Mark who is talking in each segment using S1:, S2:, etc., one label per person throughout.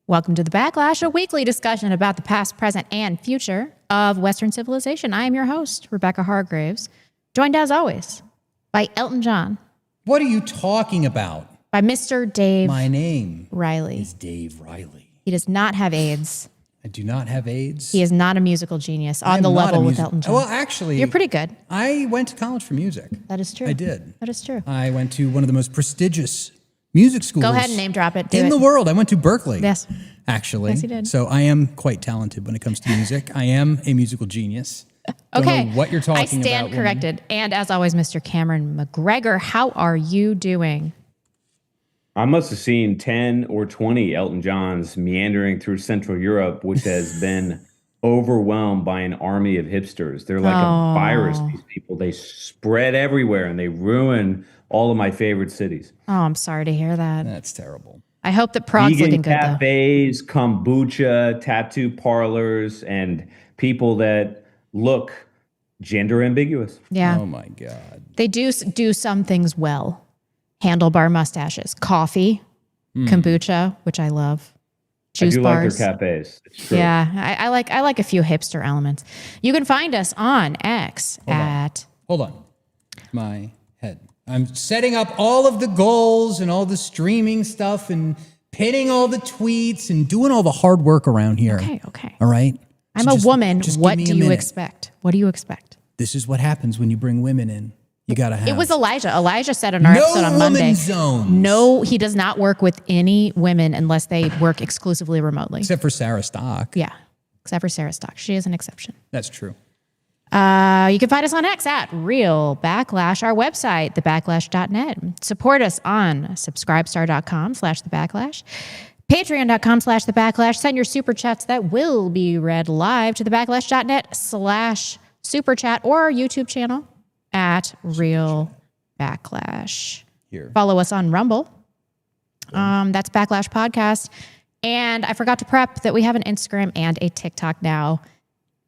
S1: Welcome to The Backlash, a weekly discussion about the past, present, and future of Western civilization. I am your host, Rebecca Hargraves, joined as always by Elton John.
S2: What are you talking about?
S1: By Mr. Dave
S2: My name
S1: Riley.
S2: is Dave Riley.
S1: He does not have AIDS.
S2: I do not have AIDS.
S1: He is not a musical genius on the level with Elton John.
S2: Well, actually,
S1: you're pretty good.
S2: I went to college for music.
S1: That is true.
S2: I did.
S1: That is true.
S2: I went to one of the most prestigious music schools.
S1: Go ahead and name drop it. Do
S2: in
S1: it.
S2: the world. I went to Berkeley.
S1: Yes.
S2: Actually.
S1: Yes, you did.
S2: So I am quite talented when it comes to music. I am a musical genius. Don't know what you're talking about.
S1: I stand corrected. And as always, Mr. Cameron McGregor, how are you doing?
S3: I must have seen 10 or 20 Elton Johns meandering through Central Europe, which has been overwhelmed by an army of hipsters. They're like a virus, these people. They spread everywhere and they ruin all of my favorite cities.
S1: Oh, I'm sorry to hear that.
S2: That's terrible.
S1: I hope that Prague's looking good, though.
S3: Cafes, kombucha, tattoo parlors, and people that look gender ambiguous.
S1: Yeah.
S2: Oh, my God.
S1: They do some things well. Handlebar mustaches, coffee, kombucha, which I love. Juice bars.
S3: Like their cafes. It's true.
S1: Yeah, I like a few hipster elements. You can find us on X
S2: Hold on. My head. I'm setting up all of the goals and all the streaming stuff and pinning all the tweets and doing all the hard work around here.
S1: Okay.
S2: All right?
S1: I'm a woman. What do you expect? What do you expect?
S2: This is what happens when you bring women in. You got to have.
S1: It was Elijah. Elijah said in our episode on Monday.
S2: woman zones.
S1: No, he does not work with any women unless they work exclusively remotely.
S2: Except for Sarah Stock.
S1: Yeah. Except for Sarah Stock. She is an exception.
S2: That's true.
S1: You can find us on X at Real Backlash, our website, thebacklash.net. Support us on subscribestar.com/thebacklash, patreon.com/thebacklash. Send your super chats that will be read live to thebacklash.net/superchat or our YouTube channel at Real Backlash.
S2: Here.
S1: Follow us on Rumble. That's Backlash Podcast. And I forgot to prep that we have an Instagram and a TikTok now.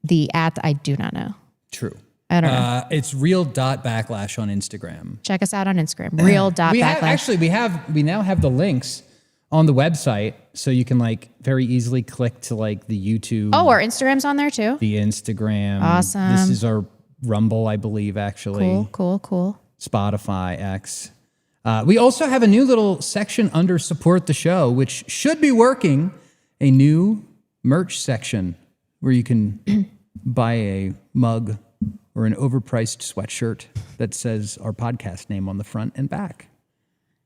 S1: The I do not know.
S2: True.
S1: I don't know.
S2: It's real.backlash on Instagram.
S1: Check us out on Instagram. Real.backlash.
S2: We now have the links on the website, so you can like very easily click to like the YouTube.
S1: Oh, our Instagram's on there too.
S2: The Instagram.
S1: Awesome.
S2: This is our Rumble, I believe, actually.
S1: Cool.
S2: Spotify, X. We also have a new little section under Support the Show, which should be working. A new merch section where you can buy a mug or an overpriced sweatshirt that says our podcast name on the front and back.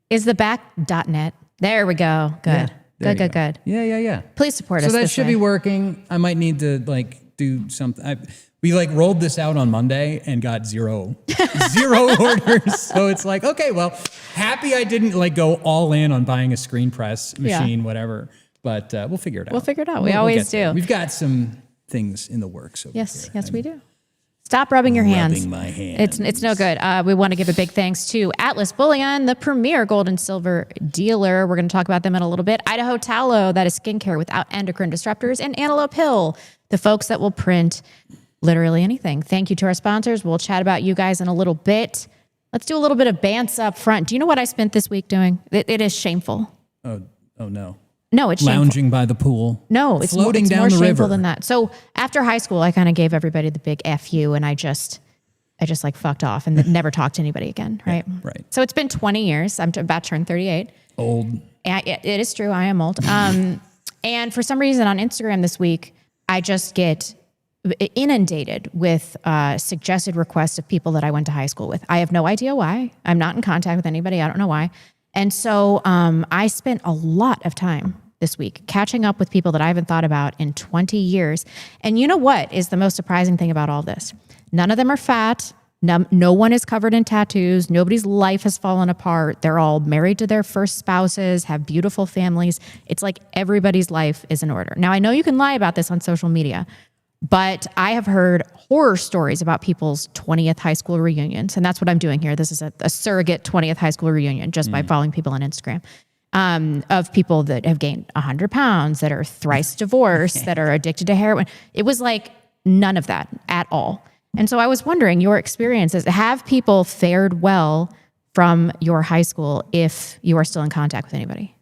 S1: Is the back.net. There we go. Good.
S2: Yeah,
S1: Good.
S2: Yeah.
S1: Please support us.
S2: So that
S1: this
S2: should
S1: way.
S2: be working. I might need to like do something. We like rolled this out on Monday and got zero orders. So it's like, okay, well, happy I didn't like go all in on buying a screen press machine, whatever. But we'll figure it out.
S1: We'll figure it out. We always do.
S2: We've got some things in the works over
S1: Yes,
S2: here.
S1: we do. Stop rubbing your hands.
S2: Rubbing my hands.
S1: It's no good. We want to give a big thanks to Atlas Bullion, the premier gold and silver dealer. We're going to talk about them in a little bit. Idaho Tallow, that is skincare without endocrine disruptors, and Antelope Hill, the folks that will print literally anything. Thank you to our sponsors. We'll chat about you guys in a little bit. Let's do a little bit of bants up front. Do you know what I spent this week doing? It is shameful.
S2: Oh no.
S1: No, it's shameful.
S2: Lounging by the pool.
S1: No, it's
S2: floating
S1: more,
S2: down
S1: more
S2: the
S1: shameful
S2: river
S1: than that. So after high school, I kind of gave everybody the big F you, and I just like fucked off and never talked to anybody again. Right.
S2: Right.
S1: So it's been 20 years. I'm about to turn 38.
S2: Old.
S1: And it is true. I am old. And for some reason on Instagram this week, I just get inundated with suggested requests of people that I went to high school with. I have no idea why. I'm not in contact with anybody. I don't know why. And so I spent a lot of time this week catching up with people that I haven't thought about in 20 years. And you know what is the most surprising thing about all this? None of them are fat. No one is covered in tattoos. Nobody's life has fallen apart. They're all married to their first spouses, have beautiful families. It's like everybody's life is in order. Now, I know you can lie about this on social media, but I have heard horror stories about people's 20th high school reunions. And that's what I'm doing here. This is a surrogate 20th high school reunion just by following people on Instagram. Of people that have gained 100 pounds, that are thrice divorced, that are addicted to heroin. It was like none of that at all. And so I was wondering, your experiences, have people fared well from your high school if you are still in contact with anybody?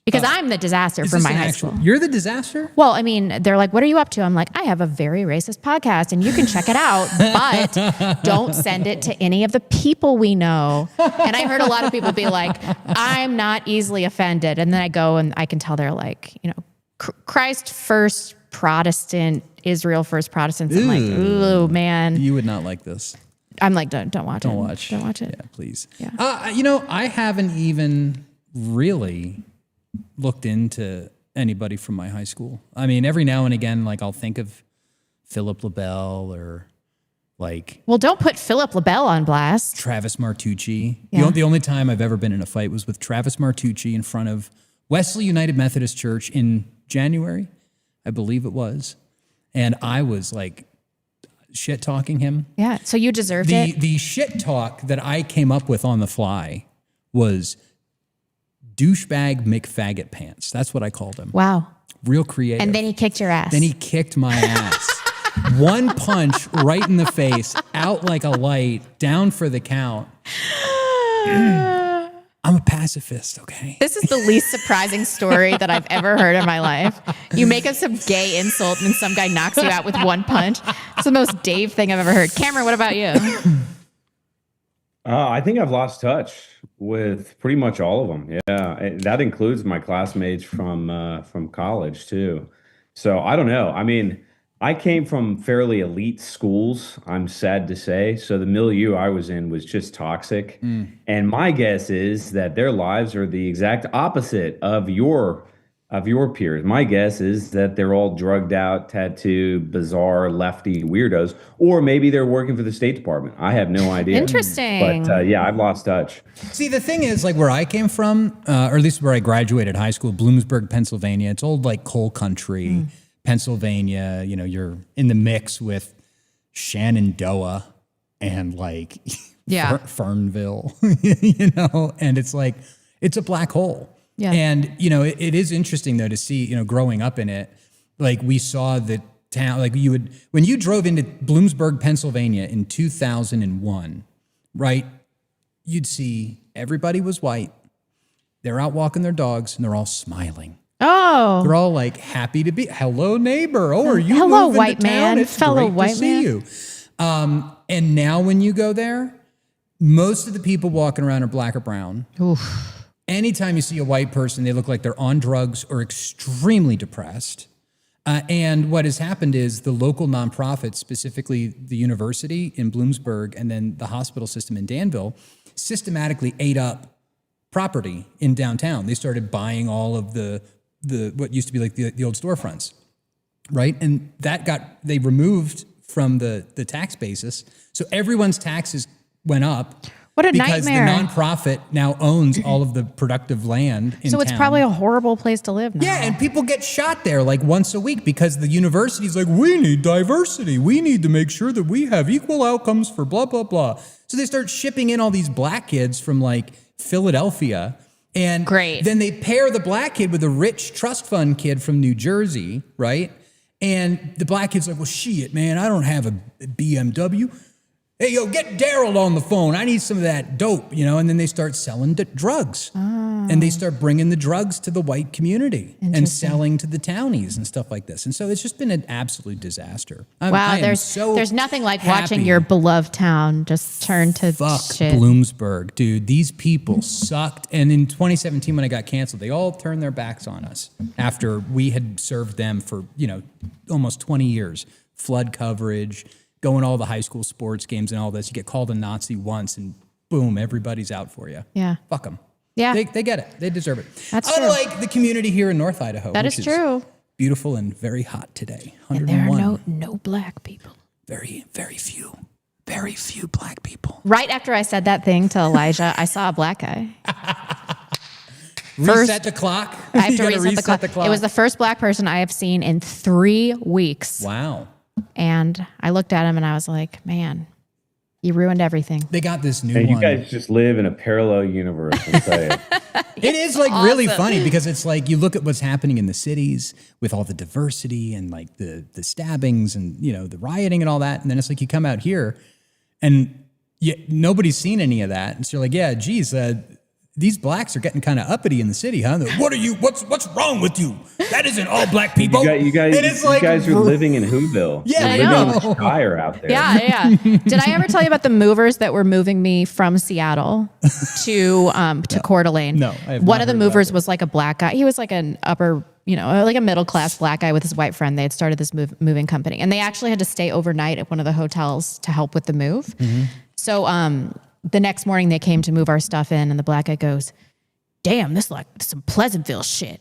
S1: Because I'm the disaster from my high school.
S2: You're the disaster?
S1: Well, I mean, they're like, what are you up to? I'm like, I have a very racist podcast and you can check it out, but don't send it to any of the people we know. And I heard a lot of people be like, I'm not easily offended. And then I go and I can tell they're like, you know, Christ first Protestant, Israel first Protestants. I'm like, ooh, man.
S2: You would not like this.
S1: I'm like, don't watch it.
S2: Don't watch.
S1: Don't watch it.
S2: Yeah, please.
S1: Yeah.
S2: You know, I haven't even really looked into anybody from my high school. I mean, every now and again, like I'll think of Philip LaBelle or like...
S1: Well, don't put Philip LaBelle on blast.
S2: Travis Martucci.
S1: Yeah.
S2: The only time I've ever been in a fight was with Travis Martucci in front of Wesley United Methodist Church in January, I believe it was. And I was like shit talking him.
S1: Yeah, so you deserved it.
S2: The shit talk that I came up with on the fly was douchebag McFaggot pants. That's what I called him.
S1: Wow.
S2: Real creative.
S1: And then he kicked your ass.
S2: Then he kicked my ass. One punch right in the face, out like a light, down for the count. I'm a pacifist, okay?
S1: This is the least surprising story that I've ever heard in my life. You make up some gay insult and some guy knocks you out with one punch. It's the most Dave thing I've ever heard. Cameron, what about you?
S3: I think I've lost touch with pretty much all of them. Yeah, that includes my classmates from college too. So I don't know. I mean, I came from fairly elite schools, I'm sad to say. So the milieu I was in was just toxic. And my guess is that their lives are the exact opposite of your peers. My guess is that they're all drugged out, tattooed, bizarre, lefty weirdos, or maybe they're working for the State Department. I have no idea.
S1: Interesting.
S3: But yeah, I've lost touch.
S2: See, the thing is, like where I came from, or at least where I graduated high school, Bloomsburg, Pennsylvania, it's old like coal country. Pennsylvania, you know, you're in the mix with Shenandoah and like Fernville, you know, and it's like, it's a black hole.
S1: Yeah.
S2: And, you know, it is interesting though to see, you know, growing up in it, like we saw the town, like when you drove into Bloomsburg, Pennsylvania in 2001, right, you'd see everybody was white. They're out walking their dogs and they're all smiling.
S1: Oh.
S2: They're all like happy to be. Hello, neighbor. Oh, are you
S1: Hello,
S2: moving
S1: white
S2: to town?
S1: man.
S2: It's
S1: Fellow
S2: great
S1: white
S2: to see you. And now when you go there, most of the people walking around are black or brown.
S1: Oof.
S2: Anytime you see a white person, they look like they're on drugs or extremely depressed. And what has happened is the local nonprofits, specifically the university in Bloomsburg and then the hospital system in Danville, systematically ate up property in downtown. They started buying all of the what used to be like the old storefronts, right? And they removed from the tax basis. So everyone's taxes went up.
S1: What a
S2: because
S1: nightmare.
S2: the nonprofit now owns all of the productive land in
S1: So it's
S2: town.
S1: probably a horrible place to live now.
S2: Yeah, and people get shot there like once a week because the university's like, we need diversity. We need to make sure that we have equal outcomes for blah, blah, blah. So they start shipping in all these black kids from like Philadelphia. And
S1: Great.
S2: then they pair the black kid with a rich trust fund kid from New Jersey, right? And the black kid's like, well, shit, man, I don't have a BMW. Hey, yo, get Daryl on the phone. I need some of that dope, And then they start selling drugs. And they start bringing the drugs to the white community and selling to the townies and stuff like this. And so it's just been an absolute disaster.
S1: Wow, there's nothing like watching your beloved town just turn to shit.
S2: Bloomsburg, dude. These people sucked. And in 2017, when it got canceled, they all turned their backs on us after we had served them for, almost 20 years. Flood coverage, going to all the high school sports games and all this. You get called a Nazi once and boom, everybody's out for you.
S1: Yeah.
S2: Fuck them.
S1: Yeah.
S2: They get it. They deserve it.
S1: That's true.
S2: Unlike the community here in North Idaho.
S1: That
S2: which
S1: is true.
S2: Beautiful and very hot today.
S1: And there are no black people.
S2: Very few black people.
S1: Right after I said that thing to Elijah, I saw a black guy.
S2: Reset the clock.
S1: I have to reset the clock. It was the first black person I have seen in 3 weeks.
S2: Wow.
S1: And I looked at him and I was like, man, you ruined everything.
S2: They got this new
S3: And
S2: one.
S3: you guys just live in a parallel universe, I'll tell you.
S2: It is like really funny because it's like you look at what's happening in the cities with all the diversity and like the stabbings and the rioting and all that, and then it's like you come out here and nobody's seen any of that, and so you're like, yeah, geez, these blacks are getting kind of uppity in the city, huh? What are you? What's wrong with you? That isn't all black people.
S3: You guys are living in Whoville.
S2: Yeah,
S1: I
S3: You're
S1: know.
S3: living in the Shire out there.
S1: Yeah. Did I ever tell you about the movers that were moving me from Seattle to Coeur d'Alene?
S2: No, I have
S1: One
S2: not
S1: of the
S2: heard
S1: movers
S2: about
S1: was like a black guy. He was like an upper, like a middle class black guy with his white friend. They had started this moving company, and they actually had to stay overnight at one of the hotels to help with the move. Mm-hmm. So the next morning they came to move our stuff in, and the black guy goes, damn, this is like some Pleasantville shit.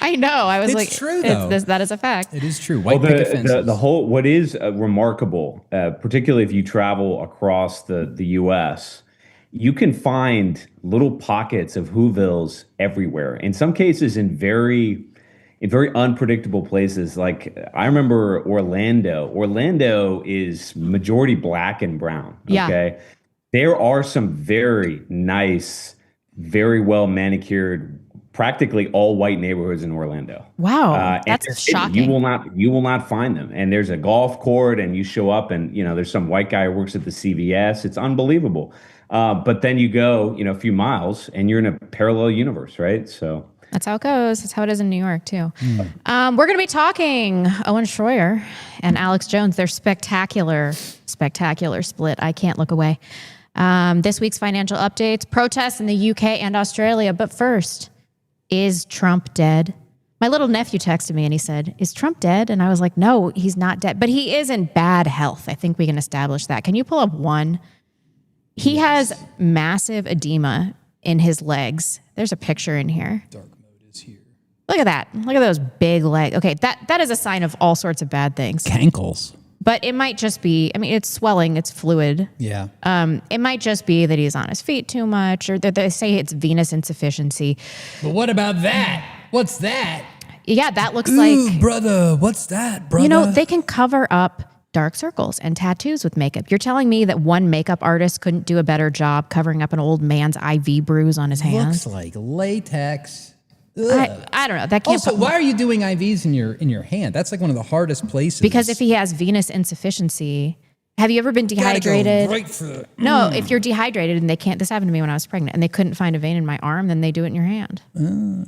S1: I know. I was like,
S2: true, though.
S1: That is a fact.
S2: It is true. White picket fences.
S3: The whole, what is remarkable, particularly if you travel across the U.S., you can find little pockets of Whovilles everywhere. In some cases, in very unpredictable places. Like I remember Orlando. Orlando is majority black and brown.
S1: Yeah.
S3: Okay. There are some very nice, very well manicured, practically all white neighborhoods in Orlando.
S1: Wow, that's shocking.
S3: You will not find them. And there's a golf court, and you show up, and there's some white guy who works at the CVS. It's unbelievable. But then you go, a few miles, and you're in a parallel universe, right? So
S1: that's how it goes. That's how it is in New York too. We're going to be talking Owen Schroyer and Alex Jones. Their spectacular split. I can't look away. This week's financial updates, protests in the UK and Australia. But first, is Trump dead? My little nephew texted me and he said, is Trump dead? And I was like, no, he's not dead. But he is in bad health. I think we can establish that. Can you pull up one? He has massive edema in his legs. There's a picture in here.
S2: Dark mode is here.
S1: Look at that. Look at those big legs. Okay, that is a sign of all sorts of bad things.
S2: Cankles.
S1: But it might just be, it's swelling, it's fluid.
S2: Yeah.
S1: It might just be that he's on his feet too much, or that they say it's venous insufficiency.
S2: But what about that? What's that?
S1: Yeah, that looks
S2: Ooh,
S1: like,
S2: brother, what's that, brother?
S1: they can cover up dark circles and tattoos with makeup. You're telling me that one makeup artist couldn't do a better job covering up an old man's IV bruise on his hands?
S2: Looks like latex.
S1: I don't know. That can't.
S2: Also, why are you doing IVs in your hand? That's like one of the hardest places.
S1: Because if he has venous insufficiency, Have you ever been dehydrated?
S2: Right for the,
S1: No, if you're dehydrated and they can't, this happened to me when I was pregnant, and they couldn't find a vein in my arm, then they do it in your hand.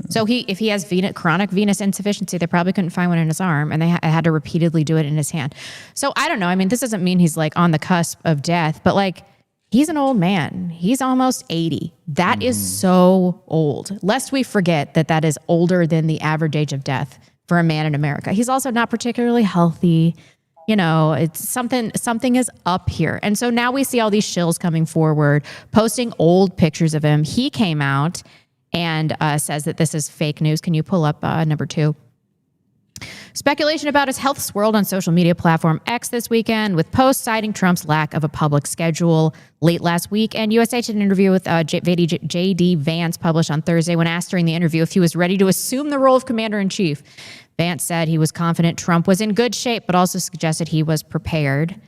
S1: So if he has chronic venous insufficiency, they probably couldn't find one in his arm, and they had to repeatedly do it in his hand. So I don't know. I mean, this doesn't mean he's like on the cusp of death, but like he's an old man. He's almost 80. That is so old. Lest we forget that is older than the average age of death for a man in America. He's also not particularly healthy. You know, it's something is up here. And so now we see all these shills coming forward, posting old pictures of him. He came out and says that this is fake news. Can you pull up number 2? Speculation about his health swirled on social media platform X this weekend, with posts citing Trump's lack of a public schedule late last week. And USA did an interview with J.D. Vance published on Thursday. When asked during the interview if he was ready to assume the role of commander-in-chief, Vance said he was confident Trump was in good shape, but also suggested he was prepared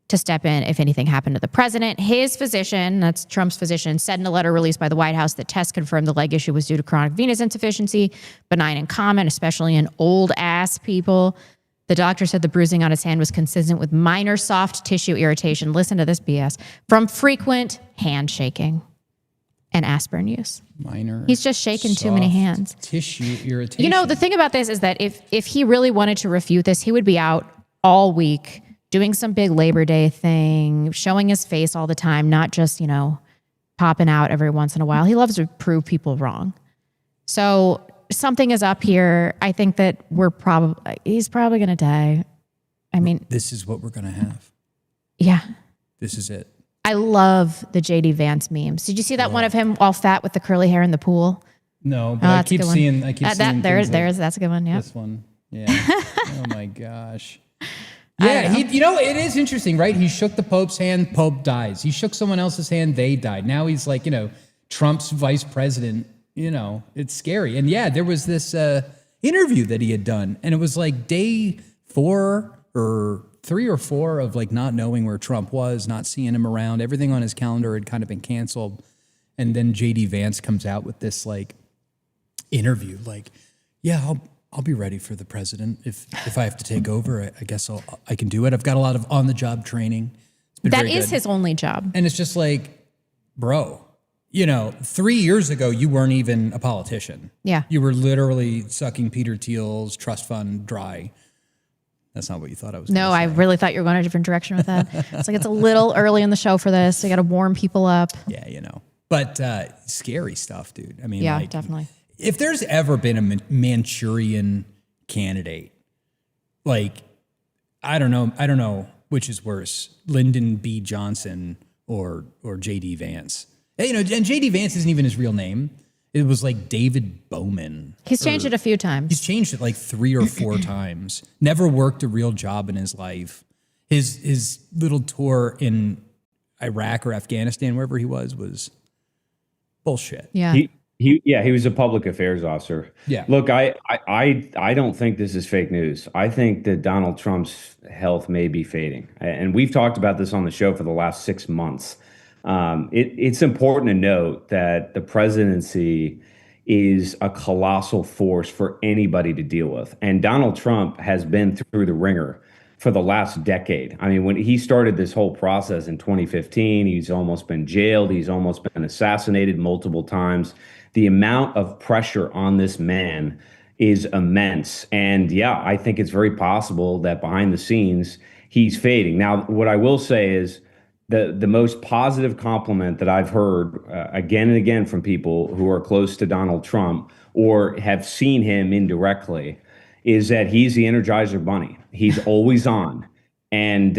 S1: to step in if anything happened to the president. His physician, that's Trump's physician, said in a letter released by the White House that tests confirmed the leg issue was due to chronic venous insufficiency, benign and common, especially in old-ass people. The doctor said the bruising on his hand was consistent with minor soft tissue irritation. Listen to this BS. From frequent handshaking and aspirin use.
S2: Minor.
S1: He's just shaking too many hands.
S2: Tissue irritation.
S1: You know, the thing about this is that if he really wanted to refute this, he would be out all week doing some big Labor Day thing, showing his face all the time, not just, you know, popping out every once in a while. He loves to prove people wrong. So something is up here. I think that he's probably going to die. I mean,
S2: this is what we're going to have.
S1: Yeah.
S2: This is it.
S1: I love the JD Vance memes. Did you see that one of him all fat with the curly hair in the pool?
S2: No, but I keep seeing
S1: that's a good one. Yeah.
S2: This one. Yeah. Oh my gosh. Yeah, it is interesting, right? He shook the Pope's hand, Pope dies. He shook someone else's hand, they died. Now he's like, Trump's vice president, it's scary. And yeah, there was this interview that he had done, and it was like day 4 or 3 or 4 of like not knowing where Trump was, not seeing him around. Everything on his calendar had kind of been canceled. And then JD Vance comes out with this like interview, like, yeah, I'll be ready for the president. If I have to take over, I guess I can do it. I've got a lot of on-the-job training.
S1: That is his only job.
S2: And it's just like, bro, 3 years ago, you weren't even a politician.
S1: Yeah.
S2: You were literally sucking Peter Thiel's trust fund dry. That's not what you thought I was going to say.
S1: No, I really thought you were going a different direction with that. It's like, it's a little early in the show for this. We got to warm people up.
S2: Yeah, But scary stuff, dude. I mean,
S1: yeah, definitely.
S2: If there's ever been a Manchurian candidate, like, I don't know which is worse, Lyndon B. Johnson or J.D. Vance. And J.D. Vance isn't even his real name. It was like David Bowman.
S1: He's changed it a few times.
S2: He's changed it like 3 or 4 times. Never worked a real job in his life. His little tour in Iraq or Afghanistan, wherever he was bullshit.
S1: Yeah.
S3: He was a public affairs officer.
S2: Yeah.
S3: Look, I don't think this is fake news. I think that Donald Trump's health may be fading. And we've talked about this on the show for the last 6 months. It's important to note that the presidency is a colossal force for anybody to deal with. And Donald Trump has been through the ringer for the last decade. I mean, when he started this whole process in 2015, he's almost been jailed. He's almost been assassinated multiple times. The amount of pressure on this man is immense. And yeah, I think it's very possible that behind the scenes, he's fading. Now, what I will say is the most positive compliment that I've heard again and again from people who are close to Donald Trump or have seen him indirectly is that he's the Energizer Bunny. He's always on. And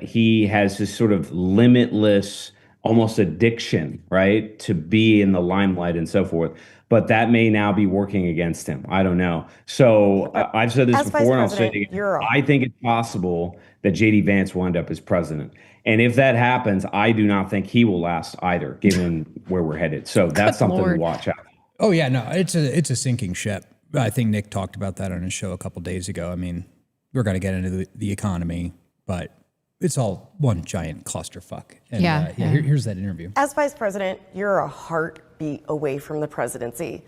S3: he has this sort of limitless, almost addiction, right, to be in the limelight and so forth. But that may now be working against him. I don't know. So I've said this before, and I'll say it again. I think it's possible that J.D. Vance will end up as president. And if that happens, I do not think he will last either, given where we're headed. So that's something to watch out.
S2: Oh, yeah, no, it's a sinking ship. I think Nick talked about that on his show a couple days ago. I mean, we're going to get into the economy, but it's all one giant clusterfuck. And here's that interview.
S4: As vice president, you're a heartbeat away from the presidency.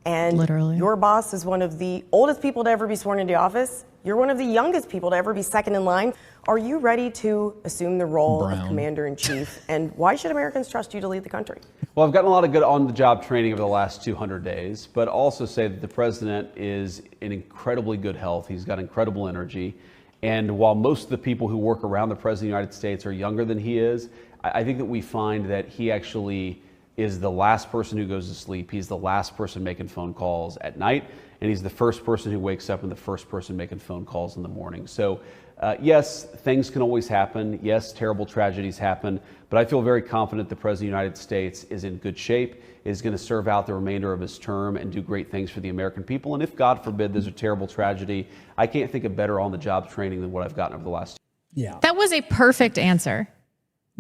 S4: And
S1: Literally.
S4: your boss is one of the oldest people to ever be sworn into office. You're one of the youngest people to ever be second in line. Are you ready to assume the role of commander-in-chief? And why should Americans trust you to lead the country?
S5: Well, I've gotten a lot of good on-the-job training over the last 200 days, but also say that the president is in incredibly good health. He's got incredible energy. And while most of the people who work around the president of the United States are younger than he is, I think that we find that he actually is the last person who goes to sleep. He's the last person making phone calls at night, and he's the first person who wakes up and the first person making phone calls in the morning. So yes, things can always happen. Yes, terrible tragedies happen, but I feel very confident the President of the United States is in good shape, is going to serve out the remainder of his term and do great things for the American people. And if, God forbid, there's a terrible tragedy, I can't think of better on-the-job training than what I've gotten over the last 2 years.
S2: Yeah.
S1: That was a perfect answer.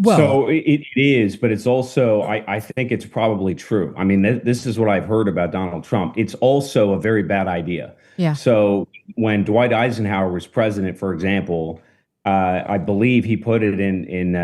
S2: Well,
S3: So it is, but it's also, I think it's probably true. I mean, this is what I've heard about Donald Trump. It's also a very bad idea.
S1: Yeah.
S3: So when Dwight Eisenhower was president, for example, I believe he put it in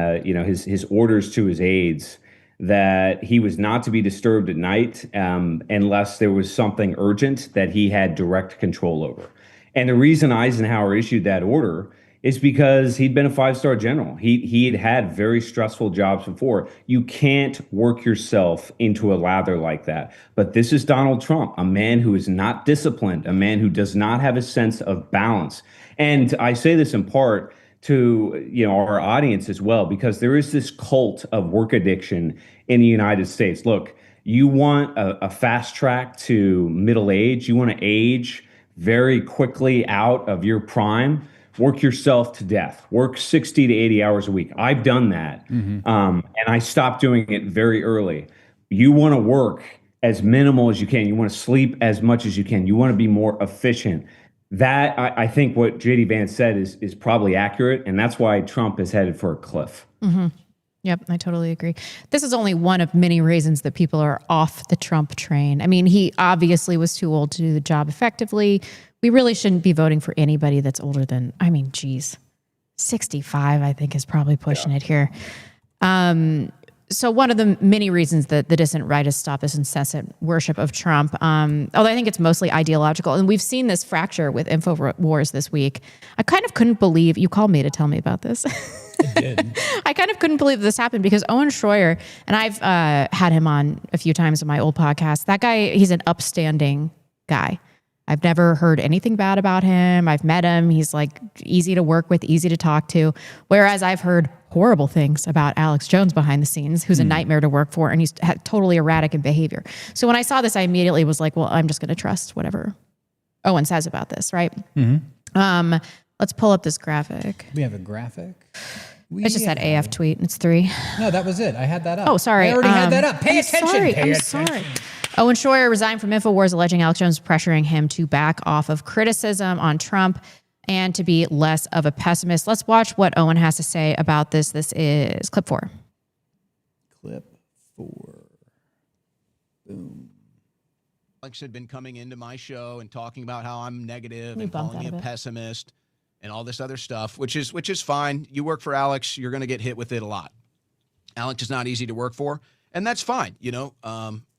S3: his orders to his aides that he was not to be disturbed at night unless there was something urgent that he had direct control over. And the reason Eisenhower issued that order is because he'd been a 5-star general. He had had very stressful jobs before. You can't work yourself into a lather like that. But this is Donald Trump, a man who is not disciplined, a man who does not have a sense of balance. And I say this in part to our audience as well, because there is this cult of work addiction in the United States. Look, you want a fast track to middle age. You want to age very quickly out of your prime. Work yourself to death. Work 60 to 80 hours a week. I've done that. And I stopped doing it very early. You want to work as minimal as you can. You want to sleep as much as you can. You want to be more efficient. That, I think what JD Vance said is probably accurate. And that's why Trump is headed for a cliff.
S1: Yep, I totally agree. This is only one of many reasons that people are off the Trump train. I mean, he obviously was too old to do the job effectively. We really shouldn't be voting for anybody that's older than, 65, I think, is probably pushing it here. So one of the many reasons that the dissident right has stopped this incessant worship of Trump, although I think it's mostly ideological, and we've seen this fracture with Infowars this week. I kind of couldn't believe, you called me to tell me about this.
S2: I did.
S1: I kind of couldn't believe this happened because Owen Schroyer, and I've had him on a few times in my old podcast. That guy, he's an upstanding guy. I've never heard anything bad about him. I've met him. He's like easy to work with, easy to talk to. Whereas I've heard horrible things about Alex Jones behind the scenes, who's a nightmare to work for, and he's totally erratic in behavior. So when I saw this, I immediately was like, well, I'm just going to trust whatever Owen says about this, right? Let's pull up this graphic.
S2: We have a graphic.
S1: It's just that AF tweet, and it's 3.
S2: No, that was it. I had that up.
S1: Oh, sorry.
S2: I already had that up. Pay
S1: I'm
S2: attention.
S1: Sorry.
S2: Pay
S1: I'm
S2: attention.
S1: sorry. Owen Schroyer resigned from Infowars, alleging Alex Jones pressuring him to back off of criticism on Trump and to be less of a pessimist. Let's watch what Owen has to say about this. This is clip 4.
S2: Clip 4. Boom.
S6: Alex had been coming into my show and talking about how I'm negative and
S1: bump
S6: calling me
S1: that
S6: a
S1: a bit?
S6: pessimist and all this other stuff, which is fine. You work for Alex, you're going to get hit with it a lot. Alex is not easy to work for, and that's fine.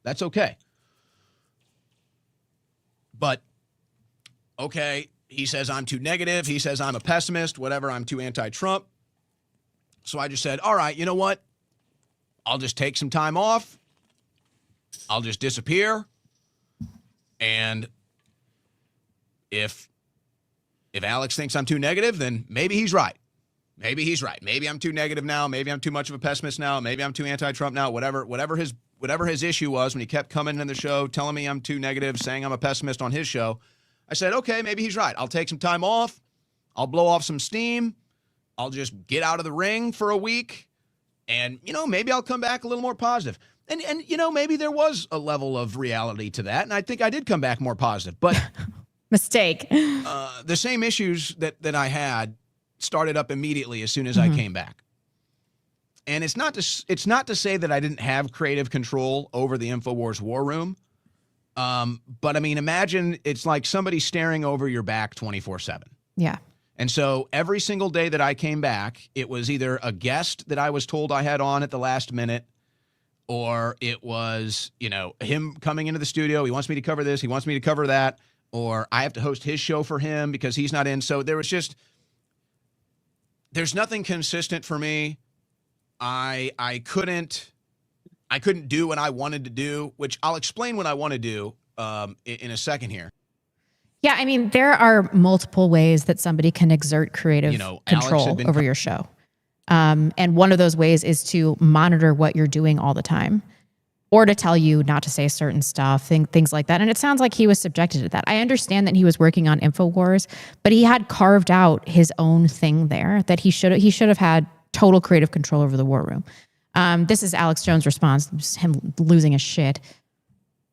S6: That's okay. But, okay, he says I'm too negative. He says I'm a pessimist, whatever. I'm too anti-Trump. So I just said, all right, you know what? I'll just take some time off. I'll just disappear. And if Alex thinks I'm too negative, then maybe he's right. Maybe he's right. Maybe I'm too negative now. Maybe I'm too much of a pessimist now. Maybe I'm too anti-Trump now. Whatever his issue was when he kept coming in the show, telling me I'm too negative, saying I'm a pessimist on his show, I said, okay, maybe he's right. I'll take some time off. I'll blow off some steam. I'll just get out of the ring for a week. And, maybe I'll come back a little more positive. And maybe there was a level of reality to that. And I think I did come back more positive. But
S1: Mistake.
S6: the same issues that I had started up immediatay as soon as I came back. And it's not to say that I didn't have creative control over the Infowars war room. But I mean, imagine it's like somebody staring over your back 24/7.
S1: Yeah.
S6: And so every single day that I came back, it was either a guest that I was told I had on at the last minute, or it was, him coming into the studio. He wants me to cover this. He wants me to cover that. Or I have to host his show for him because he's not in. So there's nothing consistent for me. I couldn't do what I wanted to do, which I'll explain what I want to do in a second here.
S1: Yeah, I mean, there are multiple ways that somebody can exert creative control over your show. And one of those ways is to monitor what you're doing all the time, or to tell you not to say certain stuff, things like that. And it sounds like he was subjected to that. I understand that he was working on Infowars, but he had carved out his own thing there that he should have had total creative control over the war room. This is Alex Jones' response, just him losing his shit.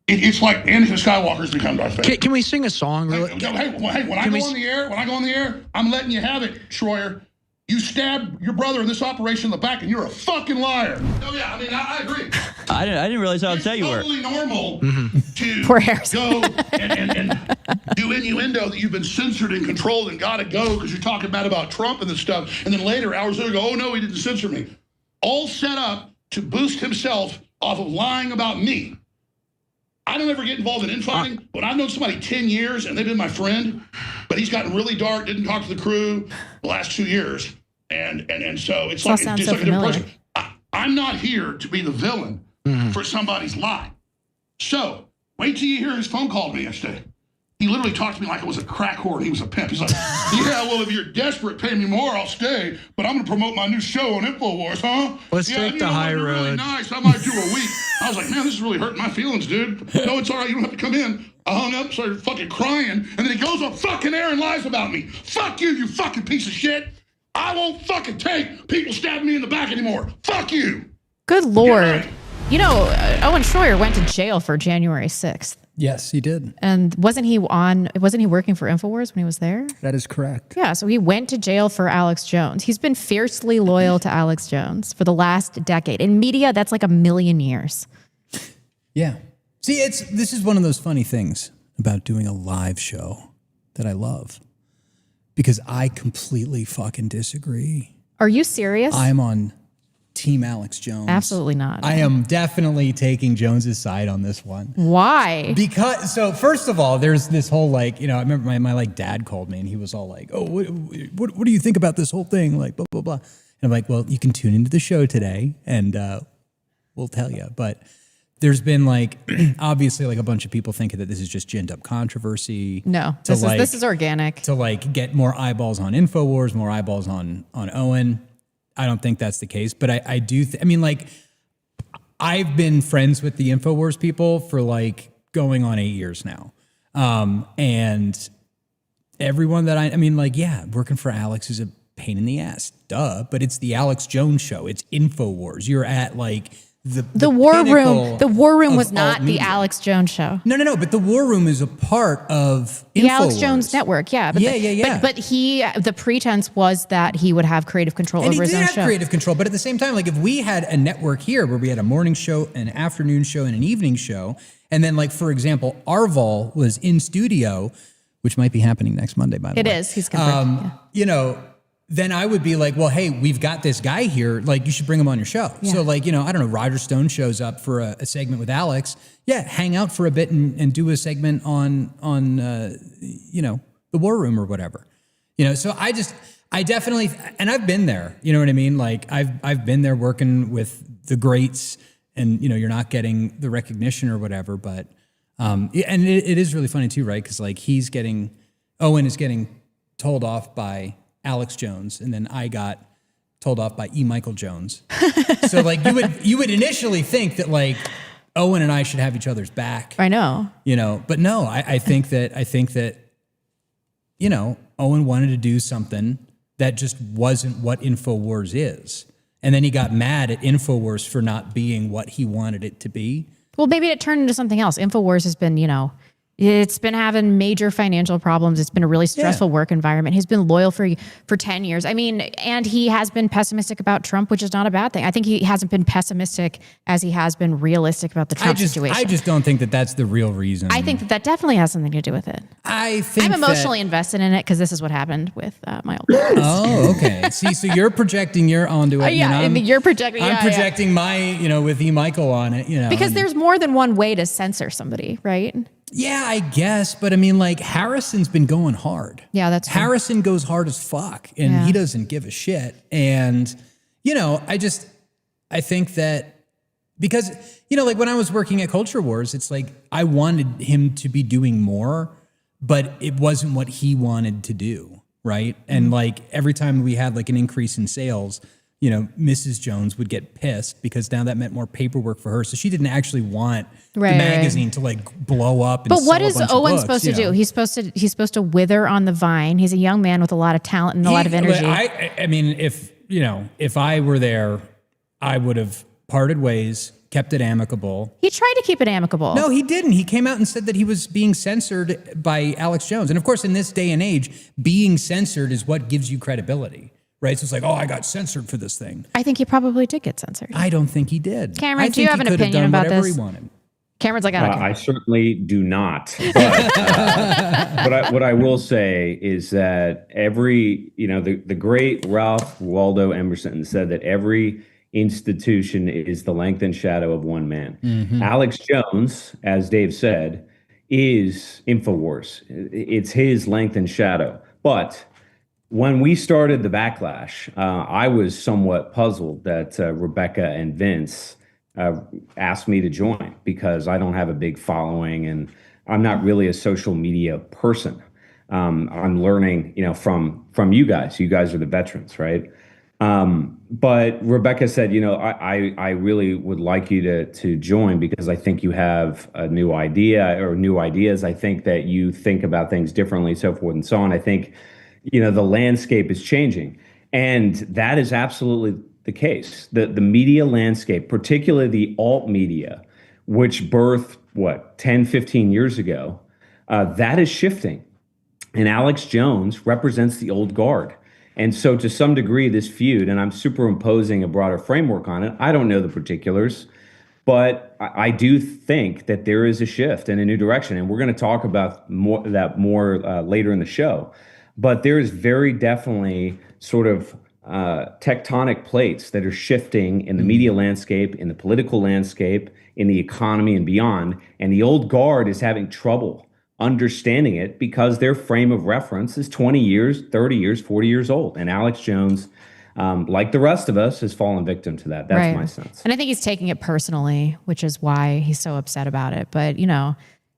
S7: It's like Anakin Skywalker's become Darth Vader.
S8: Can we sing a song?
S7: Hey, when I go on the air, I'm letting you have it, Schroyer. You stabbed your brother in this operation in the back, and you're a fucking liar. Oh yeah, I mean, I agree.
S9: I didn't realize how upset you were.
S7: It's totally normal to go and do innuendo that you've been censored and controlled and got to go because you're talking bad about Trump and this stuff, and then later, hours later, go, oh no, he didn't censor me. All set up to boost himself off of lying about me. I don't ever get involved in infighting, but I've known somebody 10 years and they've been my friend, but he's gotten really dark, didn't talk to the crew the last 2 years. And so it's like a different person. I'm not here to be the villain for somebody's lie. So wait till you hear his phone call to me yesterday. He literally talked to me like I was a crack whore and he was a pimp. He's like, yeah, well, if you're desperate, pay me more, I'll stay. But I'm going to promote my new show on Infowars, huh?
S8: Let's take the high road.
S7: Really nice. I might do a week. I was like, man, this is really hurting my feelings, dude. No, it's all right. You don't have to come in. I hung up, started fucking crying. And then he goes on fucking air and lies about me. Fuck you, you fucking piece of shit. I won't fucking take people stabbing me in the back anymore. Fuck you.
S1: Good Lord. You know, Owen Schroyer went to jail for January 6th.
S2: Yes, he did.
S1: And wasn't he working for Infowars when he was there?
S2: That is correct.
S1: Yeah, so he went to jail for Alex Jones. He's been fiercely loyal to Alex Jones for the last decade. In media, that's like 1,000,000 years.
S2: Yeah. See, this is one of those funny things about doing a live show that I love. Because I completely fucking disagree.
S1: Are you serious?
S2: I'm on Team Alex Jones.
S1: Absolutely not.
S2: I am definitely taking Jones's side on this one.
S1: Why?
S2: Because, so first of all, there's this whole I remember my dad called me and he was all like, oh, what do you think about this whole thing? Like, blah, blah, blah. And I'm like, well, you can tune into the show today and we'll tell you. But there's been obviously a bunch of people thinking that this is just ginned up controversy.
S1: No, this is organic.
S2: To get more eyeballs on Infowars, more eyeballs on Owen. I don't think that's the case, but I do. I've been friends with the Infowars people for going on 8 years now. And everyone that yeah, working for Alex is a pain in the ass, duh, but it's the Alex Jones show. It's Infowars. You're at the
S1: war room. The war room was not the Alex Jones show.
S2: No. But the war room is a part of
S1: the Alex Jones network. Yeah. But
S2: yeah.
S1: But the pretense was that he would have creative control over his own show.
S2: He did have creative control, but at the same time, if we had a network here where we had a morning show, an afternoon show, and an evening show, and then for example, Arval was in studio, which might be happening next Monday, by the way.
S1: It is. He's confirmed.
S2: Then I would be like, well, hey, we've got this guy here. You should bring him on your show. Yeah. So I don't know, Roger Stone shows up for a segment with Alex. Yeah, hang out for a bit and do a segment on the War Room or whatever. So I definitely, and I've been there, you know what I mean? I've been there working with the greats and, you're not getting the recognition or whatever. But, and it is really funny too, right? Because Owen is getting told off by Alex Jones, and then I got told off by E. Michael Jones. So you would initially think that Owen and I should have each other's back.
S1: I know.
S2: But no, I think that Owen wanted to do something that just wasn't what Infowars is. And then he got mad at Infowars for not being what he wanted it to be.
S1: Well, maybe it turned into something else. Infowars has been, It's been having major financial problems. It's been a really stressful work environment. He's been loyal for 10 years. I mean, and he has been pessimistic about Trump, which is not a bad thing. I think he hasn't been pessimistic as he has been realistic about the Trump situation.
S2: I just don't think that that's the real reason.
S1: I think that definitely has something to do with it.
S2: I think
S1: I'm emotionally invested in it because this is what happened with my old boss.
S2: Oh, okay. See, so you're projecting your onto it.
S1: You're projecting.
S2: I'm projecting my, with E. Michael on it.
S1: Because there's more than one way to censor somebody, right?
S2: Yeah, I guess. But I mean, like, Harrison's been going hard.
S1: Yeah, that's true.
S2: Harrison goes hard as fuck, and he doesn't give a shit. And, I think that because, like when I was working at Culture Wars, it's like I wanted him to be doing more, but it wasn't what he wanted to do, right? And like every time we had like an increase in sales, Mrs. Jones would get pissed because now that meant more paperwork for her. So she didn't actually want the magazine to like blow up. And
S1: but what
S2: sell a
S1: is
S2: bunch of
S1: Owen
S2: books,
S1: supposed to do? He's supposed to wither on the vine. He's a young man with a lot of talent and a lot of energy.
S2: I mean, if I were there, I would have parted ways, kept it amicable.
S1: He tried to keep it amicable.
S2: No, he didn't. He came out and said that he was being censored by Alex Jones. And of course, in this day and age, being censored is what gives you credibility. Right, so it's like, I got censored for this thing.
S1: I think he probably did get censored.
S2: I don't think he did.
S1: Cameron, do you have an opinion about this?
S2: He wanted.
S1: Cameron's like, I don't care.
S3: I certainly do not. But what I will say is that the great Ralph Waldo Emerson said that every institution is the length and shadow of one man. Mm-hmm. Alex Jones, as Dave said, is Infowars. It's his length and shadow. But when we started the backlash, I was somewhat puzzled that Rebecca and Vince asked me to join because I don't have a big following and I'm not really a social media person. I'm learning, from you guys. You guys are the veterans, right? But Rebecca said, I really would like you to join because I think you have a new idea or new ideas. I think that you think about things differently, so forth and so on. I think the landscape is changing. And that is absolutely the case. The media landscape, particularly the alt media, which birthed, 10, 15 years ago, that is shifting. And Alex Jones represents the old guard. And so to some degree, this feud, and I'm superimposing a broader framework on it, I don't know the particulars, but I do think that there is a shift and a new direction. And we're going to talk about more later in the show. But there is very definitely sort of tectonic plates that are shifting in the media landscape, in the political landscape, in the economy and beyond. And the old guard is having trouble understanding it because their frame of reference is 20 years, 30 years, 40 years old. And Alex Jones, like the rest of us, has fallen victim to that. That's my sense.
S1: And I think he's taking it personally, which is why he's so upset about it. But,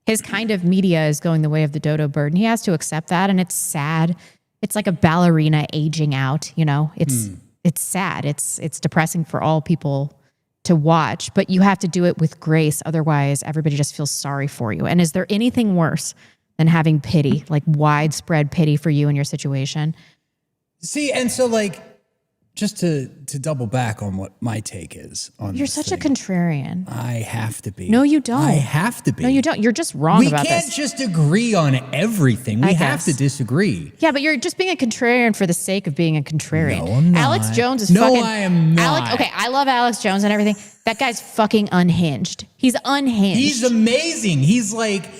S1: his kind of media is going the way of the dodo bird, and he has to accept that. And it's sad. It's like a ballerina aging out. It's sad. It's depressing for all people to watch, but you have to do it with grace. Otherwise, everybody just feels sorry for you. And is there anything worse than having pity, like widespread pity for you and your situation?
S2: See, and so just to double back on what my take is on
S1: You're
S2: this
S1: such
S2: thing,
S1: a contrarian.
S2: I have to be.
S1: No, you don't.
S2: I have to be.
S1: No, you don't. You're just wrong about this.
S2: We can't just agree on everything. We have to disagree.
S1: Yeah, but you're just being a contrarian for the sake of being a contrarian.
S2: No, I'm not.
S1: Alex Jones is
S2: fucking... No, I am not.
S1: Okay, I love Alex Jones and everything. That guy's fucking unhinged. He's unhinged.
S2: He's amazing. He's like...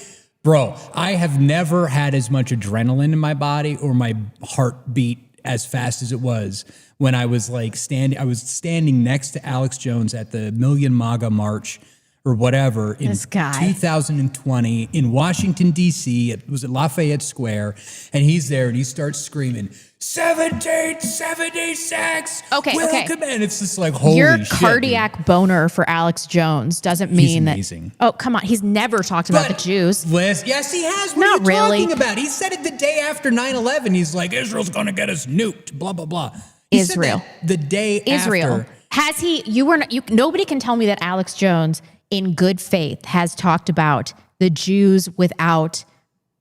S2: Bro, I have never had as much adrenaline in my body or my heart beat as fast as it was when I was standing next to Alex Jones at the Million MAGA March or whatever in 2020 in Washington, D.C. It was at Lafayette Square. And he's there and he starts screaming, 1776.
S1: Okay.
S2: And it's just like, holy
S1: Your
S2: shit.
S1: cardiac boner for Alex Jones doesn't mean
S2: amazing.
S1: that. Oh, come on. He's never talked about the Jews.
S2: Yes, he has. What
S1: Not
S2: are you
S1: really.
S2: talking about? He said it the day after 9/11. He's like, Israel's going to get us nuked, blah, blah, blah. He
S1: Israel.
S2: said that the day after.
S1: Has he, nobody can tell me that Alex Jones in good faith has talked about the Jews without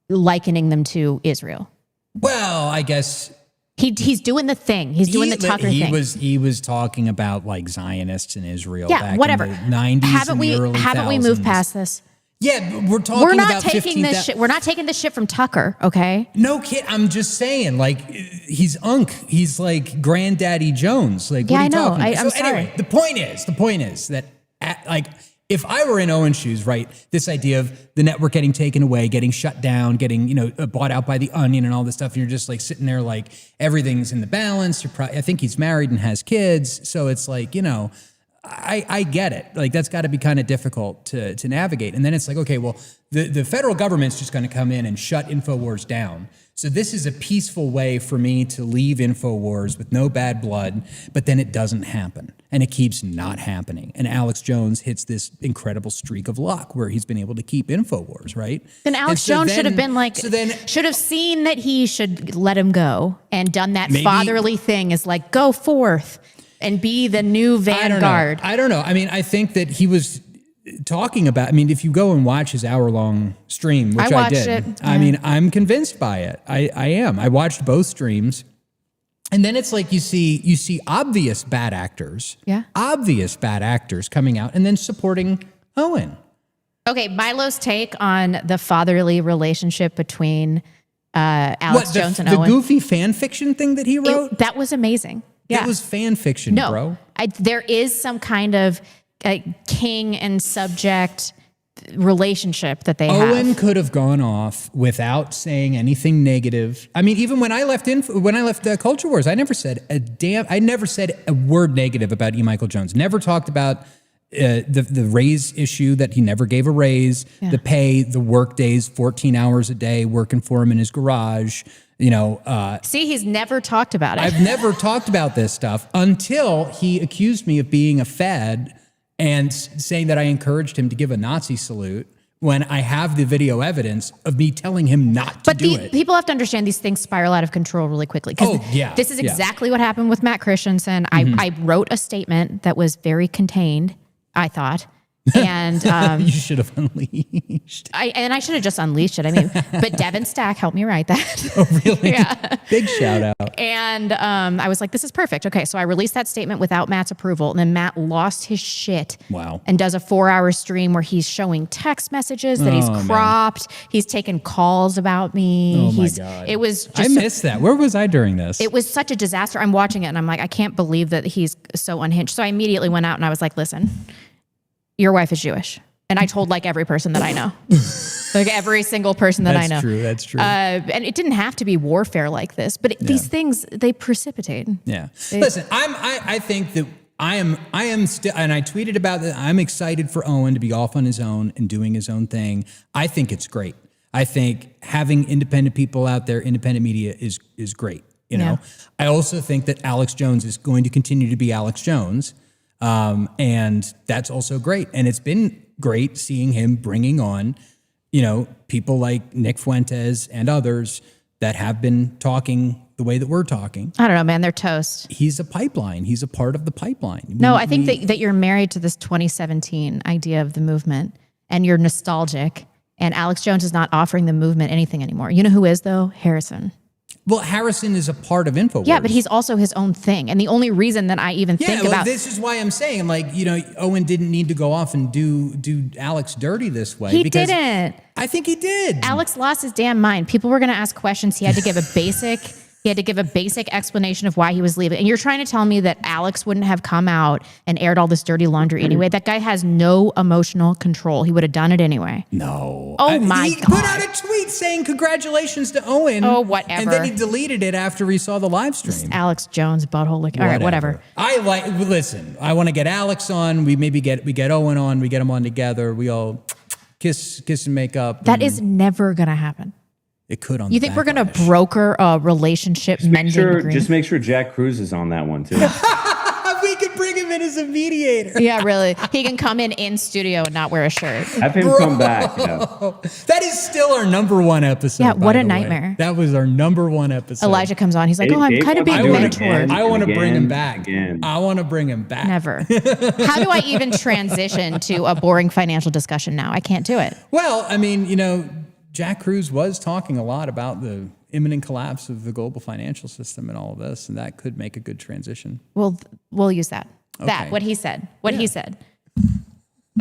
S1: likening them to Israel.
S2: Well, I guess
S1: he's doing the thing. He's doing the Tucker thing.
S2: He was talking about like Zionists in Israel.
S1: Yeah,
S2: back
S1: whatever.
S2: in the 90s and the early
S1: haven't we moved past this?
S2: Yeah, but we're talking
S1: We're not
S2: about
S1: taking
S2: 15,000.
S1: this shit. We're not taking this shit from Tucker, okay?
S2: No kid, I'm just saying, like, he's Unc. He's like Granddaddy Jones. Like,
S1: Yeah,
S2: what are you
S1: I know.
S2: talking about?
S1: I'm
S2: So anyway,
S1: sorry.
S2: the point is that, like, if I were in Owen's shoes, right, this idea of the network getting taken away, getting shut down, getting, bought out by the Onion and all this stuff, and you're just like sitting there like everything's in the balance. I think he's married and has kids. So it's like, I get it. Like, that's got to be kind of difficult to navigate. And then it's like, okay, well, the federal government's just going to come in and shut Infowars down. So this is a peaceful way for me to leave Infowars with no bad blood, but then it doesn't happen. And it keeps not happening. And Alex Jones hits this incredible streak of luck where he's been able to keep Infowars, right?
S1: Then Alex Jones should have been like, should have seen that he should let him go and done that fatherly thing is like, go forth and be the new vanguard.
S2: I don't know. I mean, I think that he was talking about, if you go and watch his hour-long stream, which I
S1: watched
S2: did,
S1: it.
S2: I mean, I'm convinced by it. I am. I watched both streams. And then it's like you see obvious bad actors.
S1: Yeah.
S2: Obvious bad actors coming out and then supporting Owen.
S1: Okay, Milo's take on the fatherly relationship between Alex Jones and Owen.
S2: The goofy fan fiction thing that he wrote?
S1: That was amazing. Yeah.
S2: That was fan fiction, bro.
S1: There is some kind of king and subject relationship that they have.
S2: Owen could have gone off without saying anything negative. I mean, even when I left Culture Wars, I never said a word negative about E. Michael Jones. Never talked about the raise issue, that he never gave a raise, the pay, the work days, 14 hours a day working for him in his garage.
S1: See, he's never talked about it.
S2: I've never talked about this stuff until he accused me of being a fad and saying that I encouraged him to give a Nazi salute when I have the video evidence of me telling him not to do it.
S1: People have to understand these things spiral out of control really quickly. This is exactly what happened with Matt Christensen. I wrote a statement that was very contained, I thought. And
S2: you should have unleashed.
S1: I should have just unleashed it. I mean, but Devin Stack helped me write that.
S2: Oh, really?
S1: Yeah.
S2: Big shout out.
S1: And I was like, this is perfect. Okay, so I released that statement without Matt's approval, and then Matt lost his shit.
S2: Wow.
S1: And does a 4-hour stream where he's showing text messages that he's cropped. Man. He's taking calls about me.
S2: Oh my God.
S1: It was just
S2: I missed that. Where was I during this?
S1: It was such a disaster. I'm watching it and I'm like, I can't believe that he's so unhinged. So I immediately went out and I was like, listen, your wife is Jewish. And I told like every person that I know. Like every single person that I know.
S2: That's true.
S1: And it didn't have to be warfare like this, but these things, they precipitate.
S2: Yeah. Listen, I think that I am still, and I tweeted about that. I'm excited for Owen to be off on his own and doing his own thing. I think it's great. I think having independent people out there, independent media is great. I also think that Alex Jones is going to continue to be Alex Jones. And that's also great. And it's been great seeing him bringing on, people like Nick Fuentes and others that have been talking the way that we're talking.
S1: I don't know, man. They're toast.
S2: He's a pipeline. He's a part of the pipeline.
S1: No, I think that you're married to this 2017 idea of the movement and you're nostalgic, and Alex Jones is not offering the movement anything anymore. You know who is, though? Harrison.
S2: Well, Harrison is a part of Infowars.
S1: Yeah, but he's also his own thing. And the only reason that I even think about...
S2: this is why I'm saying, Owen didn't need to go off and do Alex dirty this way.
S1: He didn't.
S2: I think he did.
S1: Alex lost his damn mind. People were going to ask questions. He had to give a basic... He had to give a basic explanation of why he was leaving. And you're trying to tell me that Alex wouldn't have come out and aired all this dirty laundry anyway? That guy has no emotional control. He would have done it anyway.
S2: No.
S1: Oh, my God.
S2: He put out a tweet saying congratulations to Owen.
S1: Oh, whatever.
S2: And then he deleted it after he saw the live stream.
S1: Alex Jones, butthole. All right, whatever.
S2: Listen, I want to get Alex on. We get Owen on. We get them on together. We all kiss and make up.
S1: That is never going to happen.
S2: It could on.
S1: You think we're going to broker a relationship mending agreement?
S3: Just make sure Jack Cruz is on that one too.
S2: We could bring him in as a mediator.
S1: Yeah, really. He can come in studio and not wear a shirt.
S3: Have him come back.
S2: That is still our #1 episode.
S1: Yeah, what a nightmare.
S2: That was our #1 episode.
S1: Elijah comes on. He's like, I'm kind of being mentored.
S2: I want to bring him back. I want to bring him back.
S1: Never. How do I even transition to a boring financial discussion now? I can't do it.
S2: Well, Jack Cruz was talking a lot about the imminent collapse of the global financial system and all of this, and that could make a good transition.
S1: We'll use that.
S2: Okay.
S1: What he said. He said.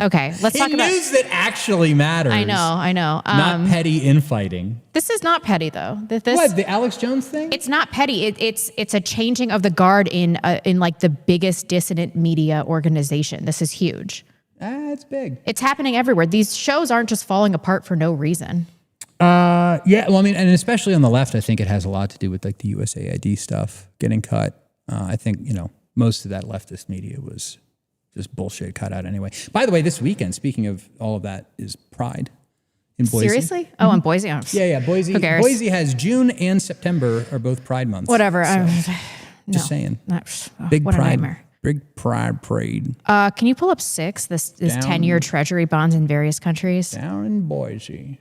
S1: Okay, let's talk about
S2: news that actually matters.
S1: I know.
S2: Not petty infighting.
S1: This is not petty though.
S2: What, the Alex Jones thing?
S1: It's not petty. It's a changing of the guard in like the biggest dissident media organization. This is huge.
S2: It's big.
S1: It's happening everywhere. These shows aren't just falling apart for no reason.
S2: Yeah, well, I mean, and especially on the left, I think it has a lot to do with like the USAID stuff getting cut. I think, most of that leftist media was just bullshit cut out anyway. By the way, this weekend, speaking of all of that, is Pride in Boise.
S1: Seriously? Oh, in Boise? Oh,
S2: yeah, Boise.
S1: Who cares?
S2: Boise has June and September are both Pride months.
S1: Whatever.
S2: Just saying.
S1: Big
S2: what
S1: Pride.
S2: A nightmare. Big Pride parade.
S1: Can you pull up 6? This 10-year treasury bonds in various countries.
S2: Down in Boise.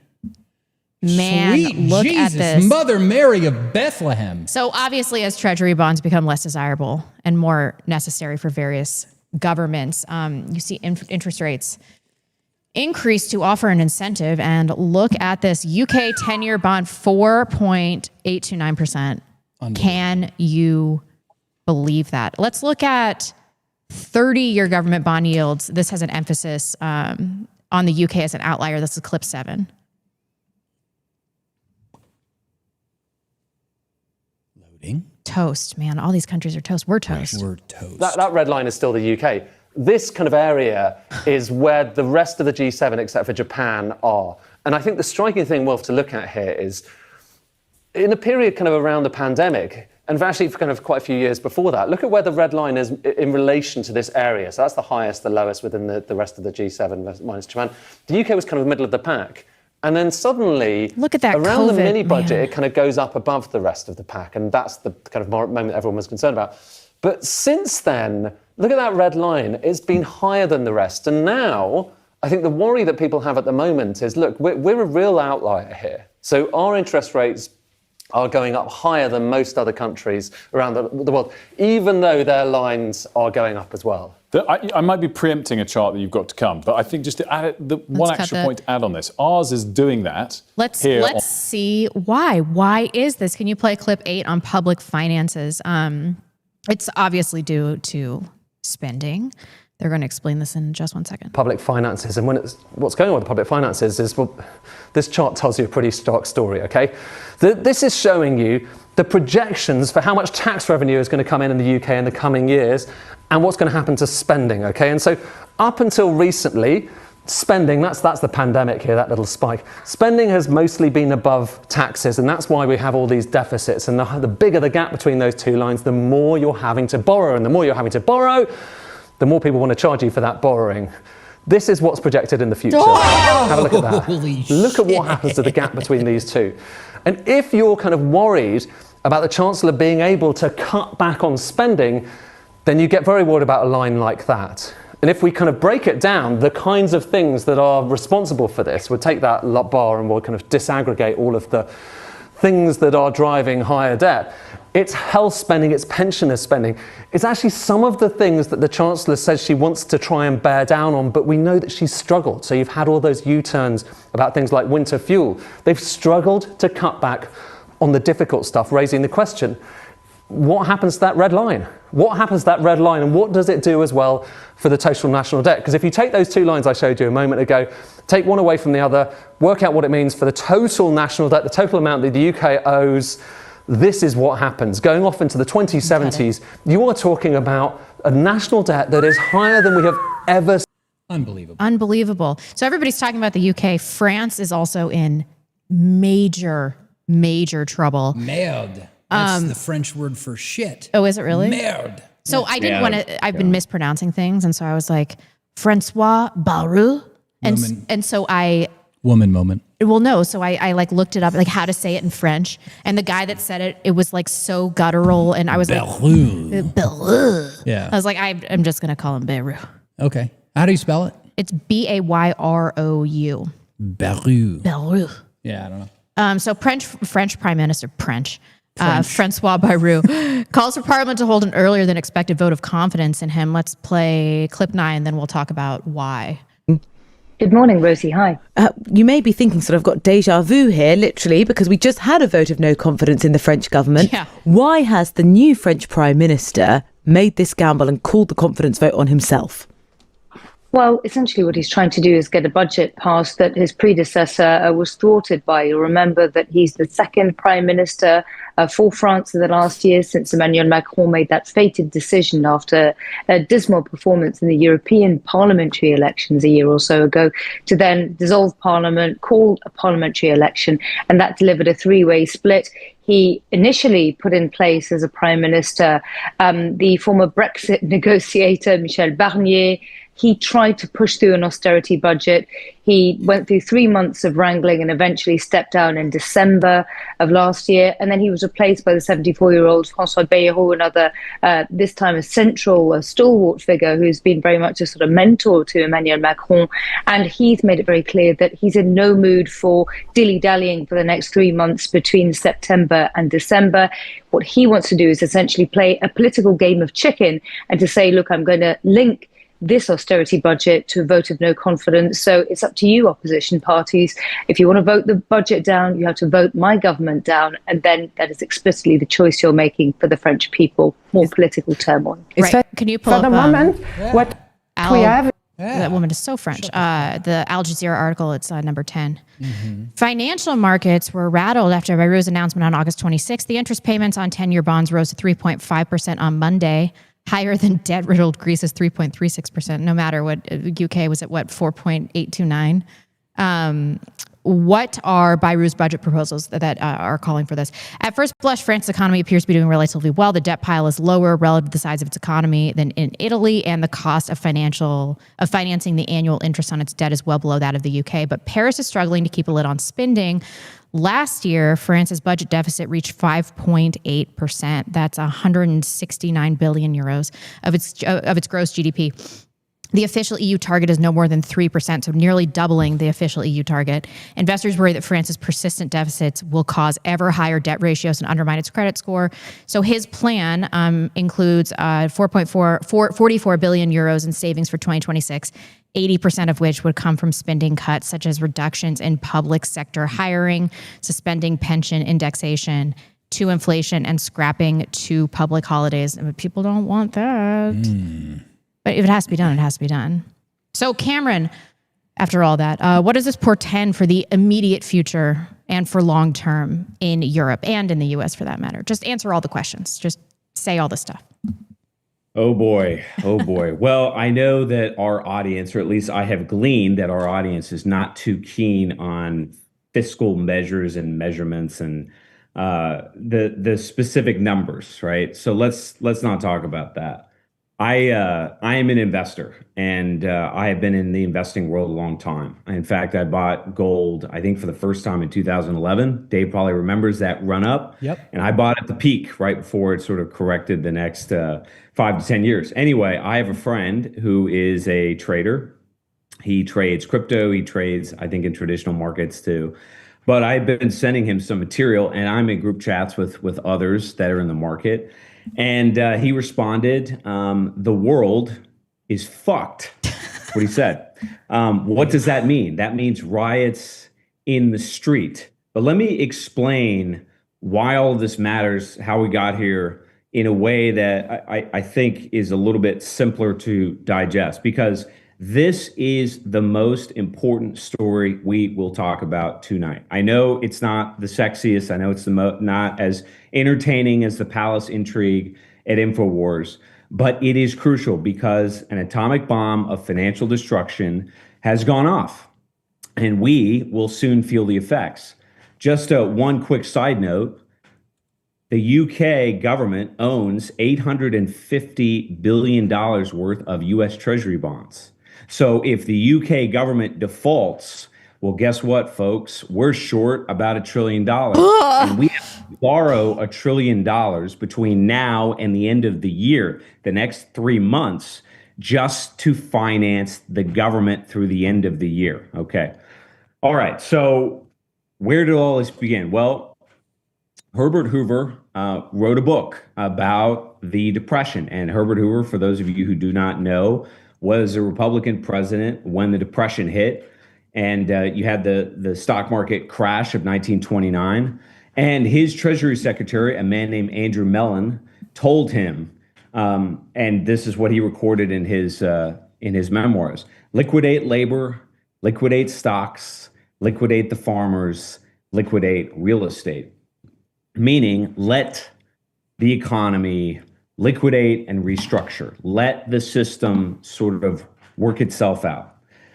S1: Man,
S2: Sweet
S1: look
S2: Jesus,
S1: at this.
S2: Mother Mary of Bethlehem.
S1: So obviously, as treasury bonds become less desirable and more necessary for various governments, you see interest rates increase to offer an incentive. And look at this UK 10-year bond, 4.829%. Can you believe that? Let's look at 30-year government bond yields. This has an emphasis on the UK as an outlier. This is clip 7. Toast, man. All these countries are toast. We're toast.
S2: We're toast.
S10: That red line is still the UK. This kind of area is where the rest of the G7, except for Japan, are. And I think the striking thing, Wolf, to look at here is, in a period kind of around the pandemic, and actually for kind of quite a few years before that, look at where the red line is in relation to this area. So that's the highest, the lowest within the rest of the G7 minus Japan. The UK was kind of middle of the pack. And then suddenly,
S1: look at that
S10: around
S1: COVID,
S10: the mini budget,
S1: man.
S10: It kind of goes up above the rest of the pack. And that's the kind of moment everyone was concerned about. But since then, look at that red line. It's been higher than the rest. And now, I think the worry that people have at the moment is, look, we're a real outlier here. So our interest rates are going up higher than most other countries around the world, even though their lines are going up as well.
S11: I might be preempting a chart that you've got to come, but I think just to add one extra point to add on this, ours is doing that.
S1: Let's see why. Why is this? Can you play clip 8 on public finances? It's obviously due to spending. They're going to explain this in just 1 second.
S10: Public finances, and what's going on with public finances is, well, this chart tells you a pretty stark story, okay? This is showing you the projections for how much tax revenue is going to come in the UK in the coming years and what's going to happen to spending, okay? And so up until recently, spending, that's the pandemic here, that little spike. Spending has mostly been above taxes, and that's why we have all these deficits. And the bigger the gap between those two lines, the more you're having to borrow. And the more you're having to borrow, the more people want to charge you for that borrowing. This is what's projected in the future.
S1: Oh!
S10: Have a look at that. Look at what happens to the gap between these two. And if you're kind of worried about the Chancellor being able to cut back on spending, then you get very worried about a line like that. And if we kind of break it down, the kinds of things that are responsible for this, we'll take that bar and we'll kind of disaggregate all of the things that are driving higher debt. It's health spending, it's pensioner spending. It's actually some of the things that the Chancellor says she wants to try and bear down on, but we know that she's struggled. So you've had all those U-turns about things like winter fuel. They've struggled to cut back on the difficult stuff, raising the question, what happens to that red line? What happens to that red line, and what does it do as well for the total national debt? Because if you take those two lines I showed you a moment ago, take one away from the other, work out what it means for the total national debt, the total amount that the UK owes, this is what happens. Going off into the 2070s, you are talking about a national debt that is higher than we have ever seen.
S1: Unbelievable. So everybody's talking about the UK. France is also in major trouble.
S2: Merde. That's the French word for shit.
S1: Oh, is it really?
S2: Merde.
S1: So I didn't want to, I've been mispronouncing things. And so I was like, Francois Bayrou. And so I...
S2: Woman moment.
S1: Well, no. So I like looked it up, like how to say it in French. And the guy that said it, it was like so guttural. And I was Bayrou.
S2: Yeah.
S1: I was like, I'm just going to call him Bayrou.
S2: Okay. How do you spell it?
S1: It's Bayrou.
S2: Bayrou. Yeah, I don't know.
S1: So French Prime Minister, Francois Bayrou, calls for Parliament to hold an earlier than expected vote of confidence in him. Let's play clip 9, then we'll talk about why.
S12: Good morning, Rosie. Hi. You may be thinking sort of got deja vu here, literally, because we just had a vote of no confidence in the French government.
S1: Yeah.
S12: Why has the new French Prime Minister made this gamble and called the confidence vote on himself? Well, essentially what he's trying to do is get a budget passed that his predecessor was thwarted by. You'll remember that he's the second prime minister for France in the last year since Emmanuel Macron made that fated decision after a dismal performance in the European parliamentary elections a year or so ago to then dissolve parliament, call a parliamentary election, and that delivered a three-way split. He initially put in place as a prime minister the former Brexit negotiator, Michel Barnier. He tried to push through an austerity budget. He went through 3 months of wrangling and eventually stepped down in December of last year. And then he was replaced by the 74-year-old François Bayrou, another, this time a stalwart figure who's been very much a sort of mentor to Emmanuel Macron. And he's made it very clear that he's in no mood for dilly-dallying for the next 3 months between September and December. What he wants to do is essentially play a political game of chicken and to say, look, I'm going to link this austerity budget to a vote of no confidence. So it's up to you, opposition parties. If you want to vote the budget down, you have to vote my government down. And then that is explicitly the choice you're making for the French people. More political turmoil.
S1: Right. Can you pull
S13: for
S1: up
S13: the moment, what we have?
S1: That woman is so French. The Al Jazeera article, it's number 10. Financial markets were rattled after Bayrou's announcement on August 26th. The interest payments on 10-year bonds rose to 3.5% on Monday, higher than debt-riddled Greece's 3.36%, no matter what. UK was at, 4.829? What are Bayrou's budget proposals that are calling for this? At first blush, France's economy appears to be doing relatively well. The debt pile is lower relative to the size of its economy than in Italy, and the cost of financing the annual interest on its debt is well below that of the UK. But Paris is struggling to keep a lid on spending. Last year, France's budget deficit reached 5.8%. That's 169 billion euros of its gross GDP. The official EU target is no more than 3%, so nearly doubling the official EU target. Investors worry that France's persistent deficits will cause ever higher debt ratios and undermine its credit score. So his plan includes 44 billion euros in savings for 2026, 80% of which would come from spending cuts, such as reductions in public sector hiring, suspending pension indexation to inflation, and scrapping 2 public holidays. But people don't want that. But if it has to be done, it has to be done. So Cameron, after all that, what does this portend for the immediate future and for long term in Europe and in the US for that matter? Just answer all the questions. Just say all the stuff.
S3: Oh boy. Oh boy. Well, I know that our audience, or at least I have gleaned that our audience is not too keen on fiscal measures and measurements and the specific numbers, right? So let's not talk about that. I am an investor, and I have been in the investing world a long time. In fact, I bought gold, I think, for the first time in 2011. Dave probably remembers that run up.
S2: Yep.
S3: And I bought at the peak right before it sort of corrected the next 5 to 10 years. Anyway, I have a friend who is a trader. He trades crypto. He trades, I think, in traditional markets too. But I've been sending him some material, and I'm in group chats with others that are in the market. And he responded, the world is fucked. That's what he said. What does that mean? That means riots in the street. But let me explain why all of this matters, how we got here, in a way that I think is a little bit simpler to digest, because this is the most important story we will talk about tonight. I know it's not the sexiest. I know it's not as entertaining as the palace intrigue at Infowars, but it is crucial because an atomic bomb of financial destruction has gone off, and we will soon feel the effects. Just one quick side note. The UK government owns $850 billion worth of US Treasury bonds. So if the UK government defaults, well, guess what, folks? We're short about $1 trillion. And we have to borrow $1 trillion between now and the end of the year, the next 3 months, just to finance the government through the end of the year. Okay. All right. So where did all this begin? Well, Herbert Hoover wrote a book about the Depression. And Herbert Hoover, for those of you who do not know, was a Republican president when the Depression hit, and you had the stock market crash of 1929. And his Treasury Secretary, a man named Andrew Mellon, told him, and this is what he recorded in his in his memoirs. Liquidate labor, liquidate stocks, liquidate the farmers, liquidate real estate. Meaning, let the economy liquidate and restructure. Let the system sort of work itself out.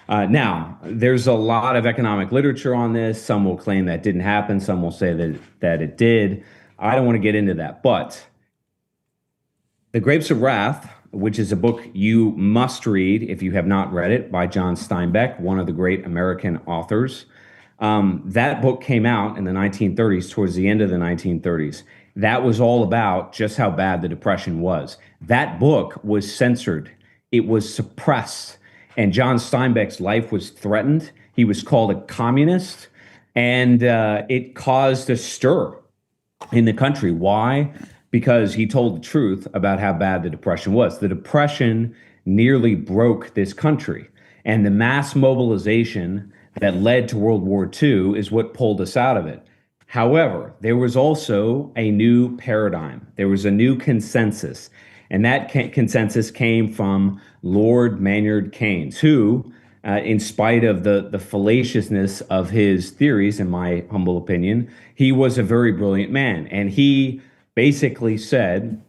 S3: Now, there's a lot of economic literature on this. Some will claim that didn't happen. Some will say that it did. I don't want to get into that. But The Grapes of Wrath, which is a book you must read if you have not read it, by John Steinbeck, one of the great American authors. That book came out in the 1930s, towards the end of the 1930s. That was all about just how bad the Depression was. That book was censored. It was suppressed. And John Steinbeck's life was threatened. He was called a communist. And it caused a stir in the country. Why? Because he told the truth about how bad the Depression was. The Depression nearly broke this country. And the mass mobilization that led to World War II is what pulled us out of it. However, there was also a new paradigm. There was a new consensus. And that consensus came from Lord Maynard Keynes, who, in spite of the fallaciousness of his theories, in my humble opinion, he was a very brilliant man. And he basically said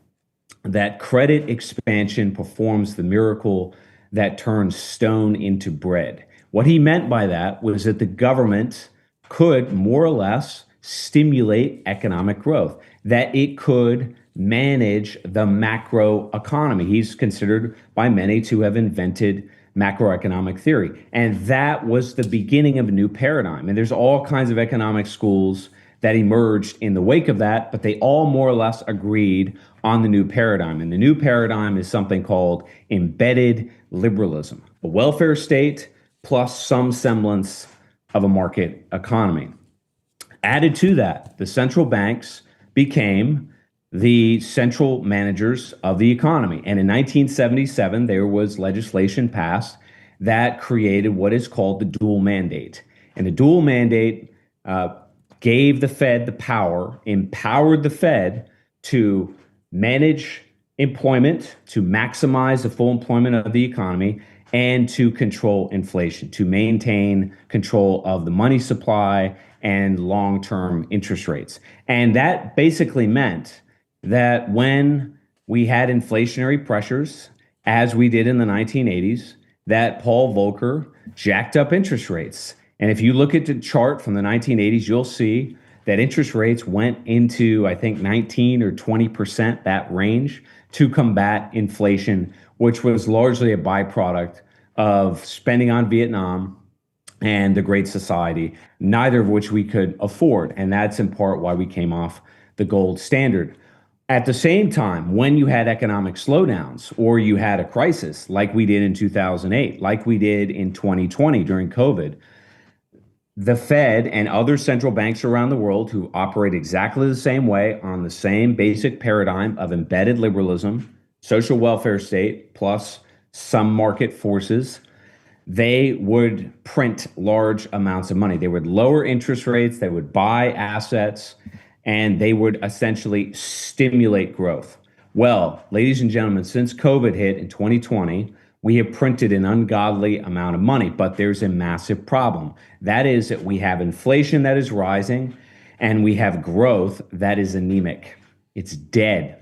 S3: that credit expansion performs the miracle that turns stone into bread. What he meant by that was that the government could more or less stimulate economic growth, that it could manage the macro economy. He's considered by many to have invented macroeconomic theory. And that was the beginning of a new paradigm. And there's all kinds of economic schools that emerged in the wake of that, but they all more or less agreed on the new paradigm. And the new paradigm is something called embedded liberalism, a welfare state plus some semblance of a market economy. Added to that, the central banks became the central managers of the economy. And in 1977, there was legislation passed that created what is called the dual mandate. And the dual mandate gave the Fed the power, empowered the Fed to manage employment, to maximize the full employment of the economy, and to control inflation, to maintain control of the money supply and long-term interest rates. And that basically meant that when we had inflationary pressures, as we did in the 1980s, that Paul Volcker jacked up interest rates. And if you look at the chart from the 1980s, you'll see that interest rates went into, I think, 19 or 20%, that range, to combat inflation, which was largely a byproduct of spending on Vietnam and the Great Society, neither of which we could afford. And that's in part why we came off the gold standard. At the same time, when you had economic slowdowns or you had a crisis like we did in 2008, like we did in 2020 during COVID, the Fed and other central banks around the world who operate exactly the same way on the same basic paradigm of embedded liberalism, social welfare state, plus some market forces, they would print large amounts of money. They would lower interest rates, they would buy assets, and they would essentially stimulate growth. Well, ladies and gentlemen, since COVID hit in 2020, we have printed an ungodly amount of money, but there's a massive problem. That is that we have inflation that is rising, and we have growth that is anemic. It's dead.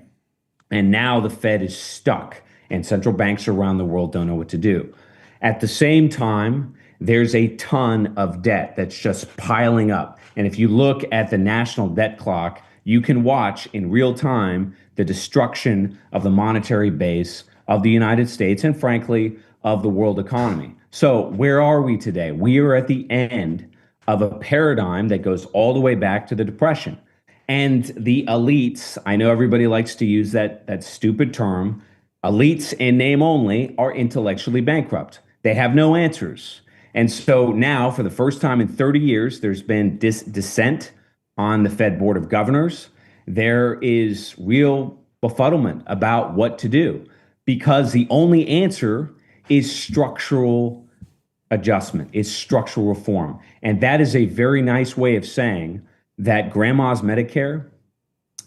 S3: And now the Fed is stuck, and central banks around the world don't know what to do. At the same time, there's a ton of debt that's just piling up. And if you look at the national debt clock, you can watch in real time the destruction of the monetary base of the United States and, frankly, of the world economy. So where are we today? We are at the end of a paradigm that goes all the way back to the Depression. And the elites, I know everybody likes to use that stupid term, elites in name only are intellectually bankrupt. They have no answers. And so now, for the first time in 30 years, there's been dissent on the Fed Board of Governors. There is real befuddlement about what to do, because the only answer is structural adjustment, is structural reform. And that is a very nice way of saying that grandma's Medicare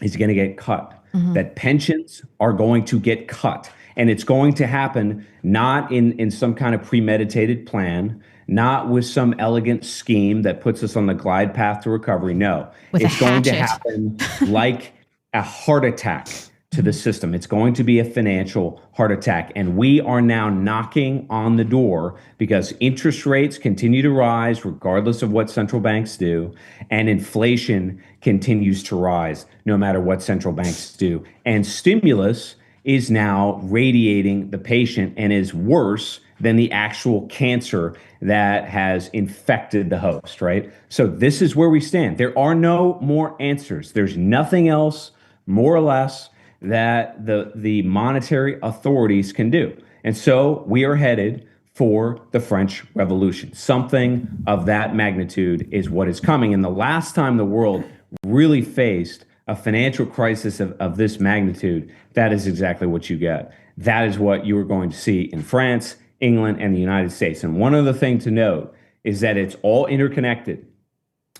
S3: is going to get cut, that pensions are going to get cut. And it's going to happen not in some kind of premeditated plan, not with some elegant scheme that puts us on the glide path to recovery. No, it's going to happen like a heart attack to the system. It's going to be a financial heart attack. And we are now knocking on the door because interest rates continue to rise regardless of what central banks do. And inflation continues to rise no matter what central banks do. And stimulus is now radiating the patient and is worse than the actual cancer that has infected the host, right? So this is where we stand. There are no more answers. There's nothing else, more or less, that the monetary authorities can do. And so we are headed for the French Revolution. Something of that magnitude is what is coming. And the last time the world really faced a financial crisis of this magnitude, that is exactly what you get. That is what you are going to see in France, England, and the United States. And one other thing to note is that it's all interconnected.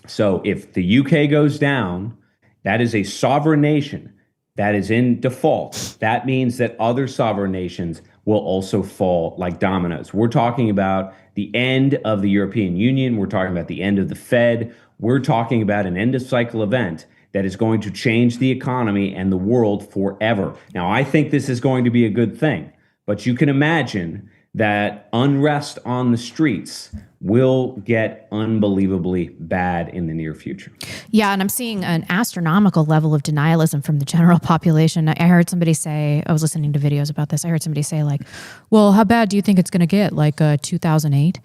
S3: So if the UK goes down, that is a sovereign nation that is in default. That means that other sovereign nations will also fall like dominoes. We're talking about the end of the European Union. We're talking about the end of the Fed. We're talking about an end of cycle event that is going to change the economy and the world forever. Now, I think this is going to be a good thing, but you can imagine that unrest on the streets will get unbelievably bad in the near future.
S1: Yeah, and I'm seeing an astronomical level of denialism from the general population. I heard somebody say, I was listening to videos about this, I heard somebody say like, well, how bad do you think it's going to get? Like 2008?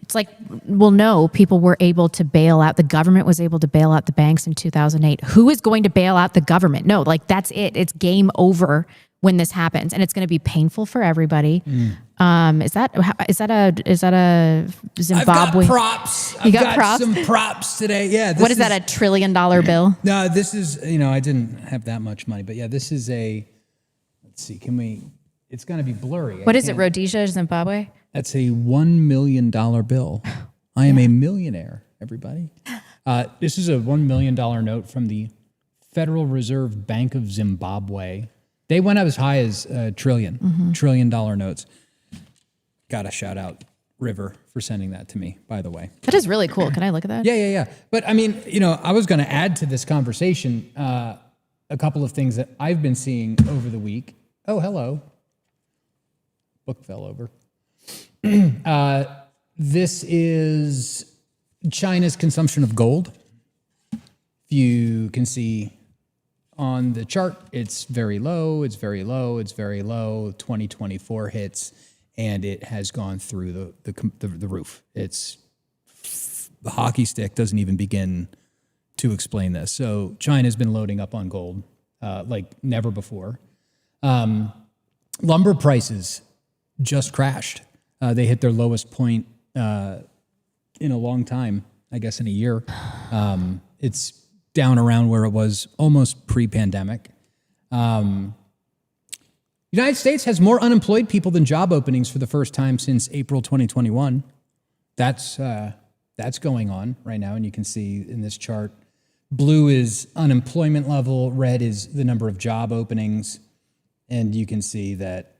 S1: It's like, well, no, people were able to bail out. The government was able to bail out the banks in 2008. Who is going to bail out the government? No, like that's it. It's game over when this happens, and it's going to be painful for everybody. Is that a Zimbabwe?
S2: I've got props.
S1: You got props?
S2: Some props today. Yeah.
S1: What is that? $1 trillion bill?
S2: No, this is, I didn't have that much money, but yeah, this is let's see, it's going to be blurry.
S1: What is it? Rhodesia, Zimbabwe?
S2: That's a $1 million bill. I am a millionaire, everybody. This is a $1 million note from the Federal Reserve Bank of Zimbabwe. They went up as high as $1 trillion notes. Got to shout out River for sending that to me, by the way.
S1: That is really cool. Can I look at that?
S2: Yeah. But I mean, I was going to add to this conversation a couple of things that I've been seeing over the week. Oh, hello. Book fell over. This is China's consumption of gold. If you can see on the chart, it's very low, it's very low, it's very low. 2024 hits, and it has gone through the roof. It's the hockey stick doesn't even begin to explain this. So China's been loading up on gold like never before. Lumber prices just crashed. They hit their lowest point in a long time, I guess in a year. It's down around where it was almost pre-pandemic. United States has more unemployed people than job openings for the first time since April 2021. That's going on right now, and you can see in this chart, blue is unemployment level, red is the number of job openings, and you can see that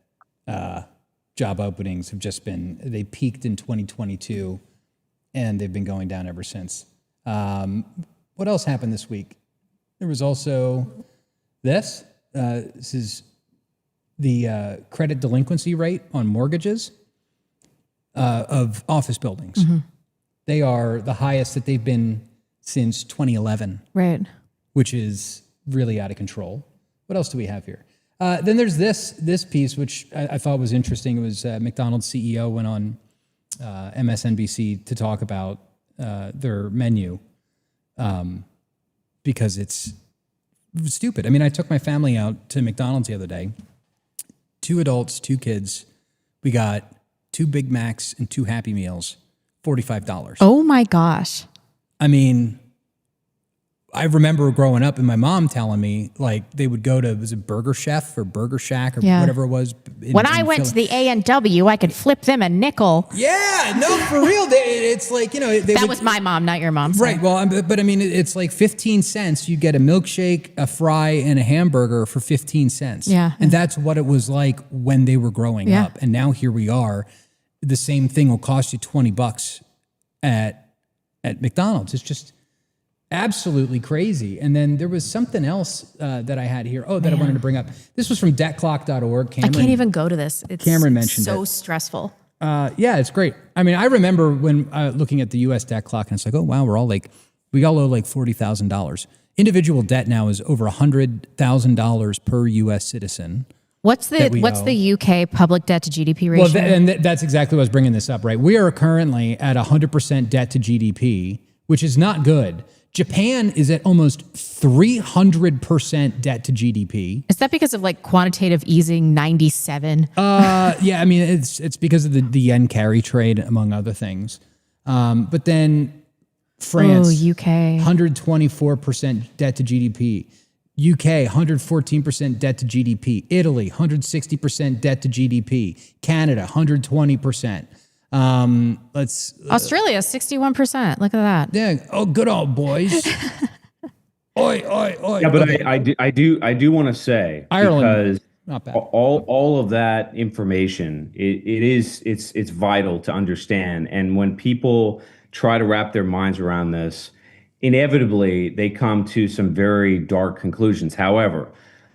S2: job openings have they peaked in 2022, and they've been going down ever since. What else happened this week? There was also this. This is the credit delinquency rate on mortgages of office buildings. They are the highest that they've been since 2011.
S1: Right.
S2: Which is really out of control. What else do we have here? Then there's this piece, which I thought was interesting. It was McDonald's CEO went on MSNBC to talk about their menu because it's stupid. I mean, I took my family out to McDonald's the other day. 2 adults, 2 kids. We got 2 Big Macs and 2 Happy Meals, $45.
S1: Oh my gosh.
S2: I mean, I remember growing up and my mom telling me, like, they would go to, was it Burger Chef or Burger Shack or whatever it was?
S1: When I went to the A&W, I could flip them a nickel.
S2: Yeah, no, for real. It's like, you know.
S1: That was my mom, not your mom. Sorry.
S2: Right, well, but I mean, it's like 15 cents. You get a milkshake, a fry, and a hamburger for 15 cents.
S1: Yeah.
S2: And that's what it was like when they were growing up. And now here we are. The same thing will cost you $20 at McDonald's. It's just absolutely crazy. And then there was something else that I had here. That I wanted to bring up. This was from debtclock.org. Cameron,
S1: I can't even go to this. It's
S2: Cameron mentioned
S1: so
S2: it.
S1: stressful.
S2: Yeah, it's great. I mean, I remember when looking at the U.S. debt clock, and it's like, oh, wow, we all owe like $40,000. Individual debt now is over $100,000 per U.S. citizen.
S1: What's the UK public debt to GDP ratio?
S2: Well, that's exactly what I was bringing this up, right? We are currently at 100% debt to GDP, which is not good. Japan is at almost 300% debt to GDP.
S1: Is that because of like quantitative easing 97?
S2: Yeah, I mean, it's because of the yen carry trade, among other things. But then France,
S1: UK,
S2: 124% debt to GDP. UK, 114% debt to GDP. Italy, 160% debt to GDP. Canada, 120%.
S1: Australia, 61%. Look at that.
S2: Yeah. Oh, good old boys. Oi, oi, oi.
S3: Yeah, but I do want to say,
S2: Ireland,
S3: because
S2: not bad.
S3: all of that information, it's vital to understand. And when people try to wrap their minds around this, inevitably they come to some very dark conclusions. However,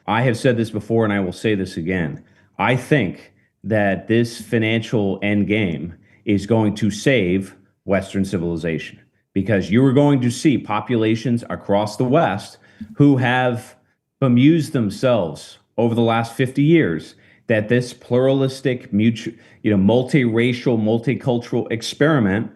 S3: I have said this before and I will say this again. I think that this financial end game is going to save Western civilization, because you are going to see populations across the West who have bemused themselves over the last 50 years that this pluralistic, multiracial, multicultural experiment,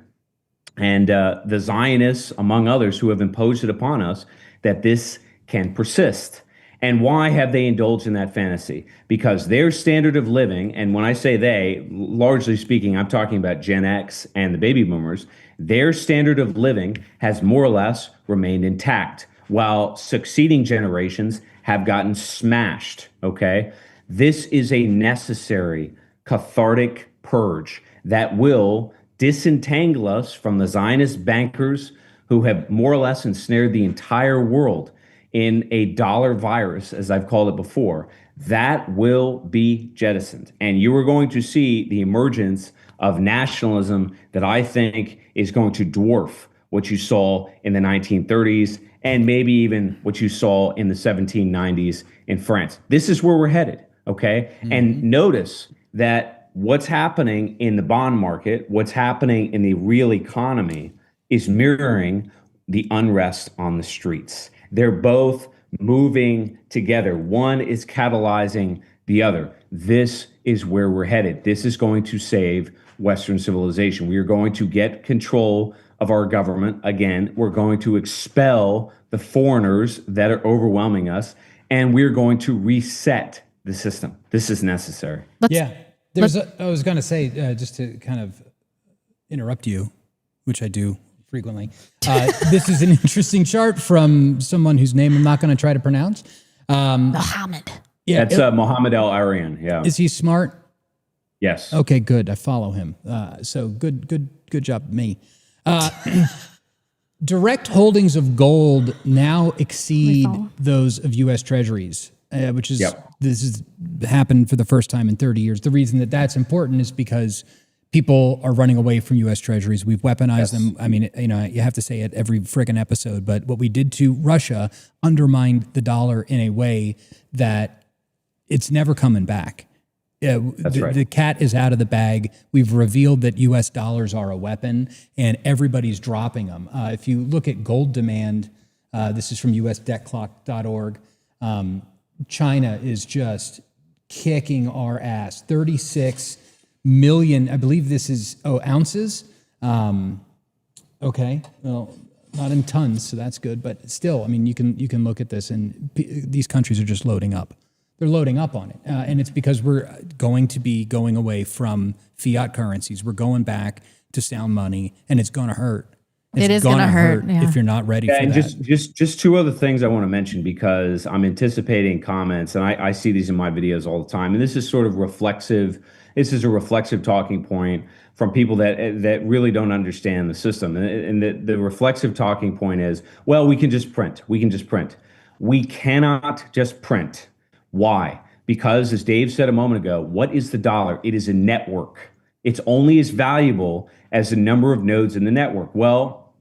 S3: and the Zionists, among others, who have imposed it upon us, that this can persist. And why have they indulged in that fantasy? Because their standard of living, and when I say they, largely speaking, I'm talking about Gen X and the baby boomers, their standard of living has more or less remained intact, while succeeding generations have gotten smashed, okay? This is a necessary cathartic purge that will disentangle us from the Zionist bankers who have more or less ensnared the entire world in a dollar virus, as I've called it before. That will be jettisoned. And you are going to see the emergence of nationalism that I think is going to dwarf what you saw in the 1930s and maybe even what you saw in the 1790s in France. This is where we're headed, okay? Mm-hmm. And notice that what's happening in the bond market, what's happening in the real economy is mirroring the unrest on the streets. They're both moving together. One is catalyzing the other. This is where we're headed. This is going to save Western civilization. We are going to get control of our government. Again, we're going to expel the foreigners that are overwhelming us, and we're going to reset the system. This is necessary.
S2: I was going to say, just to kind of interrupt you, which I do frequently. This is an interesting chart from someone whose name I'm not going to try to pronounce.
S1: Mohammed.
S3: Yeah, that's Mohammed Al-Arian. Yeah.
S2: Is he smart?
S3: Yes.
S2: Okay, good. I follow him. So good job, me. Direct holdings of gold now exceed those of U.S. Treasuries, which is this has happened for the first time in 30 years. The reason that that's important is because people are running away from U.S. Treasuries. We've weaponized them. I mean, you have to say it every friggin' episode, but what we did to Russia undermined the dollar in a way that it's never coming back. The cat is out of the bag. We've revealed that U.S. dollars are a weapon, and everybody's dropping them. If you look at gold demand, this is from usdebtclock.org, China is just kicking our ass. 36 million, I believe this is, ounces. Okay, well, not in tons, so that's good. But still, I mean, you can look at this, and these countries are just loading up. They're loading up on it. And it's because we're going to be going away from fiat currencies. We're going back to sound money, and it's going to hurt.
S1: It is going to hurt
S2: if you're not ready for
S3: and
S2: that.
S3: just two other things I want to mention, because I'm anticipating comments, and I see these in my videos all the time. And this is sort of reflexive. This is a reflexive talking point from people that really don't understand the system. And the reflexive talking point is, well, we can just print. We can just print. We cannot just print. Why? Because, as Dave said a moment ago, what is the dollar? It is a network. It's only as valuable as the number of nodes in the network. Well,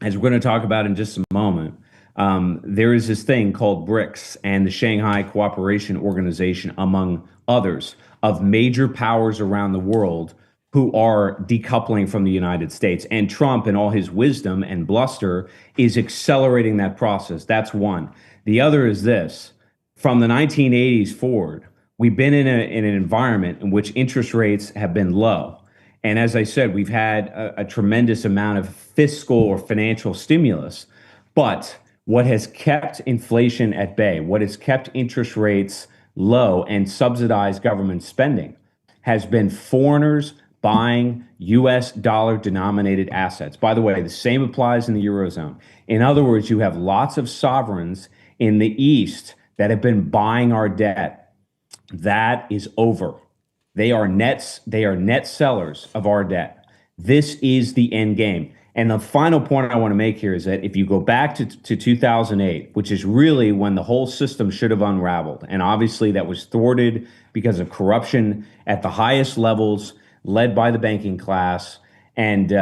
S3: as we're going to talk about in just a moment, there is this thing called BRICS and the Shanghai Cooperation Organization, among others, of major powers around the world who are decoupling from the United States. And Trump, in all his wisdom and bluster, is accelerating that process. That's one. The other is this. From the 1980s forward, we've been in an environment in which interest rates have been low. And as I said, we've had a tremendous amount of fiscal or financial stimulus. But what has kept inflation at bay, what has kept interest rates low and subsidized government spending, has been foreigners buying U.S. dollar-denominated assets. By the way, the same applies in the Eurozone. In other words, you have lots of sovereigns in the East that have been buying our debt. That is over. They are net sellers of our debt. This is the end game. And the final point I want to make here is that if you go back to 2008, which is really when the whole system should have unraveled, and obviously that was thwarted because of corruption at the highest levels, led by the banking class, and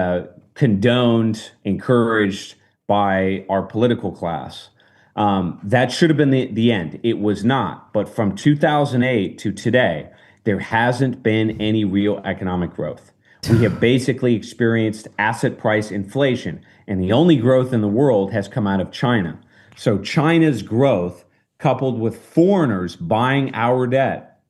S3: condoned, encouraged by our political class. That should have been the end. It was not. But from 2008 to today, there hasn't been any real economic growth. We have basically experienced asset price inflation, and the only growth in the world has come out of China. So China's growth, coupled with foreigners buying our debt,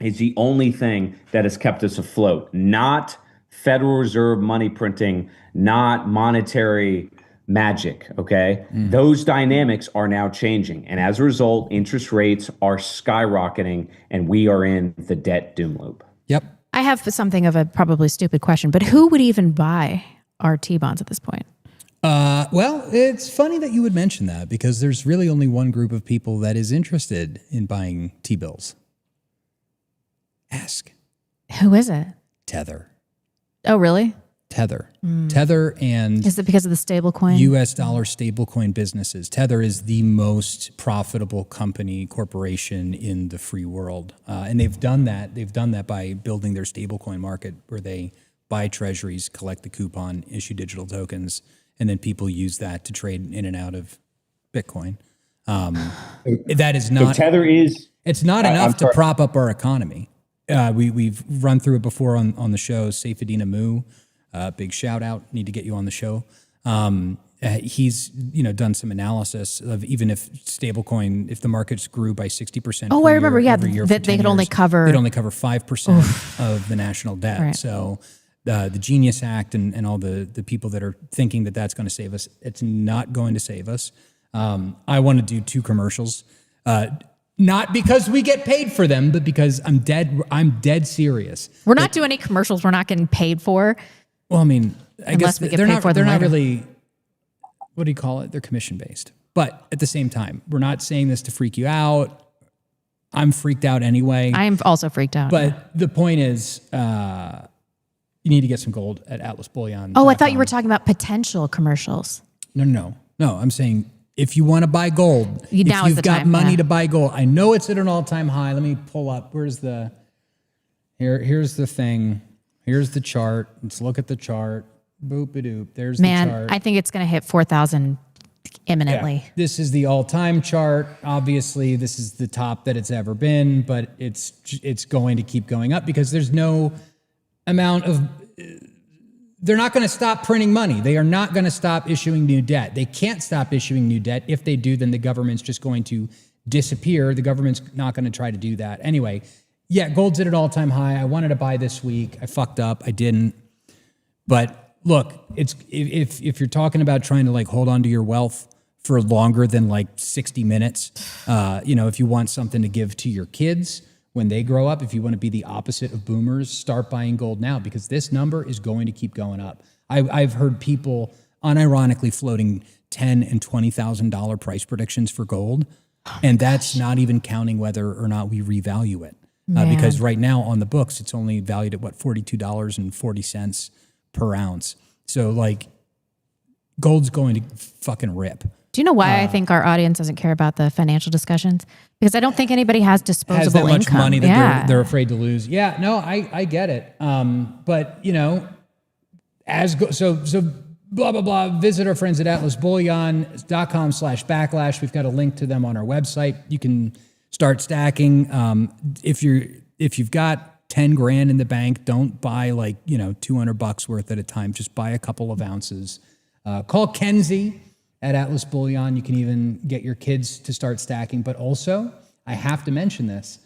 S3: is the only thing that has kept us afloat. Not Federal Reserve money printing, not monetary magic, okay? Those dynamics are now changing. And as a result, interest rates are skyrocketing, and we are in the debt doom loop.
S2: Yep.
S1: I have something of a probably stupid question, but who would even buy our T-bonds at this point?
S2: Well, it's funny that you would mention that, because there's really only one group of people that is interested in buying T-bills. Ask.
S1: Who is it?
S2: Tether.
S1: Oh, really?
S2: Tether. Tether and...
S1: Is it because of the stable coin?
S2: U.S. dollar stablecoin businesses. Tether is the most profitable corporation in the free world. And they've done that. They've done that by building their stablecoin market, where they buy treasuries, collect the coupon, issue digital tokens, and then people use that to trade in and out of Bitcoin. That is not...
S3: So Tether is...
S2: It's not enough to prop up our economy. We've run through it before on the show. Saifedean Amu, big shout out. Need to get you on the show. He's done some analysis of even if stablecoin, if the markets grew by 60%.
S1: Oh, I remember.
S2: Every year
S1: that they could only cover.
S2: They'd only cover 5% of the national debt.
S1: Right.
S2: So the Genius Act and all the people that are thinking that that's going to save us, it's not going to save us. I want to do 2 commercials. Not because we get paid for them, but because I'm dead serious.
S1: We're not doing any commercials we're not getting paid for.
S2: Well, I mean, I guess
S1: we get
S2: they're
S1: paid
S2: not.
S1: for them
S2: They're not
S1: later.
S2: really. What do you call it? They're commission based. But at the same time, we're not saying this to freak you out. I'm freaked out anyway.
S1: I'm also freaked out.
S2: But the point is, you need to get some gold at Atlas Bullion.
S1: Oh, I thought you were talking about potential commercials.
S2: No. I'm saying, if you want to buy gold,
S1: Now
S2: if
S1: is
S2: you've
S1: the
S2: got
S1: time,
S2: money
S1: yeah.
S2: to buy gold, I know it's at an all-time high. Let me pull up. Here's the thing. Here's the chart. Let's look at the chart. Boop-a-doop. There's the chart.
S1: Man, I think it's going to hit 4,000 imminently.
S2: Yeah. This is the all-time chart. Obviously, this is the top that it's ever been, but it's going to keep going up because there's no amount of... They're not going to stop printing money. They are not going to stop issuing new debt. They can't stop issuing new debt. If they do, then the government's just going to disappear. The government's not going to try to do that. Anyway, yeah, gold's at an all-time high. I wanted to buy this week. I fucked up. I didn't. But look, it's if you're talking about trying to like hold on to your wealth for longer than like 60 minutes, if you want something to give to your kids when they grow up, if you want to be the opposite of boomers, start buying gold now because this number is going to keep going up. I've heard people unironically floating $10,000 and $20,000 price predictions for gold. And that's not even counting whether or not we revalue it. Because right now on the books, it's only valued at $42.40 per ounce. So like gold's going to fucking rip.
S1: Do you know why I think our audience doesn't care about the financial discussions? Because I don't think anybody has disposable
S2: has that
S1: income.
S2: much money that they're afraid to lose. Yeah, no, I get it. But you know, so blah, blah, blah. Visit our friends at atlasbullion.com/backlash. We've got a link to them on our website. You can start stacking. If you've got 10 grand in the bank, don't buy like, $200 worth at a time. Just buy a couple of ounces. Call Kenzie at Atlas Bullion. You can even get your kids to start stacking. But also, I have to mention this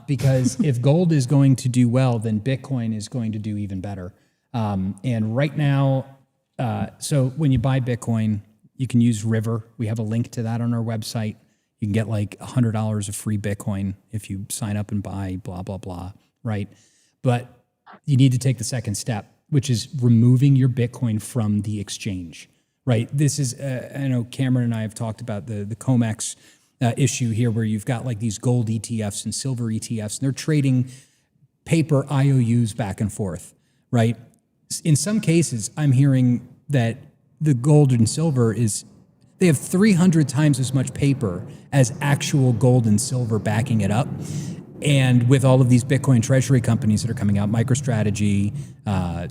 S2: because if gold is going to do well, then Bitcoin is going to do even better. And right now, so when you buy Bitcoin, you can use River. We have a link to that on our website. You can get like $100 of free Bitcoin if you sign up and buy blah, blah, blah, right? But you need to take the second step, which is removing your Bitcoin from the exchange, right? This is, I know Cameron and I have talked about the COMEX issue here where you've got like these gold ETFs and silver ETFs, and they're trading paper IOUs back and forth, right? In some cases, I'm hearing that the gold and silver they have 300 times as much paper as actual gold and silver backing it up. And with all of these Bitcoin treasury companies that are coming out, MicroStrategy,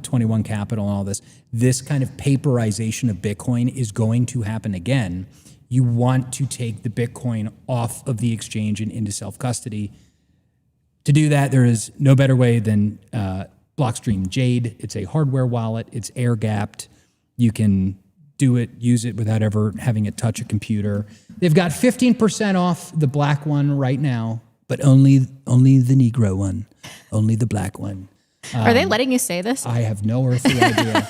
S2: 21 Capital, and all this kind of paperization of Bitcoin is going to happen again. You want to take the Bitcoin off of the exchange and into self-custody. To do that, there is no better way than Blockstream Jade. It's a hardware wallet. It's air-gapped. You can use it without ever having it touch a computer. They've got 15% off the black one right now, but only the Negro one, only the black one.
S1: Are they letting you say this?
S2: I have no earthly idea.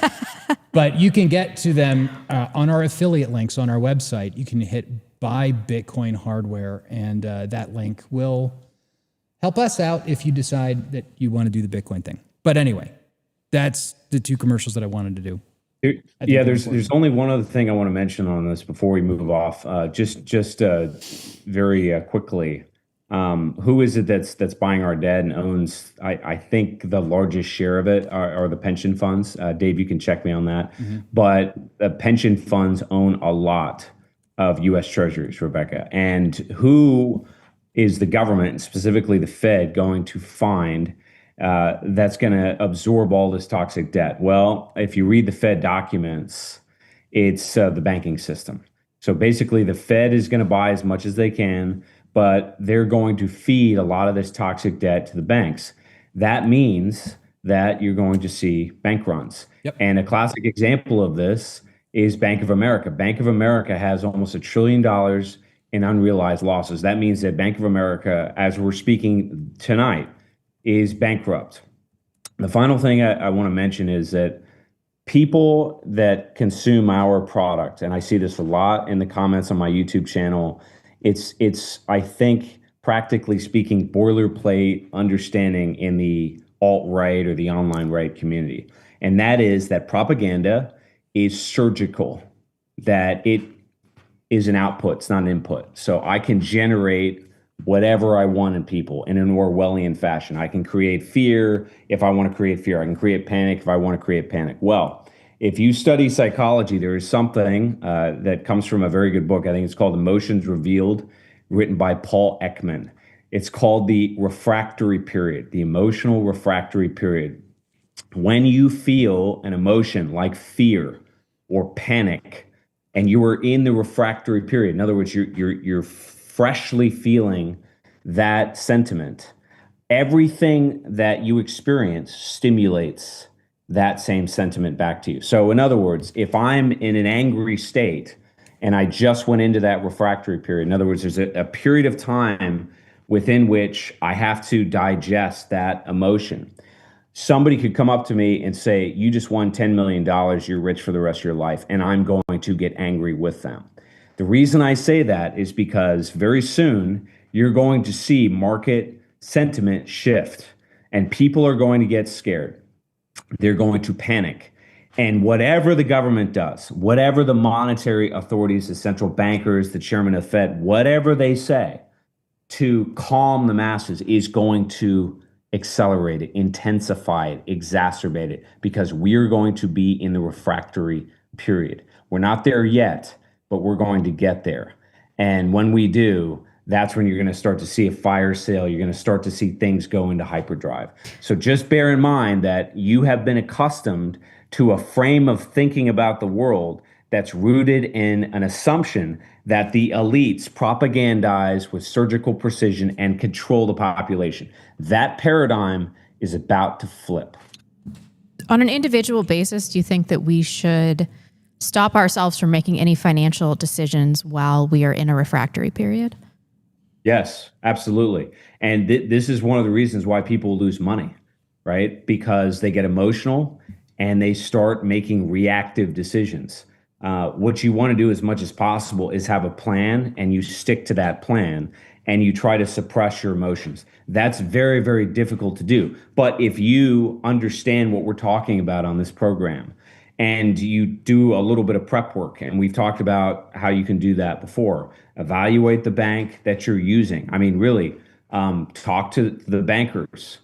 S2: But you can get to them on our affiliate links on our website. You can hit buy Bitcoin hardware, and that link will help us out if you decide that you want to do the Bitcoin thing. But anyway, that's the two commercials that I wanted to do.
S3: There's only one other thing I want to mention on this before we move off. Just very quickly, who is it that's buying our debt and owns? I think the largest share of it are the pension funds. Dave, you can check me on that. Mm-hmm. But the pension funds own a lot of U.S. Treasuries, Rebecca. And who is the government, specifically the Fed, going to find that's going to absorb all this toxic debt? Well, if you read the Fed documents, it's the banking system. So basically, the Fed is going to buy as much as they can, but they're going to feed a lot of this toxic debt to the banks. That means that you're going to see bank runs. Yep. And a classic example of this is Bank of America. Bank of America has almost $1 trillion in unrealized losses. That means that Bank of America, as we're speaking tonight, is bankrupt. The final thing I want to mention is that people that consume our product, and I see this a lot in the comments on my YouTube channel, it's I think, practically speaking, boilerplate understanding in the alt-right or the online right community. And that is that propaganda is surgical, that it is an output, it's not an input. So I can generate whatever I want in people in an Orwellian fashion. I can create fear if I want to create fear. I can create panic if I want to create panic. Well, if you study psychology, there is something that comes from a very good book. I think it's called Emotions Revealed, written by Paul Ekman. It's called the refractory period, the emotional refractory period. When you feel an emotion like fear or panic, and you are in the refractory period, in other words, you're freshly feeling that sentiment, everything that you experience stimulates that same sentiment back to you. So in other words, if I'm in an angry state and I just went into that refractory period, in other words, there's a period of time within which I have to digest that emotion. Somebody could come up to me and say, you just won $10 million, you're rich for the rest of your life, and I'm going to get angry with them. The reason I say that is because very soon you're going to see market sentiment shift and people are going to get scared. They're going to panic. And whatever the government does, whatever the monetary authorities, the central bankers, the chairman of Fed, whatever they say to calm the masses is going to accelerate it, intensify it, exacerbate it, because we're going to be in the refractory period. We're not there yet, but we're going to get there. And when we do, that's when you're going to start to see a fire sale. You're going to start to see things go into hyperdrive. So just bear in mind that you have been accustomed to a frame of thinking about the world that's rooted in an assumption that the elites propagandize with surgical precision and control the population. That paradigm is about to flip.
S1: On an individual basis, do you think that we should stop ourselves from making any financial decisions while we are in a refractory period?
S3: Yes, absolutely. And this is one of the reasons why people lose money, right? Because they get emotional and they start making reactive decisions. What you want to do as much as possible is have a plan, and you stick to that plan, and you try to suppress your emotions. That's very, very difficult to do. But if you understand what we're talking about on this program, and you do a little bit of prep work, and we've talked about how you can do that before, evaluate the bank that you're using. I mean, really, talk to the bankers.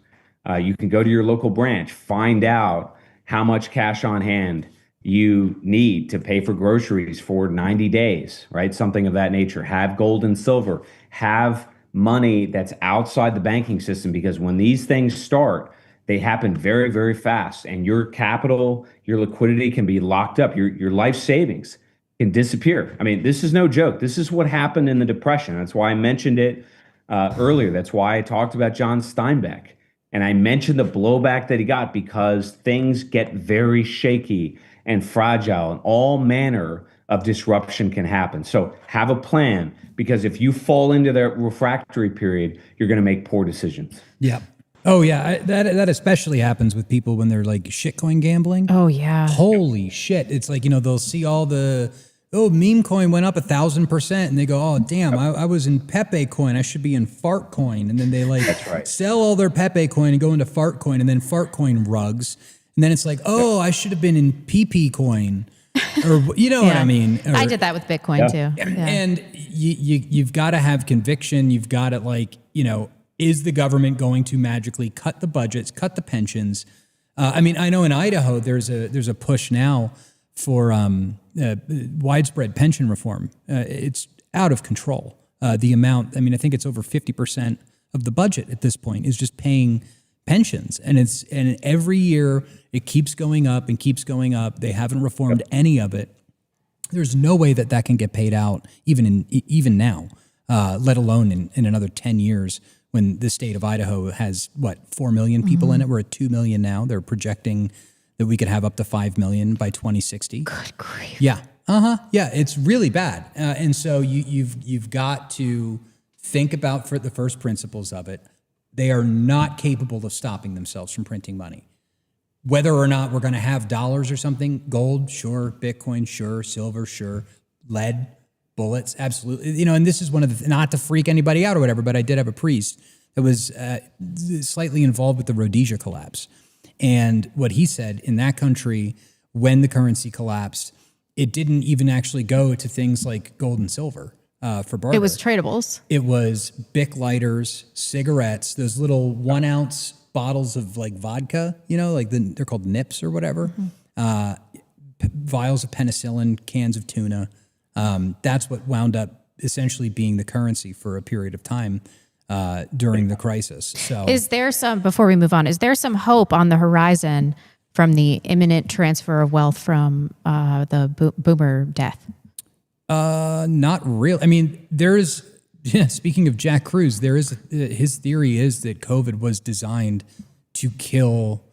S3: You can go to your local branch, find out how much cash on hand you need to pay for groceries for 90 days, right? Something of that nature. Have gold and silver. Have money that's outside the banking system, because when these things start, they happen very, very fast, and your capital, your liquidity can be locked up. Your life savings can disappear. I mean, this is no joke. This is what happened in the Depression. That's why I mentioned it earlier. That's why I talked about John Steinbeck. And I mentioned the blowback that he got, because things get very shaky and fragile, and all manner of disruption can happen. So have a plan, because if you fall into the refractory period, you're going to make poor decisions.
S2: Yeah. Oh yeah, that especially happens with people when they're like shitcoin gambling.
S1: Oh yeah.
S2: Holy shit! It's like, they'll see all the meme coin went up 1,000%, and they go, oh damn, I was in Pepe coin, I should be in fart coin, and then they sell all their Pepe coin and go into fart coin, and then fart coin rugs, and then it's like, oh, I should have been in PP coin, or what I mean. Or,
S1: I did that with Bitcoin too. Yeah.
S2: And you've got to have conviction. You've got to is the government going to magically cut the budgets, cut the pensions? I mean, I know in Idaho there's a push now for widespread pension reform. It's out of control. The amount, I think it's over 50% of the budget at this point is just paying pensions, and every year it keeps going up and keeps going up. They haven't reformed any of it. There's no way that can get paid out even now, let alone in another 10 years. When the state of Idaho has, 4 million people in it? We're at 2 million now. They're projecting that we could have up to 5 million by 2060.
S1: Good grief.
S2: Yeah. Yeah, it's really bad. And so you've got to think about the first principles of it. They are not capable of stopping themselves from printing money. Whether or not we're going to have dollars or something, gold, sure, Bitcoin, sure, silver, sure, lead, bullets, absolutely. And this is one of the, not to freak anybody out or whatever, but I did have a priest that was slightly involved with the Rhodesia collapse. And what he said, in that country, when the currency collapsed, it didn't even actually go to things like gold and silver for barter.
S1: It was tradables.
S2: It was Bic lighters, cigarettes, those little 1 ounce bottles of like vodka, they're called nips or whatever, vials of penicillin, cans of tuna. That's what wound up essentially being the currency for a period of time during the crisis. So,
S1: before we move on, is there some hope on the horizon from the imminent transfer of wealth from the boomer death?
S2: Not really. Speaking of Jack Kruse, his theory is that COVID was designed to kill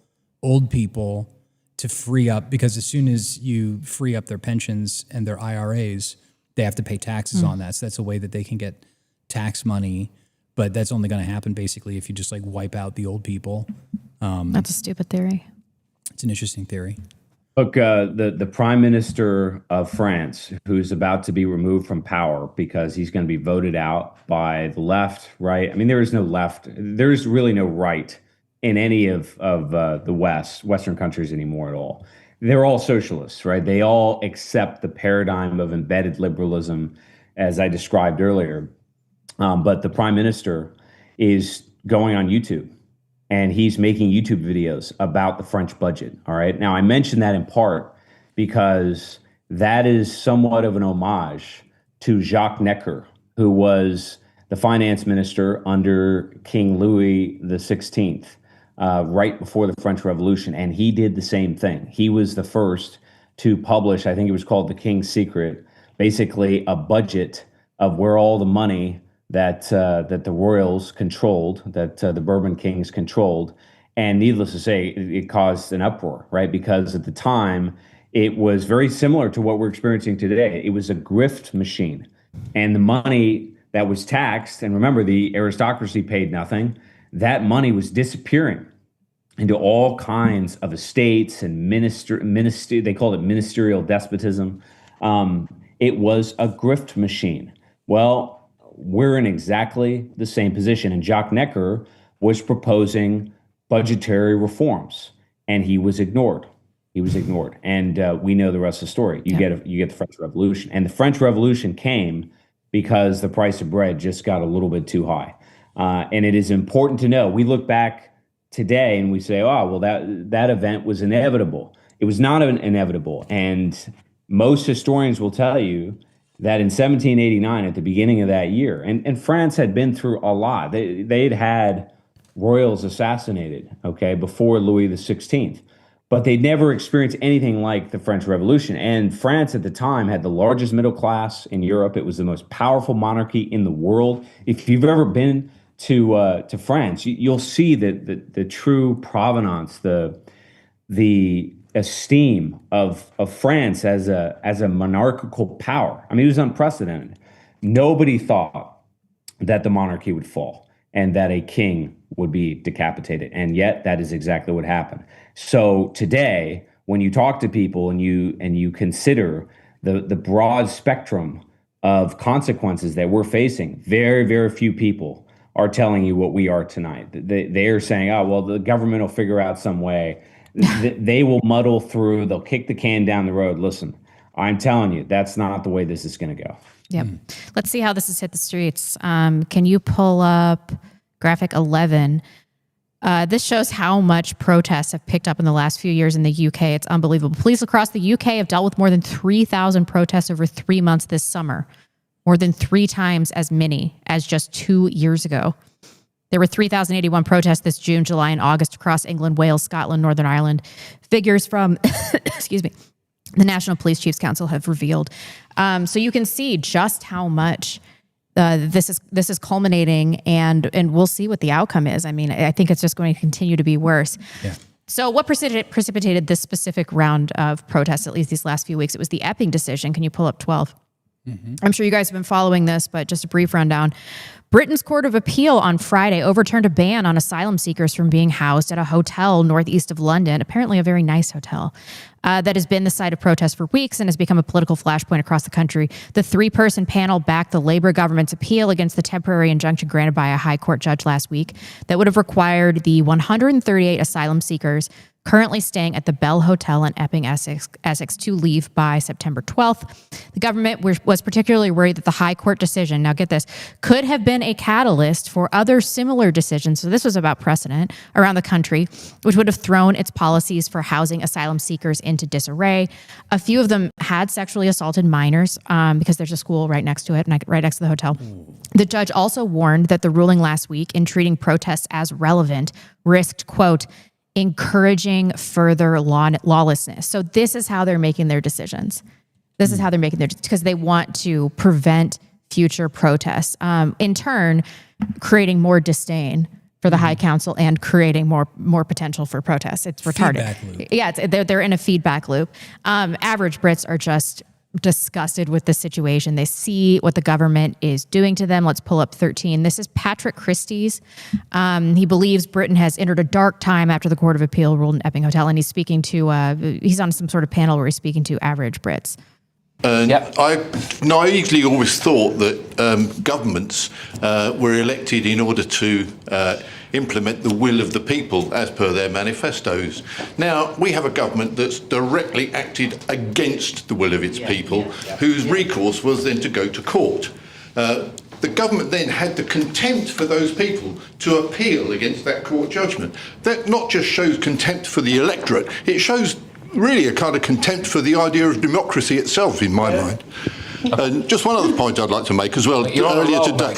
S2: old people to free up, because as soon as you free up their pensions and their IRAs, they have to pay taxes on that. So that's a way that they can get tax money, but that's only going to happen basically if you just wipe out the old people.
S1: That's a stupid theory.
S2: It's an interesting theory.
S3: Look, the Prime Minister of France, who's about to be removed from power because he's going to be voted out by the left, right? There is no left. There's really no right in any of the Western countries anymore at all. they're all socialists, right? They all accept the paradigm of embedded liberalism, as I described earlier. But the prime minister is going on YouTube and he's making YouTube videos about the French budget. All right. Now, I mention that in part because that is somewhat of an homage to Jacques Necker, who was the finance minister under King Louis XVI, right before the French Revolution. And he did the same thing. He was the first to publish, I think it was called The King's Secret, basically a budget of where all the money that the royals controlled, that the Bourbon kings controlled. And needless to say, it caused an uproar, right? Because at the time, it was very similar to what we're experiencing today. It was a grift machine. And the money that was taxed, and remember, the aristocracy paid nothing, that money was disappearing into all kinds of estates and they called it ministerial despotism. It was a grift machine. Well, we're in exactly the same position. And Jacques Necker was proposing budgetary reforms, and he was ignored. He was ignored. And we know the rest of the story. You get the French Revolution. And the French Revolution came because the price of bread just got a little bit too high. And it is important to know, we look back today and we say, oh, well, that event was inevitable. It was not inevitable. And most historians will tell you that in 1789, at the beginning of that year, and France had been through a lot. They'd had royals assassinated, okay, before Louis XVI. But they'd never experienced anything like the French Revolution. And France at the time had the largest middle class in Europe. It was the most powerful monarchy in the world. If you've ever been to France, you'll see that the true provenance, the esteem of France as a monarchical power. I mean, it was unprecedented. Nobody thought that the monarchy would fall and that a king would be decapitated. And yet that is exactly what happened. So today, when you talk to people and you consider the broad spectrum of consequences that we're facing, very, very few people are telling you what we are tonight. They are saying, oh, well, the government will figure out some way. They will muddle through. They'll kick the can down the road. Listen, I'm telling you, that's not the way this is going to go.
S1: Yep. Let's see how this has hit the streets. Can you pull up graphic 11? This shows how much protests have picked up in the last few years in the UK. It's unbelievable. Police across the UK have dealt with more than 3,000 protests over 3 months this summer, more than 3 times as many as just 2 years ago. There were 3,081 protests this June, July, and August across England, Wales, Scotland, Northern Ireland. Figures from, excuse me, the National Police Chiefs Council have revealed. So you can see just how much this is culminating, and we'll see what the outcome is. I mean, I think it's just going to continue to be worse. Yeah. So what precipitated this specific round of protests, at least these last few weeks? It was the Epping decision. Can you pull up 12? Mm-hmm. I'm sure you guys have been following this, but just a brief rundown. Britain's Court of Appeal on Friday overturned a ban on asylum seekers from being housed at a hotel northeast of London, apparently a very nice hotel, that has been the site of protests for weeks and has become a political flashpoint across the country. The 3-person panel backed the Labour government's appeal against the temporary injunction granted by a high court judge last week that would have required the 138 asylum seekers currently staying at the Bell Hotel in Epping, Essex, to leave by September 12th. The government was particularly worried that the High Court decision, now get this, could have been a catalyst for other similar decisions, so this was about precedent, around the country, which would have thrown its policies for housing asylum seekers into disarray. A few of them had sexually assaulted minors because there's a school right next to it, right next to the hotel. The judge also warned that the ruling last week in treating protests as relevant risked, quote, encouraging further lawlessness. So this is how they're making their decisions. This is how they're making their, because they want to prevent future protests, in turn, creating more disdain for the High Council and creating more potential for protests. It's retarded. Yeah, they're in a feedback loop. Average Brits are just disgusted with the situation. They see what the government is doing to them. Let's pull up 13. This is Patrick Christie's. He believes Britain has entered a dark time after the Court of Appeal ruled in Epping Hotel, and he's speaking to, he's on some sort of panel where he's speaking to average Brits.
S7: And I naively always thought that governments were elected in order to implement the will of the people as per their manifestos. Now, we have a government that's directly acted against the will of its people, whose recourse was then to go to court. The government then had the contempt for those people to appeal against that court judgment. That not just shows contempt for the electorate, it shows really a kind of contempt for the idea of democracy itself, in my mind. And just one other point I'd like to make as well. Earlier today,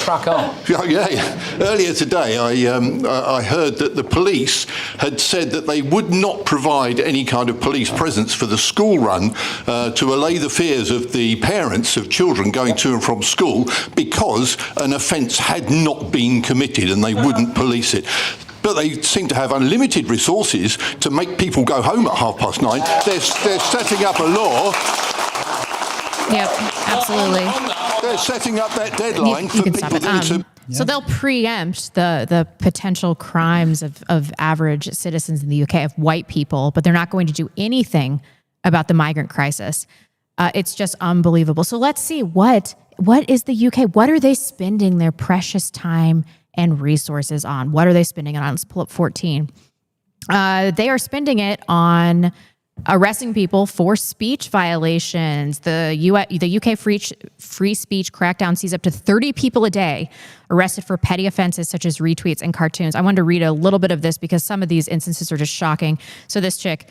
S7: Earlier today, I heard that the police had said that they would not provide any kind of police presence for the school run to allay the fears of the parents of children going to and from school because an offence had not been committed and they wouldn't police it. But they seem to have unlimited resources to make people go home at 9:30. They're setting up a law.
S1: Yep, absolutely.
S7: They're setting up that deadline for people to...
S1: So they'll preempt the potential crimes of average citizens in the UK, of white people, but they're not going to do anything about the migrant crisis. It's just unbelievable. So let's see, what is the UK? What are they spending their precious time and resources on? What are they spending it on? Let's pull up 14. They are spending it on arresting people for speech violations. The UK free speech crackdown sees up to 30 people a day arrested for petty offenses such as retweets and cartoons. I wanted to read a little bit of this because some of these instances are just shocking. So this chick,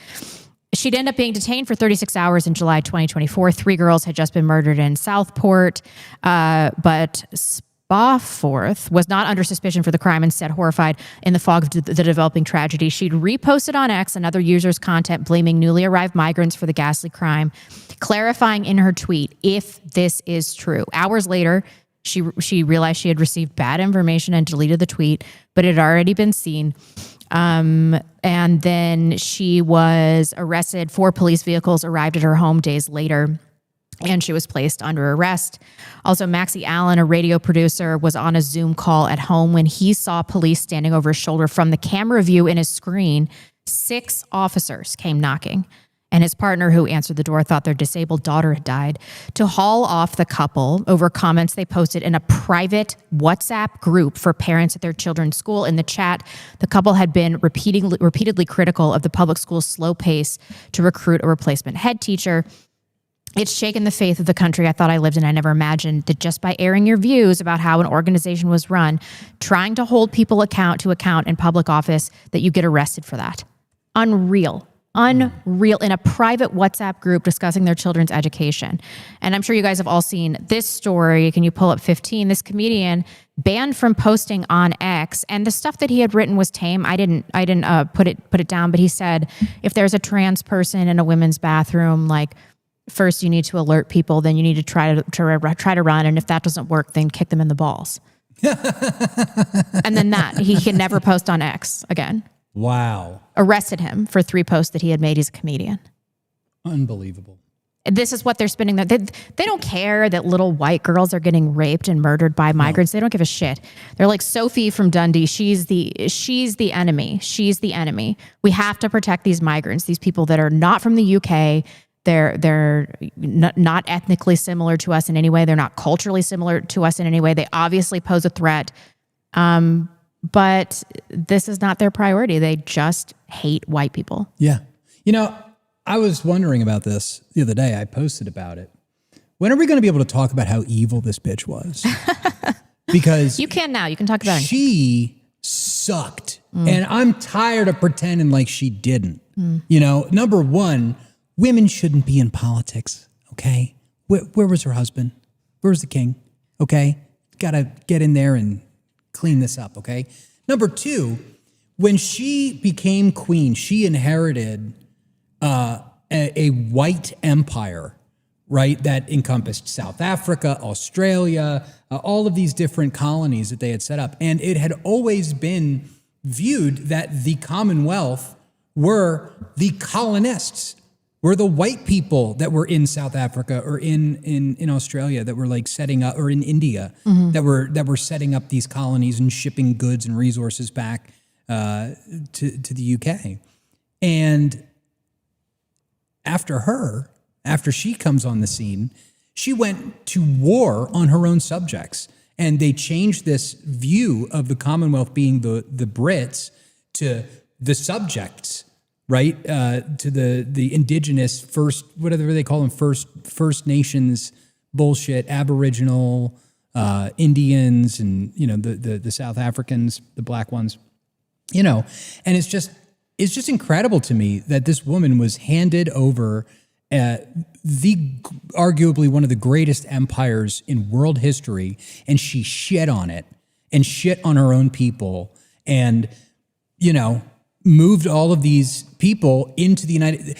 S1: she'd end up being detained for 36 hours in July 2024. 3 girls had just been murdered in Southport, but Spofford was not under suspicion for the crime, instead horrified in the fog of the developing tragedy. She'd reposted on X another user's content blaming newly arrived migrants for the ghastly crime, clarifying in her tweet if this is true. Hours later, she realized she had received bad information and deleted the tweet, but it had already been seen. And then she was arrested. 4 police vehicles arrived at her home days later, and she was placed under arrest. Also, Maxie Allen, a radio producer, was on a Zoom call at home when he saw police standing over his shoulder. From the camera view in his screen, 6 officers came knocking, and his partner, who answered the door, thought their disabled daughter had died, to haul off the couple over comments they posted in a private WhatsApp group for parents at their children's school. In the chat, the couple had been repeatedly critical of the public school's slow pace to recruit a replacement head teacher. It's shaken the faith of the country I thought I lived in. I never imagined that just by airing your views about how an organization was run, trying to hold people to account in public office, that you get arrested for that. Unreal. Unreal. In a private WhatsApp group discussing their children's education. And I'm sure you guys have all seen this story. Can you pull up 15? This comedian banned from posting on X, and the stuff that he had written was tame. I didn't put it down, but he said, if there's a trans person in a women's bathroom, like, first you need to alert people, then you need to try to run, and if that doesn't work, then kick them in the balls. And then he can never post on X again.
S2: Wow.
S1: Arrested him for 3 posts that he had made. He's a comedian.
S2: Unbelievable.
S1: This is what they're spending. They don't care that little white girls are getting raped and murdered by migrants. No. They don't give a shit. They're like Sophie from Dundee. She's the enemy. She's the enemy. We have to protect these migrants, these people that are not from the UK. They're not ethnically similar to us in any way. They're not culturally similar to us in any way. They obviously pose a threat. But this is not their priority. They just hate white people.
S2: Yeah. You know, I was wondering about this the other day. I posted about it. When are we going to be able to talk about how evil this bitch was? Because
S1: you can now. You can talk about it.
S2: She sucked. And I'm tired of pretending like she didn't. You know, number one, women shouldn't be in politics, okay? Where was her husband? Where was the king? Okay? Got to get in there and clean this up, okay? Number two, when she became queen, she inherited a white empire, right? That encompassed South Africa, Australia, all of these different colonies that they had set up. And it had always been viewed that the Commonwealth were the colonists, were the white people that were in South Africa or in Australia that were like setting up, or in India that were setting up these colonies and shipping goods and resources back to the UK. And after after she comes on the scene, she went to war on her own subjects. And they changed this view of the Commonwealth being the Brits to the subjects, right? To the indigenous first, whatever they call them, First Nations bullshit, Aboriginal, Indians, and the South Africans, the black ones, and it's just incredible to me that this woman was handed over arguably one of the greatest empires in world history, and she shit on it and shit on her own people, and moved all of these people into the United.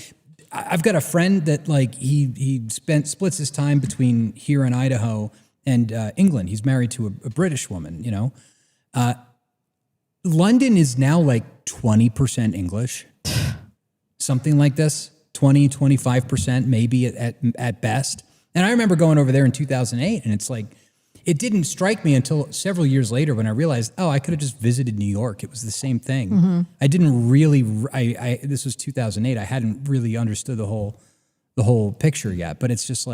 S2: I've got a friend that he splits his time between here in Idaho and England. He's married to a British woman. London is now 20% English, something like this. 20-25% maybe at best. And I remember going over there in 2008, and it's it didn't strike me until several years later when I realized, I could have just visited New York. It was the same thing. Mm-hmm. I didn't really, this was 2008. I hadn't really understood the whole picture yet, but it's just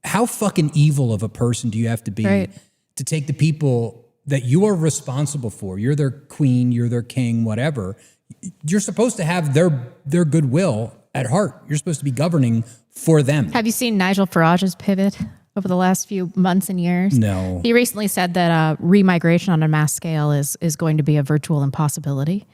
S2: how fucking evil of a person do you have to be to take the people that you are responsible for? You're their queen, you're their king, whatever. You're supposed to have their goodwill at heart. You're supposed to be governing for them.
S1: Have you seen Nigel Farage's pivot over the last few months and years?
S2: No.
S1: He recently said that remigration on a mass scale is going to be a virtual impossibility.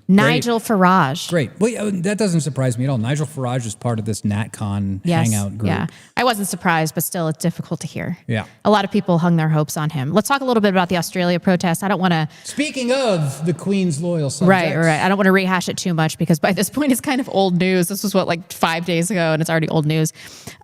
S1: Nigel Farage.
S2: Great. Well, that doesn't surprise me at all. Nigel Farage is part of this NatCon hangout group.
S1: Yeah. I wasn't surprised, but still, it's difficult to hear.
S2: Yeah.
S1: A lot of people hung their hopes on him. Let's talk a little bit about the Australia protest. I don't want to...
S2: Speaking of the Queen's loyal subjects.
S1: Right. I don't want to rehash it too much because by this point, it's kind of old news. This was 5 days ago, and it's already old news.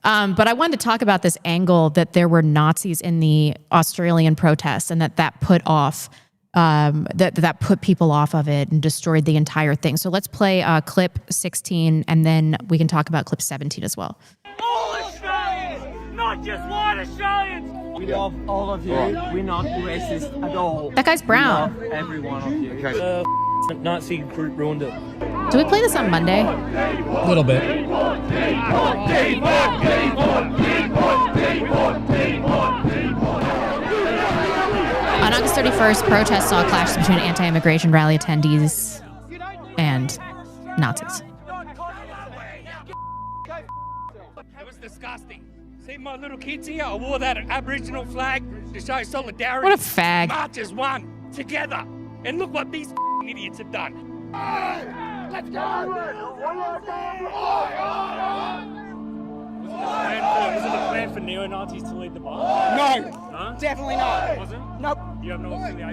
S1: But I wanted to talk about this angle that there were Nazis in the Australian protests and that put off... that put people off of it and destroyed the entire thing. So let's play clip 16, and then we can talk about clip 17 as well.
S14: All Australians, not just white Australians.
S15: We love all of you. We're not racist at all.
S1: That guy's brown.
S15: We love every one of you. Okay. Nazi group ruined it.
S1: Do we play this on Monday?
S2: A little bit.
S1: On August 31st, protests saw clashes between anti-immigration rally attendees and Nazis.
S14: It was disgusting. See my little kids here? I wore that Aboriginal flag to show solidarity.
S1: What a fag.
S14: March as one, together. And look what these idiots have done. Let's go! Was it the plan for neo-Nazis to lead the bomb?
S15: No,
S14: huh?
S15: definitely not.
S14: It wasn't?
S15: Nope.
S14: You have no affiliation?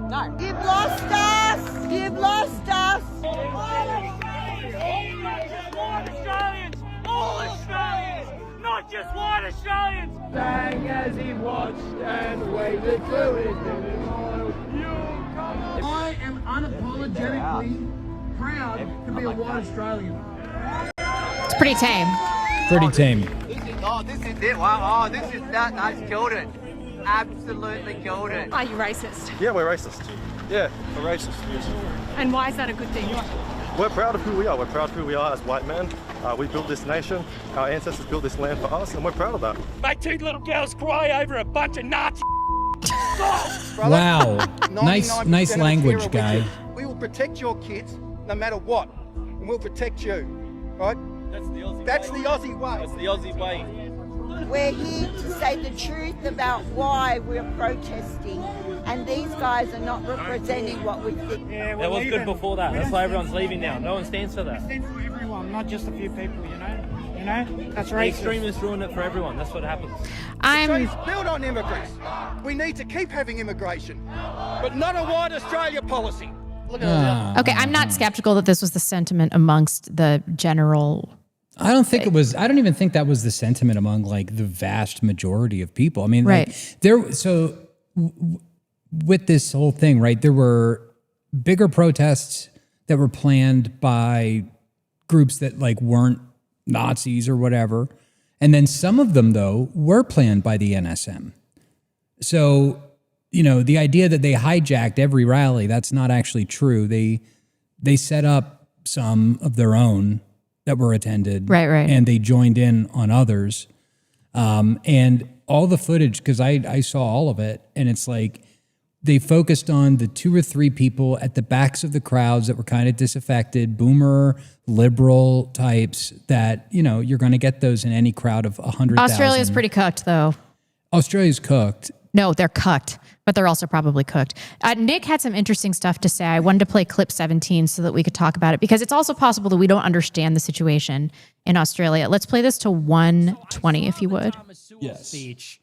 S15: No.
S16: You've lost us! You've lost us!
S14: White Australians! All Australians! Not just white Australians!
S15: Sang as he watched and waited through his
S16: I am unapologetically proud to be a white Australian.
S1: It's pretty tame.
S2: Pretty tame.
S15: This is it. Wow. This is that. Nice. Killed it. Absolutely killed it.
S17: Are you racist?
S18: Yeah, we're racist. Yeah, we're racist.
S17: And why is that a good thing?
S18: We're proud of who we are. We're proud of who we are as white men. We built this nation. Our ancestors built this land for us, and we're proud of that.
S14: Make two little girls cry over a bunch of Nazi.
S2: Wow. Nice language, guy.
S15: We will protect your kids no matter what, and we'll protect you, right? That's the Aussie way. That's the Aussie way.
S16: We're here to say the truth about why we're protesting, and these guys are not representing what we think.
S14: Yeah, that was good before that. That's why everyone's leaving now. No one stands for that.
S15: We stand for everyone, not just a few people, you know? That's right.
S14: The extremists ruin it for everyone. That's what happens.
S15: Australia's built on immigrants. We need to keep having immigration, but not a white Australia policy.
S1: Okay, I'm not skeptical that this was the sentiment amongst the general...
S2: I don't think it was. I don't even think that was the sentiment among the vast majority of people. I mean, with this whole thing, right, there were bigger protests that were planned by groups that weren't Nazis or whatever. And then some of them, though, were planned by the NSM. So, the idea that they hijacked every rally, that's not actually true. They set up some of their own that were attended.
S1: Right.
S2: And they joined in on others. And all the footage, because I saw all of it, and it's like they focused on the 2 or 3 people at the backs of the crowds that were kind of disaffected, boomer, liberal types that, you're going to get those in any crowd of 100,000.
S1: Australia's pretty cooked, though.
S2: Australia's cooked.
S1: No, they're cooked, but they're also probably cooked. Nick had some interesting stuff to say. I wanted to play clip 17 so that we could talk about it, because it's also possible that we don't understand the situation in Australia. Let's play this to 120, if you would.
S19: Yes. Speech,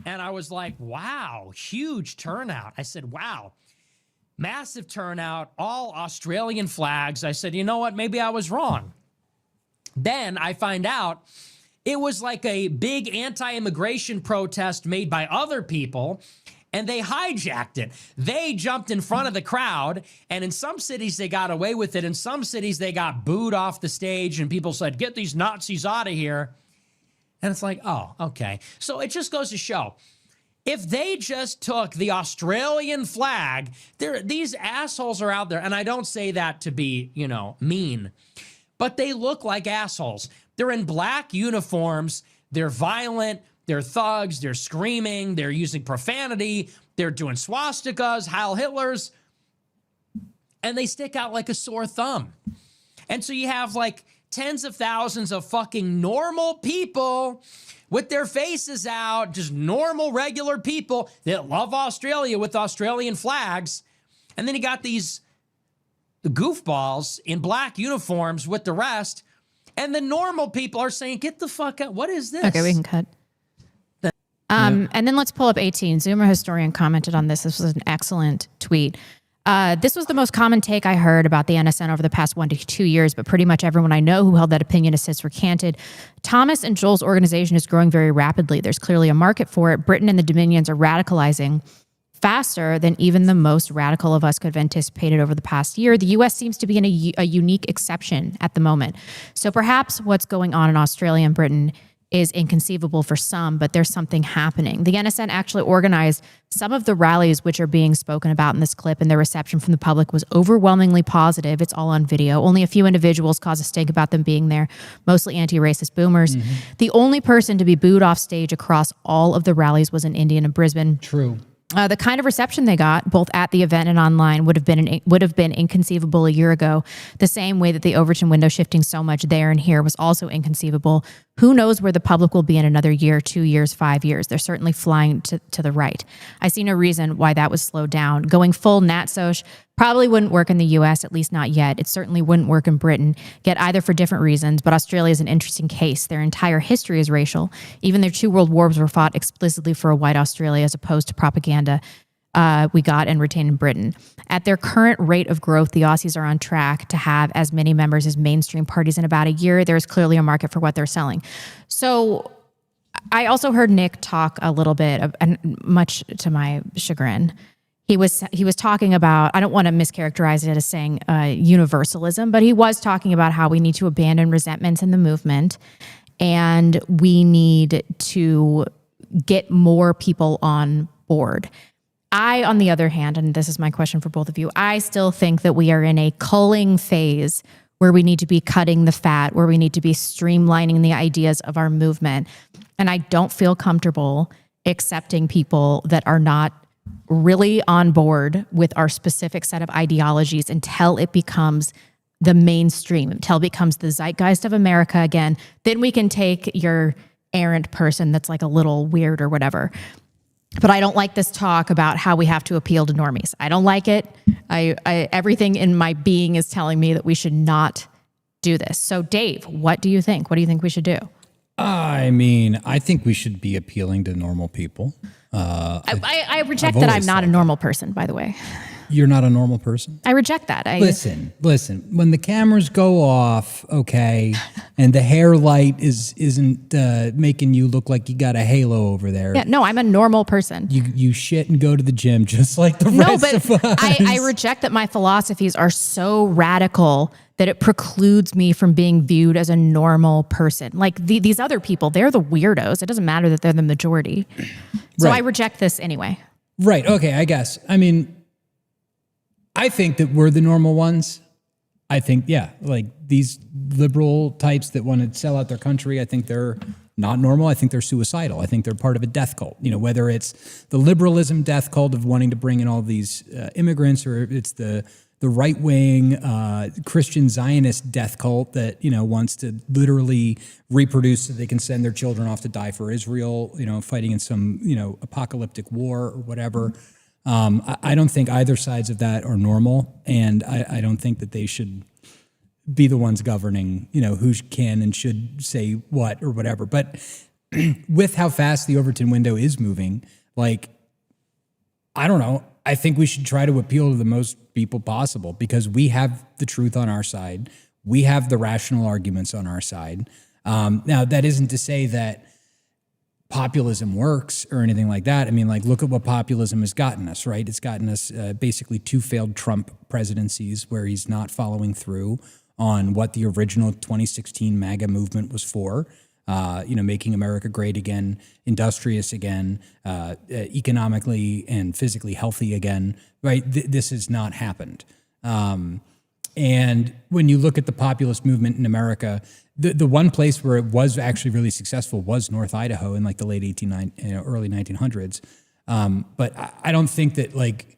S19: and I was like, wow, huge turnout. I said, wow, massive turnout, all Australian flags. I said, you know what? Maybe I was wrong. Then I find out it was like a big anti-immigration protest made by other people, and they hijacked it. They jumped in front of the crowd, and in some cities they got away with it. In some cities they got booed off the stage, and people said, get these Nazis out of here. And it's like, oh, okay. So it just goes to show, if they just took the Australian flag, these assholes are out there, and I don't say that to be, mean, but they look like assholes. They're in black uniforms, they're violent, they're thugs, they're screaming, they're using profanity, they're doing swastikas, Heil Hitlers, and they stick out like a sore thumb. And so you have like tens of thousands of fucking normal people with their faces out, just normal, regular people that love Australia with Australian flags. And then you got these goofballs in black uniforms with the rest. And the normal people are saying, get the fuck out. What is this?
S1: Okay, we can cut. And then let's pull up 18. Zoomer Historian commented on this. This was an excellent tweet. This was the most common take I heard about the NSN over the past 1 to 2 years, but pretty much everyone I know who held that opinion has since recanted. Thomas and Joel's organization is growing very rapidly. There's clearly a market for it. Britain and the Dominions are radicalizing faster than even the most radical of us could have anticipated over the past year. The U.S. seems to be in a unique exception at the moment. So perhaps what's going on in Australia and Britain is inconceivable for some, but there's something happening. The NSN actually organized some of the rallies which are being spoken about in this clip, and their reception from the public was overwhelmingly positive. It's all on video. Only a few individuals caused a stink about them being there, mostly anti-racist boomers. The only person to be booed off stage across all of the rallies was an Indian in Brisbane.
S2: True.
S1: The kind of reception they got, both at the event and online, would have been inconceivable a year ago. The same way that the Overton window shifting so much there and here was also inconceivable. Who knows where the public will be in another year, 2 years, 5 years? They're certainly flying to the right. I see no reason why that was slowed down. Going full NatSoc probably wouldn't work in the US, at least not yet. It certainly wouldn't work in Britain, yet either for different reasons. But Australia is an interesting case. Their entire history is racial. Even their 2 world wars were fought explicitly for a white Australia as opposed to propaganda we got and retained in Britain. At their current rate of growth, the Aussies are on track to have as many members as mainstream parties in about a year. There's clearly a market for what they're selling. So I also heard Nick talk a little bit, and much to my chagrin, he was talking about, I don't want to mischaracterize it as saying universalism, but he was talking about how we need to abandon resentments in the movement, and we need to get more people on board. I, on the other hand, and this is my question for both of you, I still think that we are in a culling phase where we need to be cutting the fat, where we need to be streamlining the ideas of our movement. And I don't feel comfortable accepting people that are not really on board with our specific set of ideologies until it becomes the mainstream, until it becomes the zeitgeist of America again. Then we can take your errant person that's like a little weird or whatever. But I don't like this talk about how we have to appeal to normies. I don't like it. Everything in my being is telling me that we should not do this. So Dave, what do you think? What do you think we should do?
S2: I mean, I think we should be appealing to normal people.
S1: I reject that I'm not a normal person, by the way.
S2: You're not a normal person?
S1: I reject that.
S2: Listen. When the cameras go off, okay, and the hair light isn't making you look like you got a halo over there.
S1: Yeah, no, I'm a normal person.
S2: You shit and go to the gym just like the rest of us.
S1: I reject that my philosophies are so radical that it precludes me from being viewed as a normal person. Like these other people, they're the weirdos. It doesn't matter that they're the majority. So I reject this anyway.
S2: Right, okay, I guess. I mean, I think that we're the normal ones. I think, yeah, like these liberal types that want to sell out their country, I think they're not normal. I think they're suicidal. I think they're part of a death cult. You know, whether it's the liberalism death cult of wanting to bring in all these immigrants, or it's the right-wing Christian Zionist death cult that, you know, wants to literally reproduce so they can send their children off to die for Israel, you know, fighting in some, you know, apocalyptic war or whatever. I don't think either sides of that are normal, and I don't think that they should be the ones governing, you know, who can and should say what or whatever. But with how fast the Overton window is moving, like, I don't know, I think we should try to appeal to the most people possible, because we have the truth on our side. We have the rational arguments on our side. Now, that isn't to say that populism works or anything like that. I mean, like, look at what populism has gotten us, right? It's gotten us basically 2 failed Trump presidencies where he's not following through on what the original 2016 MAGA movement was for. You know, making America great again, industrious again, economically and physically healthy again, right? This has not happened. And when you look at the populist movement in America, the one place where it was actually really successful was North Idaho in like the late early 1900s. But I don't think that, like,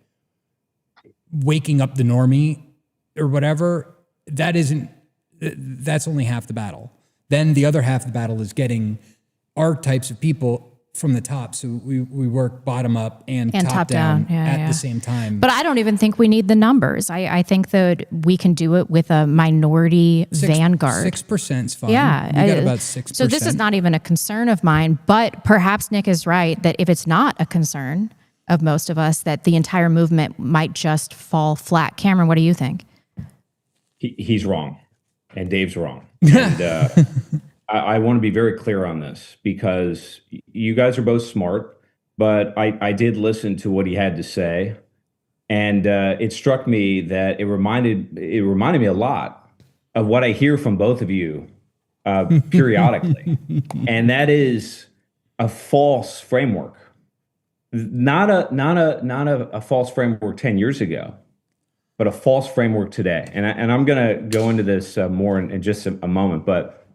S2: waking up the normie or whatever, that's only half the battle. Then the other half of the battle is getting our types of people from the top. So we work bottom up and top down at the same time.
S1: But I don't even think we need the numbers. I think that we can do it with a minority vanguard.
S2: 6% is fine.
S1: Yeah.
S2: We got about 6%.
S1: So this is not even a concern of mine, but perhaps Nick is right that if it's not a concern of most of us, that the entire movement might just fall flat. Cameron, what do you think?
S3: He's wrong, and Dave's wrong. And I want to be very clear on this, because you guys are both smart, but I did listen to what he had to say, and it struck me that it reminded me a lot of what I hear from both of you periodically, and that is a false framework, not a false framework 10 years ago, but a false framework today. And I'm going to go into this more in just a moment. But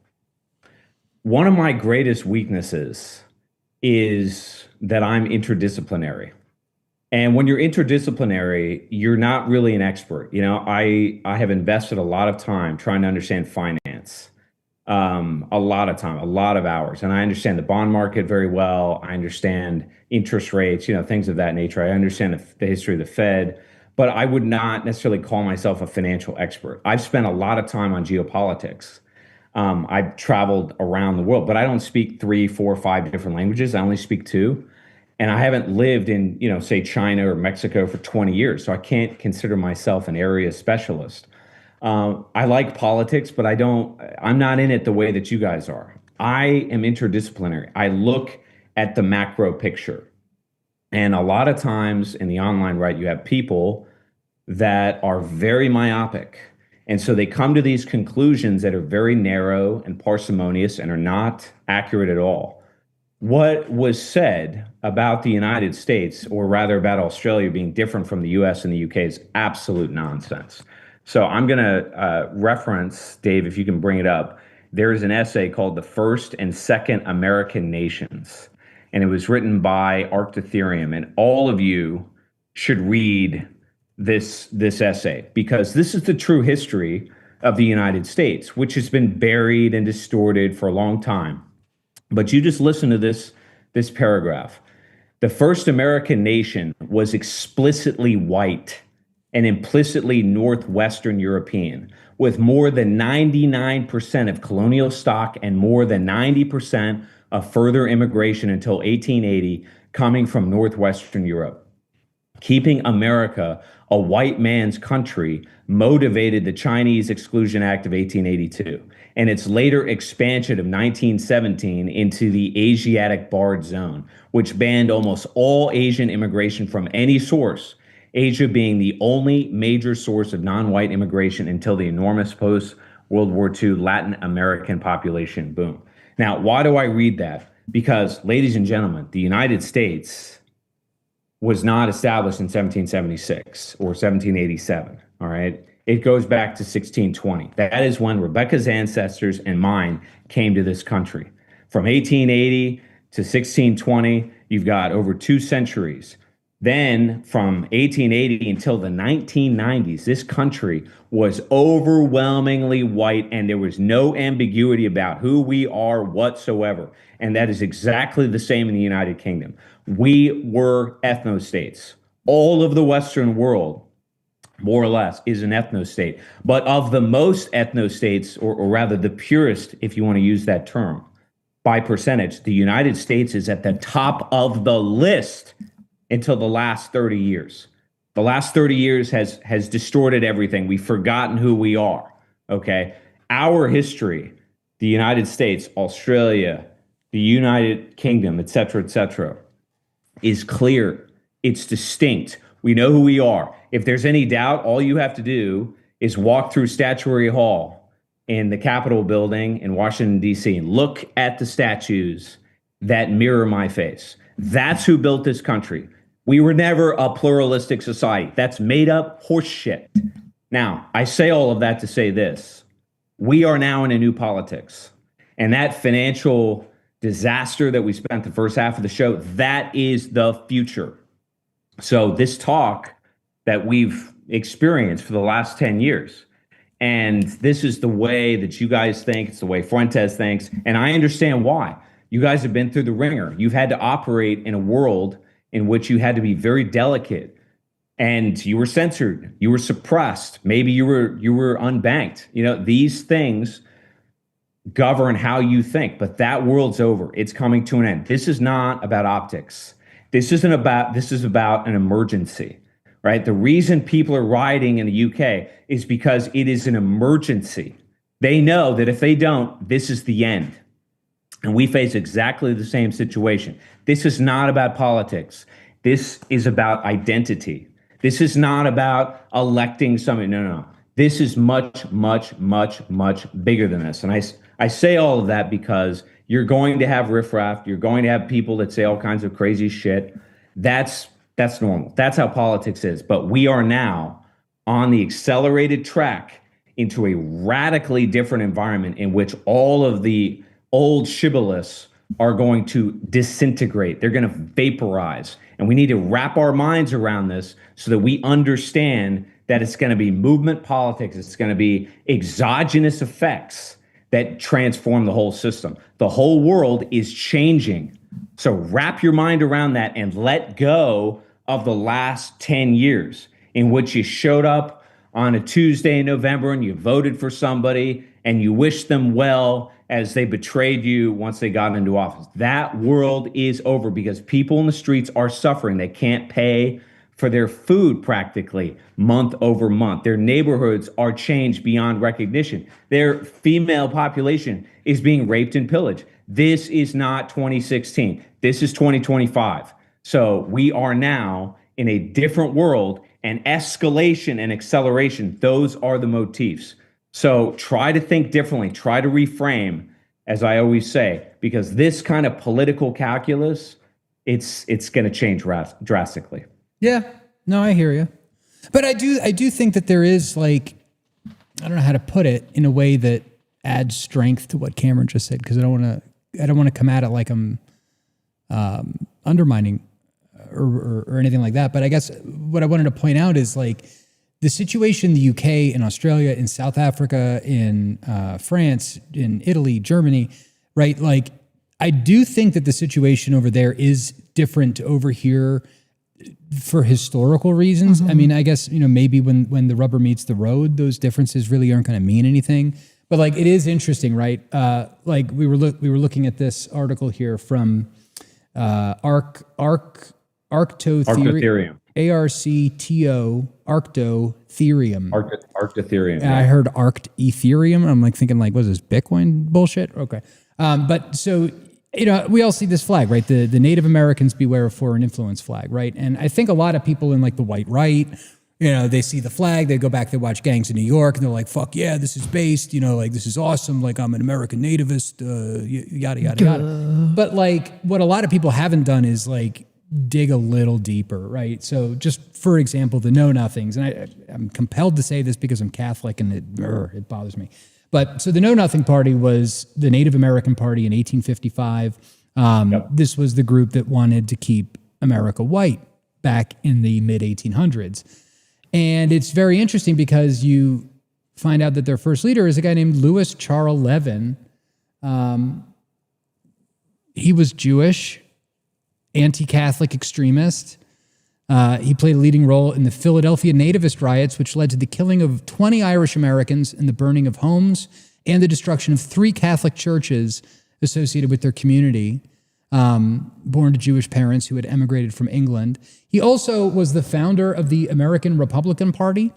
S3: one of my greatest weaknesses is that I'm interdisciplinary. And when you're interdisciplinary, you're not really an expert. You know, I have invested a lot of time trying to understand finance, a lot of time, a lot of hours. And I understand the bond market very well. I understand interest rates, you know, things of that nature. I understand the history of the Fed. But I would not necessarily call myself a financial expert. I've spent a lot of time on geopolitics. I've traveled around the world, but I don't speak 3, 4, 5 different languages. I only speak 2. And I haven't lived in, you know, say China or Mexico for 20 years. So I can't consider myself an area specialist. I like politics, but I'm not in it the way that you guys are. I am interdisciplinary. I look at the macro picture. And a lot of times in the online, right, you have people that are very myopic. And so they come to these conclusions that are very narrow and parsimonious and are not accurate at all. What was said about the United States, or rather about Australia being different from the US and the UK, is absolute nonsense. So I'm going to reference, Dave, if you can bring it up. There is an essay called The First and Second American Nations. And it was written by Arctotherium, and all of you should read this essay, because this is the true history of the United States, which has been buried and distorted for a long time. But you just listen to this paragraph. The first American nation was explicitly white and implicitly Northwestern European, with more than 99% of colonial stock and more than 90% of further immigration until 1880 coming from Northwestern Europe. Keeping America a white man's country motivated the Chinese Exclusion Act of 1882 and its later expansion of 1917 into the Asiatic Barred Zone, which banned almost all Asian immigration from any source, Asia being the only major source of non-white immigration until the enormous post-World War II Latin American population boom. Now, why do I read that? Because, ladies and gentlemen, the United States was not established in 1776 or 1787, all right? It goes back to 1620. That is when Rebecca's ancestors and mine came to this country. From 1880 to 1620, you've got over 2 centuries. Then from 1880 until the 1990s, this country was overwhelmingly white, and there was no ambiguity about who we are whatsoever. And that is exactly the same in the United Kingdom. We were ethno-states. All of the Western world, more or less, is an ethno-state. But of the most ethno-states, or rather the purest, if you want to use that term, by percentage, the United States is at the top of the list until the last 30 years. The last 30 years has distorted everything. We've forgotten who we are, okay? Our history, the United States, Australia, the United Kingdom, et cetera, is clear. It's distinct. We know who we are. If there's any doubt, all you have to do is walk through Statuary Hall in the Capitol building in Washington, D.C., and look at the statues that mirror my face. That's who built this country. We were never a pluralistic society. That's made up horseshit. Now, I say all of that to say this. We are now in a new politics. And that financial disaster that we spent the first half of the show, that is the future. So this talk that we've experienced for the last 10 years, and this is the way that you guys think, it's the way Fuentes thinks, and I understand why. You guys have been through the ringer. You've had to operate in a world in which you had to be very delicate, and you were censored, you were suppressed, maybe you were unbanked. You know, these things govern how you think, but that world's over. It's coming to an end. This is not about optics. This is about an emergency, right? The reason people are rioting in the UK is because it is an emergency. They know that if they don't, this is the end. And we face exactly the same situation. This is not about politics. This is about identity. This is not about electing somebody. No. This is much, much, much, much bigger than this. And I say all of that because you're going to have riffraff. You're going to have people that say all kinds of crazy shit. That's normal. That's how politics is. But we are now on the accelerated track into a radically different environment in which all of the old shibboleths are going to disintegrate. They're going to vaporize. And we need to wrap our minds around this so that we understand that it's going to be movement politics. It's going to be exogenous effects that transform the whole system. The whole world is changing. So wrap your mind around that and let go of the last 10 years in which you showed up on a Tuesday in November and you voted for somebody and you wished them well as they betrayed you once they got into office. That world is over because people in the streets are suffering. They can't pay for their food practically month over month. Their neighborhoods are changed beyond recognition. Their female population is being raped and pillaged. This is not 2016. This is 2025. So we are now in a different world, and escalation and acceleration, those are the motifs. So try to think differently, try to reframe, as I always say, because this kind of political calculus, it's going to change drastically.
S2: Yeah, no, I hear you. But I do think that there is, like, I don't know how to put it in a way that adds strength to what Cameron just said, because I don't want to come at it like I'm undermining or anything like that. But I guess what I wanted to point out is, like, the situation in the UK, in Australia, in South Africa, in France, in Italy, Germany, right? Like, I do think that the situation over there is different over here for historical reasons. I mean, I guess, maybe when the rubber meets the road, those differences really aren't going to mean anything. But, like, it is interesting, right? Like, we were looking at this article here from Arctotherium. ARCTO, Arctotherium.
S3: Arctotherium.
S2: I heard Arct Ethereum. I'm like thinking, like, was this Bitcoin bullshit? Okay. But so, we all see this flag, right? The Native Americans beware of foreign influence flag, right? And I think a lot of people in, like, the white right, they see the flag, they go back, they watch Gangs of New York, and they're like, fuck yeah, this is based, like, this is awesome. Like, I'm an American nativist, yada, yada, yada. But, like, what a lot of people haven't done is, like, dig a little deeper, right? So just for example, the Know Nothings, and I'm compelled to say this because I'm Catholic and it bothers me. But so the Know Nothing Party was the Native American Party in 1855. This was the group that wanted to keep America white back in the mid 1800s. And it's very interesting because you find out that their first leader is a guy named Louis Charles Levin. He was Jewish, anti-Catholic extremist. He played a leading role in the Philadelphia nativist riots, which led to the killing of 20 Irish Americans and the burning of homes and the destruction of 3 Catholic churches associated with their community, born to Jewish parents who had emigrated from England. He also was the founder of the American Republican Party,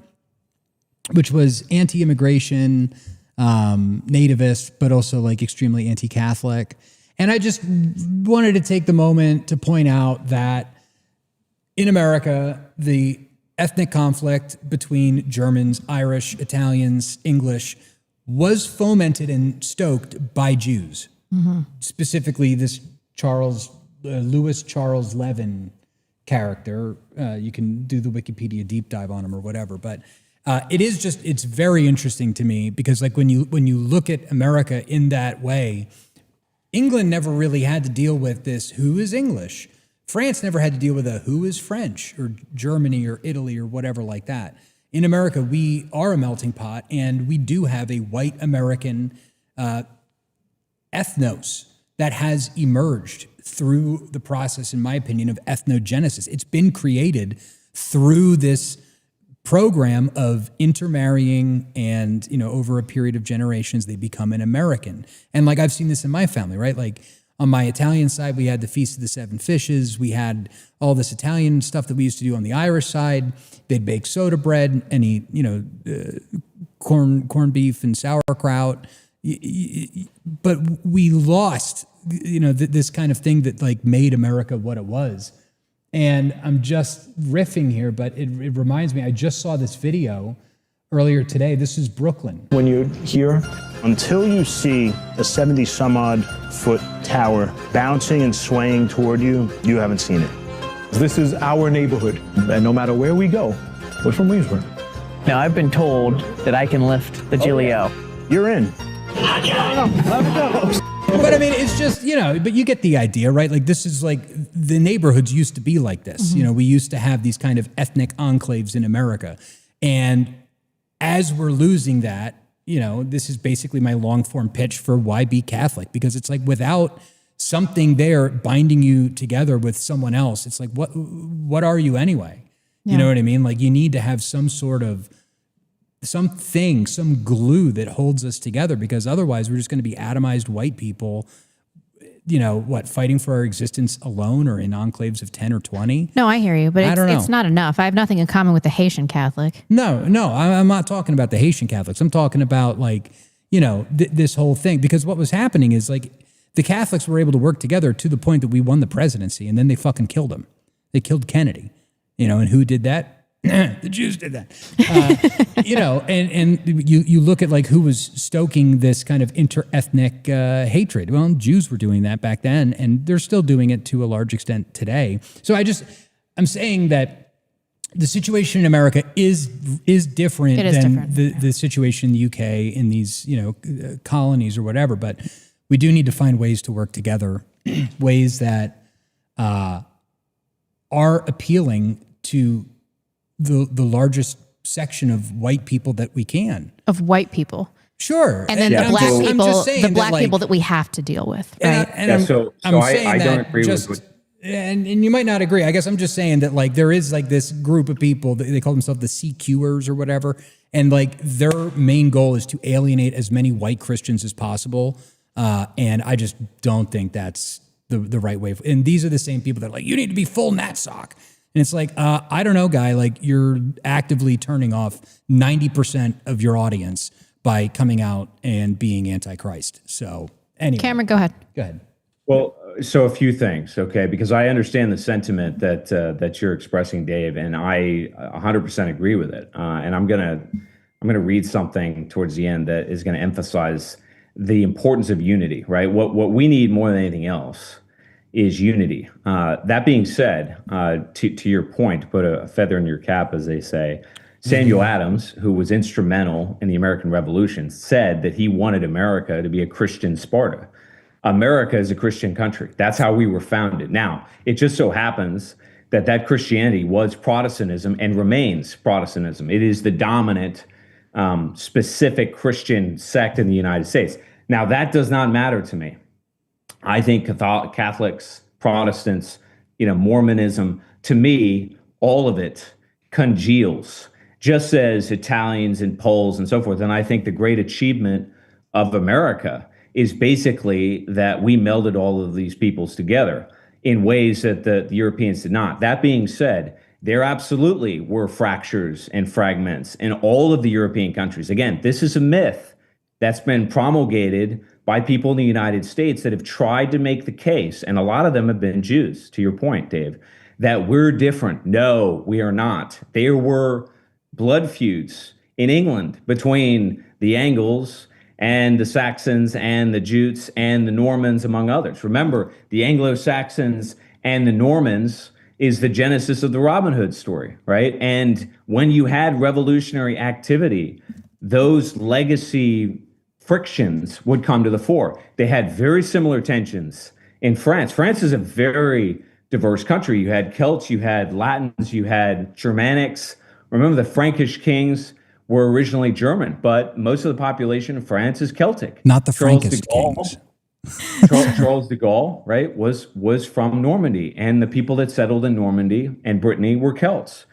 S2: which was anti-immigration, nativist, but also like extremely anti-Catholic. And I just wanted to take the moment to point out that in America, the ethnic conflict between Germans, Irish, Italians, English was fomented and stoked by Jews. Specifically, this Louis Charles Levin character. You can do the Wikipedia deep dive on him or whatever, but it's very interesting to me because like when you look at America in that way, England never really had to deal with this, who is English? France never had to deal with a who is French, or Germany or Italy or whatever like that. In America, we are a melting pot, and we do have a white American ethnos that has emerged through the process, in my opinion, of ethnogenesis. It's been created through this program of intermarrying, and over a period of generations they become an American. And like I've seen this in my family, right? Like on my Italian side, we had the Feast of the Seven Fishes. We had all this Italian stuff that we used to do on the Irish side. They'd bake soda bread and eat, corned beef and sauerkraut. But we lost, this kind of thing that like made America what it was. And I'm just riffing here, but it reminds me, I just saw this video earlier today. This is Brooklyn.
S20: When you're here, until you see a 70 some odd foot tower bouncing and swaying toward you, you haven't seen it.
S21: This is our neighborhood, and no matter where we go, we're from Williamsburg.
S22: Now, I've been told that I can lift the Giglio.
S20: You're in.
S2: But I mean, it's just, but you get the idea, right? Like this is like the neighborhoods used to be like this. We used to have these kind of ethnic enclaves in America. And as we're losing that, this is basically my long form pitch for why be Catholic, because it's like without something there binding you together with someone else, it's like, what are you anyway? Yeah. You know what I mean? Like you need to have some sort of something, some glue that holds us together, because otherwise we're just going to be atomized white people, fighting for our existence alone or in enclaves of 10 or 20.
S1: No, I hear you, but it's not enough. I have nothing in common with the Haitian Catholic.
S2: No, I'm not talking about the Haitian Catholics. I'm talking about like, this whole thing, because what was happening is like the Catholics were able to work together to the point that we won the presidency, and then they fucking killed him. They killed Kennedy, and who did that? The Jews did that, and you look at like who was stoking this kind of inter-ethnic hatred. Well, Jews were doing that back then, and they're still doing it to a large extent today. So I'm saying that the situation in America is different than the situation in the UK, in these colonies or whatever. But we do need to find ways to work together, ways that are appealing to the largest section of white people that we can.
S1: Of white people.
S2: Sure.
S1: And then the black people that we have to deal with, right?
S2: I'm saying I don't agree with and you might not agree. I guess I'm just saying that like there is like this group of people that they call themselves the CQers or whatever, and like their main goal is to alienate as many white Christians as possible. And I just don't think that's the right way. And these are the same people that are like, you need to be full NatSoc. And it's like, I don't know, guy, like you're actively turning off 90% of your audience by coming out and being anti-Christ. So anyway.
S1: Cameron, go ahead.
S2: Go ahead.
S3: Well, so a few things, okay? Because I understand the sentiment that you're expressing, Dave, and I 100% agree with it. And I'm gonna read something towards the end that is gonna emphasize the importance of unity, right? What we need more than anything else is unity. That being said, to your point, to put a feather in your cap, as they say, Samuel Adams, who was instrumental in the American Revolution, said that he wanted America to be a Christian Sparta. America is a Christian country. That's how we were founded. Now, it just so happens that Christianity was Protestantism and remains Protestantism. It is the dominant specific Christian sect in the United States. Now, that does not matter to me. I think Catholics, Protestants, Mormonism, to me, all of it congeals, just as Italians and Poles and so forth. And I think the great achievement of America is basically that we melded all of these peoples together in ways that the Europeans did not. That being said, there absolutely were fractures and fragments in all of the European countries. Again, this is a myth that's been promulgated by people in the United States that have tried to make the case, and a lot of them have been Jews, to your point, Dave, that we're different. No, we are not. There were blood feuds in England between the Angles and the Saxons and the Jutes and the Normans, among others. Remember, the Anglo-Saxons and the Normans is the genesis of the Robin Hood story, right? And when you had revolutionary activity, those legacy frictions would come to the fore. They had very similar tensions in France. France is a very diverse country. You had Celts, you had Latins, you had Germanics. Remember, the Frankish kings were originally German, but most of the population of France is Celtic.
S2: Not the Frankish kings.
S3: Charles de Gaulle, right, was from Normandy, and the people that settled in Normandy and Brittany were Celts.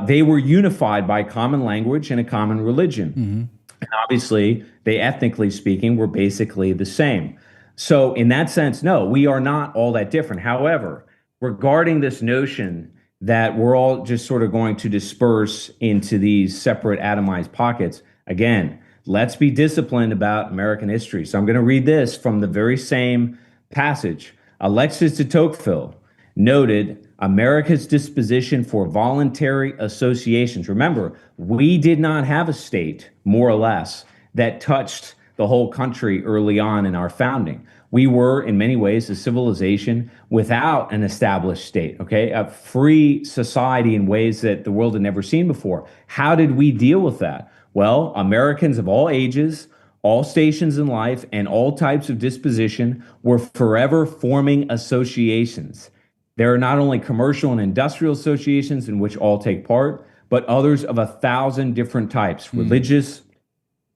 S3: They were unified by common language and a common religion. Mm-hmm. And obviously, they ethnically speaking were basically the same. So in that sense, no, we are not all that different. However, regarding this notion that we're all just sort of going to disperse into these separate atomized pockets, again, let's be disciplined about American history. So I'm going to read this from the very same passage. Alexis de Tocqueville noted America's disposition for voluntary associations. Remember, we did not have a state, more or less, that touched the whole country early on in our founding. We were, in many ways, a civilization without an established state, okay? A free society in ways that the world had never seen before. How did we deal with that? Well, Americans of all ages, all stations in life, and all types of disposition were forever forming associations. There are not only commercial and industrial associations in which all take part, but others of 1,000 different types, religious,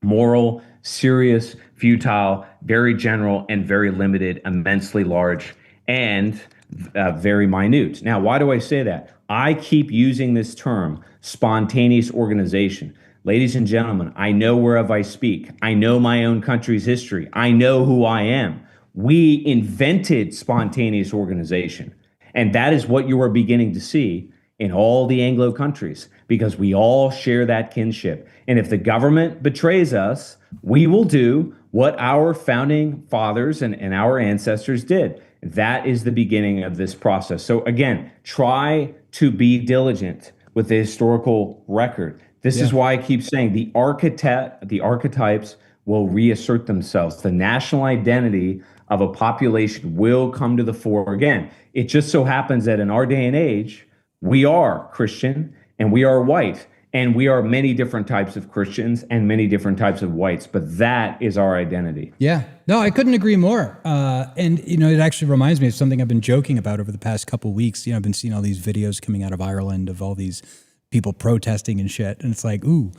S3: moral, serious, futile, very general, and very limited, immensely large, and very minute. Now, why do I say that? I keep using this term, spontaneous organization. Ladies and gentlemen, I know wherever I speak. I know my own country's history. I know who I am. We invented spontaneous organization. And that is what you are beginning to see in all the Anglo countries, because we all share that kinship. And if the government betrays us, we will do what our founding fathers and our ancestors did. That is the beginning of this process. So again, try to be diligent with the historical record. This is why I keep saying the archetypes will reassert themselves. The national identity of a population will come to the fore again. It just so happens that in our day and age, we are Christian and we are white, and we are many different types of Christians and many different types of whites, but that is our identity.
S2: Yeah, no, I couldn't agree more. And, it actually reminds me of something I've been joking about over the past couple of weeks. I've been seeing all these videos coming out of Ireland of all these people protesting and shit. And it's like, ooh,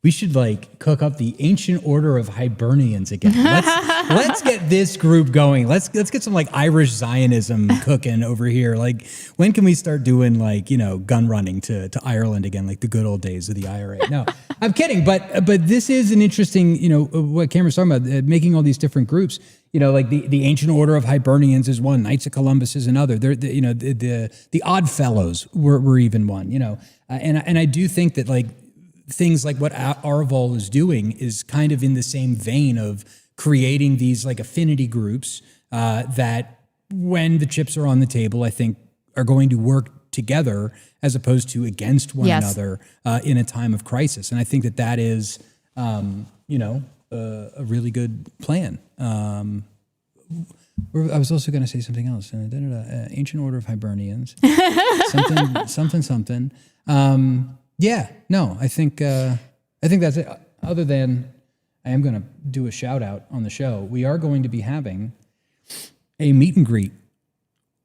S2: we should cook up the ancient order of Hibernians again. Let's get this group going. Let's get some Irish Zionism cooking over here. When can we start doing gun running to Ireland again, like the good old days of the IRA? No, I'm kidding. But this is an interesting, what Cameron's talking about, making all these different groups. The ancient order of Hibernians is one. Knights of Columbus is another. The Odd Fellows were even one. And I do think that things like what Arvol is doing is kind of in the same vein of creating these affinity groups that, when the chips are on the table, I think are going to work together as opposed to against one another in a time of crisis. And I think that is, a really good plan. I was also going to say something else. Ancient Order of Hibernians. something. Yeah, no, I think that's it. Other than I am going to do a shout out on the show. We are going to be having a meet and greet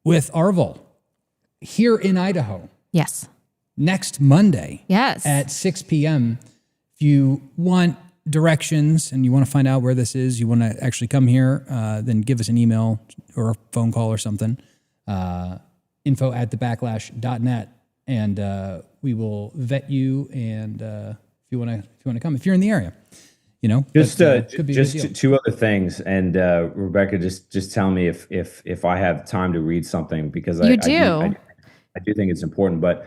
S2: with Arvol here in Idaho.
S1: Yes.
S2: Next Monday.
S1: Yes.
S2: At 6 p.m. If you want directions and you want to find out where this is, you want to actually come here, then give us an email or a phone call or something. info@thebacklash.net, and we will vet you. And if you want to come, if you're in the area,
S3: just
S2: could be
S3: just two other things. And Rebecca, just tell me if I have time to read something, because I do think it's important. But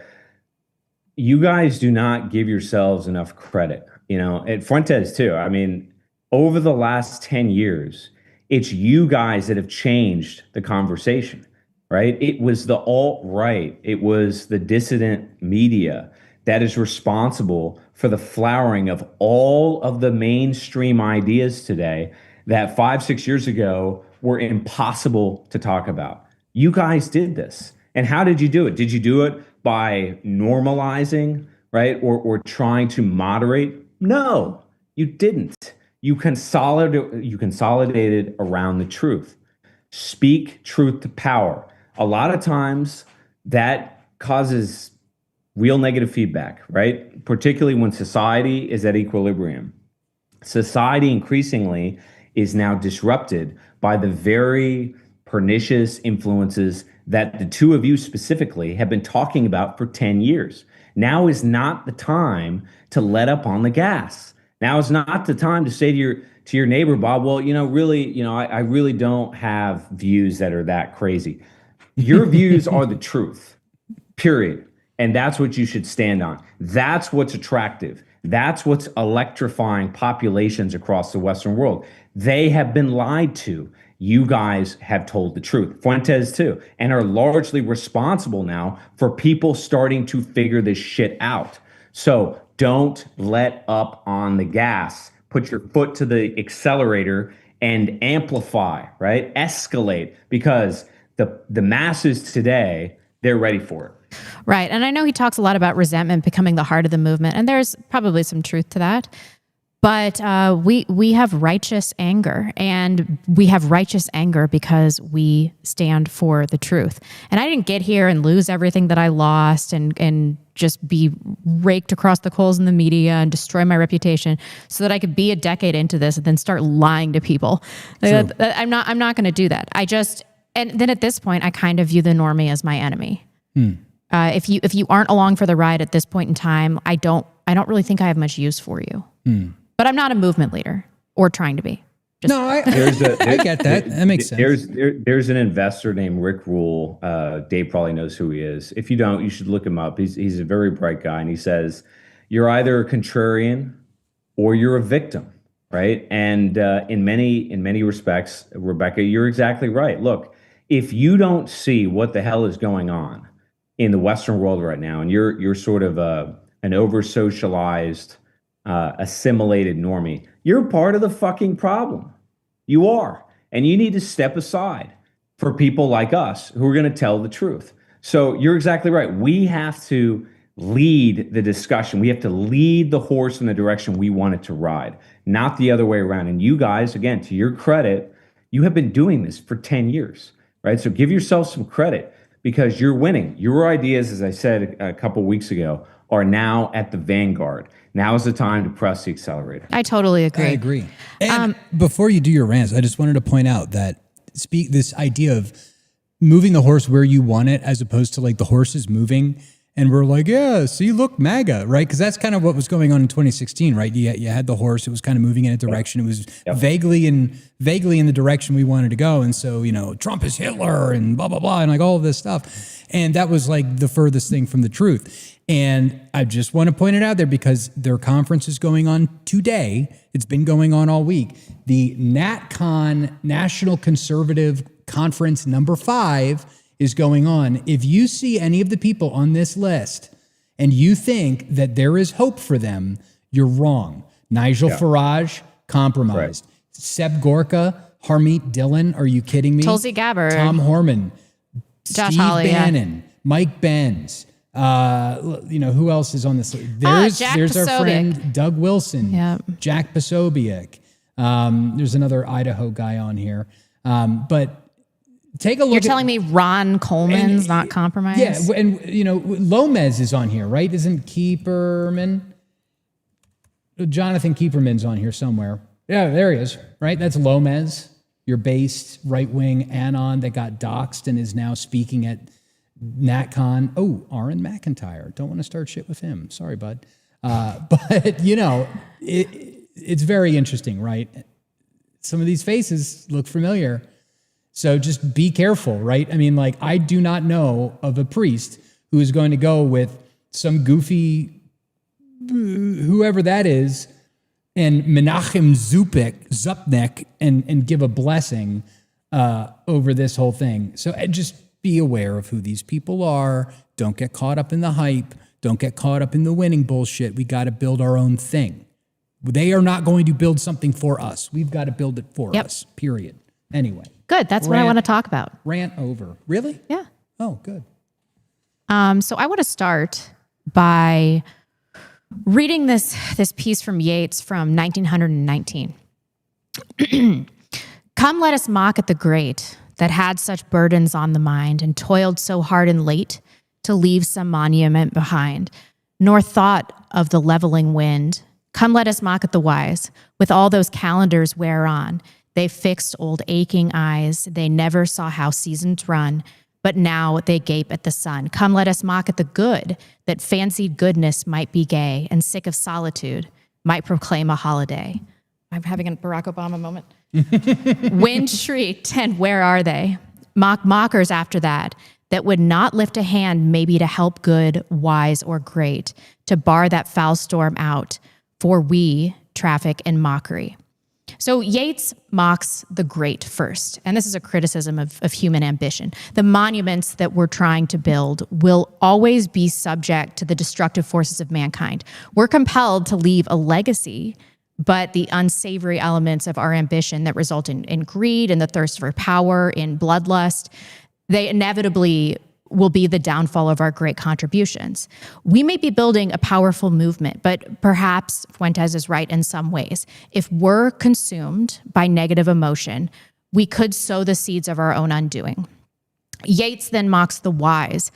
S3: you guys do not give yourselves enough credit. At Fuentes too. I mean, over the last 10 years, it's you guys that have changed the conversation, right? It was the alt-right, it was the dissident media that is responsible for the flowering of all of the mainstream ideas today that 5-6 years ago were impossible to talk about. You guys did this. And how did you do it? Did you do it by normalizing, right? Or trying to moderate? No, you didn't. You consolidated around the truth. Speak truth to power. A lot of times that causes real negative feedback, right? Particularly when society is at equilibrium. Society increasingly is now disrupted by the very pernicious influences that the two of you specifically have been talking about for 10 years. Now is not the time to let up on the gas. Now is not the time to say to your neighbor, Bob, well, I really don't have views that are that crazy. Your views are the truth, period. And that's what you should stand on. That's what's attractive. That's what's electrifying populations across the Western world. They have been lied to. You guys have told the truth. Fuentes too, and are largely responsible now for people starting to figure this shit out. So don't let up on the gas. Put your foot to the accelerator and amplify, right? Escalate, because the masses today, they're ready for it.
S1: Right. And I know he talks a lot about resentment becoming the heart of the movement, and there's probably some truth to that. But we have righteous anger, and we have righteous anger because we stand for the truth. And I didn't get here and lose everything that I lost and just be raked across the coals in the media and destroy my reputation so that I could be a decade into this and then start lying to people. I'm not going to do that. And then at this point, I kind of view the normie as my enemy. If you aren't along for the ride at this point in time, I don't really think I have much use for you. But I'm not a movement leader or trying to be.
S2: I get that. That makes sense.
S3: There's an investor named Rick Rule. Dave probably knows who he is. If you don't, you should look him up. He's a very bright guy, and he says, you're either a contrarian or you're a victim, right? And in many respects, Rebecca, you're exactly right. Look, if you don't see what the hell is going on in the Western world right now, and you're sort of an over-socialized, assimilated normie, you're part of the fucking problem. You are. And you need to step aside for people like us who are going to tell the truth. So you're exactly right. We have to lead the discussion. We have to lead the horse in the direction we want it to ride, not the other way around. And you guys, again, to your credit, you have been doing this for 10 years, right? So give yourself some credit, because you're winning. Your ideas, as I said a couple weeks ago, are now at the vanguard. Now is the time to press the accelerator.
S1: I totally agree.
S2: I agree. And before you do your rants, I just wanted to point out that this idea of moving the horse where you want it, as opposed to like the horse is moving and we're like, yeah, see, look, MAGA, right? Because that's kind of what was going on in 2016, right? You had the horse; it was kind of moving in a direction. It was vaguely in the direction we wanted to go, and so Trump is Hitler and blah blah blah, and like all of this stuff, and that was like the furthest thing from the truth. And I just want to point it out there because their conference is going on today. It's been going on all week. The NatCon National Conservative Conference number 5 is going on. If you see any of the people on this list and you think that there is hope for them, you're wrong. Nigel Farage, compromised. Right. Seb Gorka, Harmeet Dillon. Are you kidding me?
S1: Tulsi Gabbard.
S2: Tom Horman.
S1: Josh
S2: Steve
S1: Hawley,
S2: Bannon. Mike Benz. Who else is on this list? There's our friend Doug Wilson.
S1: Yep.
S2: Jack Posobiec. There's another Idaho guy on here. But take a look.
S1: You're telling me Ron Coleman's not compromised?
S2: Yeah, and Lomez is on here, right? Isn't Keeperman? Jonathan Keeperman's on here somewhere. Yeah, there he is, right? That's Lomez, your based right-wing anon that got doxxed and is now speaking at NatCon. Oh, Aaron McIntyre. Don't want to start shit with him. Sorry, bud. But, it's very interesting, right? Some of these faces look familiar. So just be careful, right? I mean, I do not know of a priest who is going to go with some goofy, whoever that is, and Menachem Zupnik and give a blessing over this whole thing. So just be aware of who these people are. Don't get caught up in the hype. Don't get caught up in the winning bullshit. We got to build our own thing. They are not going to build something for us. We've got to build it for us, period. Anyway.
S1: Good. That's what I want to talk about.
S2: Rant over. Really?
S1: Yeah.
S2: Oh, good.
S1: So I want to start by reading this piece from Yeats from 1919. Come, let us mock at the great that had such burdens on the mind and toiled so hard and late to leave some monument behind, nor thought of the leveling wind. Come, let us mock at the wise with all those calendars whereon they fixed old aching eyes. They never saw how seasons run, but now they gape at the sun. Come, let us mock at the good that fancied goodness might be gay and sick of solitude might proclaim a holiday. I'm having a Barack Obama moment. Wind shrieked, and where are they? Mockers after that would not lift a hand maybe to help good, wise, or great, to bar that foul storm out, for we traffic in mockery. So Yeats mocks the great first, and this is a criticism of human ambition. The monuments that we're trying to build will always be subject to the destructive forces of mankind. We're compelled to leave a legacy, but the unsavory elements of our ambition that result in greed and the thirst for power, in bloodlust, they inevitably will be the downfall of our great contributions. We may be building a powerful movement, but perhaps Fuentes is right in some ways. If we're consumed by negative emotion, we could sow the seeds of our own undoing. Yeats then mocks the wise,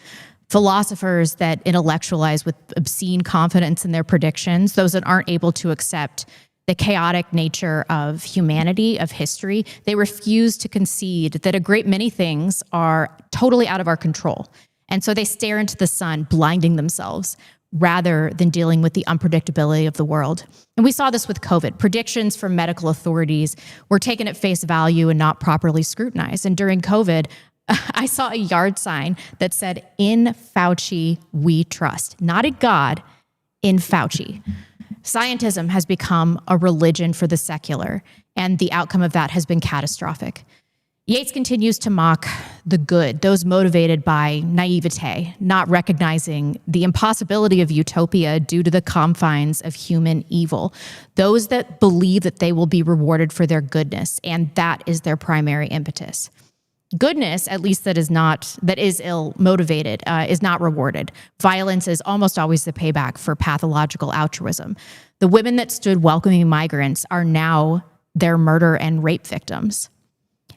S1: philosophers that intellectualize with obscene confidence in their predictions, those that aren't able to accept the chaotic nature of humanity, of history. They refuse to concede that a great many things are totally out of our control. And so they stare into the sun, blinding themselves, rather than dealing with the unpredictability of the world. And we saw this with COVID. Predictions from medical authorities were taken at face value and not properly scrutinized. And during COVID, I saw a yard sign that said, "In Fauci, we trust." Not in God, in Fauci. Scientism has become a religion for the secular, and the outcome of that has been catastrophic. Yeats continues to mock the good, those motivated by naivete, not recognizing the impossibility of utopia due to the confines of human evil, those that believe that they will be rewarded for their goodness, and that is their primary impetus. Goodness, at least that is ill motivated, is not rewarded. Violence is almost always the payback for pathological altruism. The women that stood welcoming migrants are now their murder and rape victims.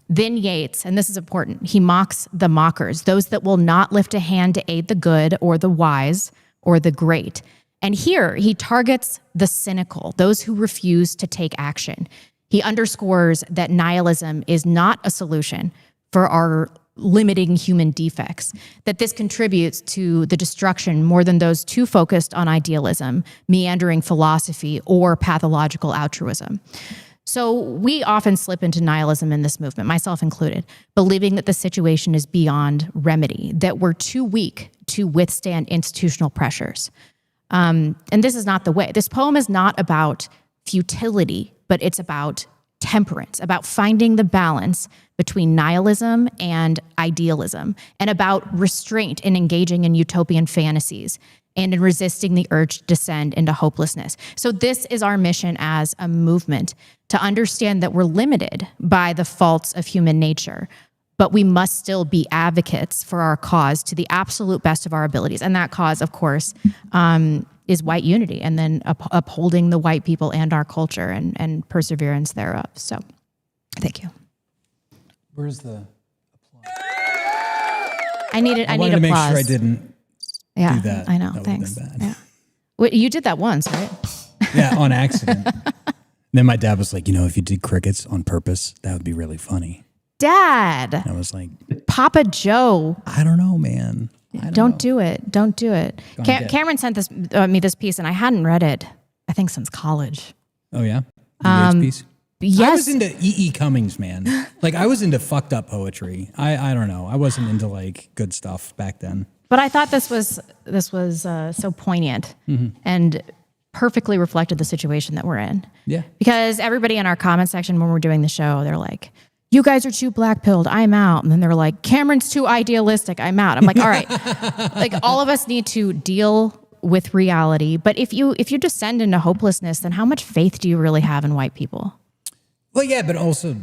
S1: Then Yeats, and this is important, he mocks the mockers, those that will not lift a hand to aid the good or the wise or the great. And here he targets the cynical, those who refuse to take action. He underscores that nihilism is not a solution for our limiting human defects, that this contributes to the destruction more than those too focused on idealism, meandering philosophy, or pathological altruism. So we often slip into nihilism in this movement, myself included, believing that the situation is beyond remedy, that we're too weak to withstand institutional pressures. And this is not the way. This poem is not about futility, but it's about temperance, about finding the balance between nihilism and idealism, and about restraint in engaging in utopian fantasies and in resisting the urge to descend into hopelessness. So this is our mission as a movement, to understand that we're limited by the faults of human nature, but we must still be advocates for our cause to the absolute best of our abilities. And that cause, of course, is white unity, and then upholding the white people and our culture and perseverance thereof. So thank you.
S2: Where's the applause?
S1: I need applause.
S2: I wanted to make sure I didn't do that.
S1: I know.
S2: That
S1: Thanks.
S2: would've been bad.
S1: Yeah. Well, you did that once, right?
S2: Yeah, on accident. Then my dad was like, if you did crickets on purpose, that would be really funny.
S1: Dad.
S2: I was like,
S1: Papa Joe.
S2: I don't know, man.
S1: Don't do it. Don't do it. Cameron sent me this piece, and I hadn't read it, I think, since college.
S2: Oh, yeah? The piece?
S1: Yes.
S2: I was into E.E. Cummings, man. Like, I was into fucked up poetry. I don't know. I wasn't into, like, good stuff back then.
S1: But I thought this was so poignant and perfectly reflected the situation that we're in.
S2: Yeah.
S1: Because everybody in our comment section when we're doing the show, they're like, you guys are too black-pilled, I'm out. And then they're like, Cameron's too idealistic, I'm out. I'm like, all right. Like, all of us need to deal with reality. But if you descend into hopelessness, then how much faith do you really have in white people?
S2: Well, yeah, but also,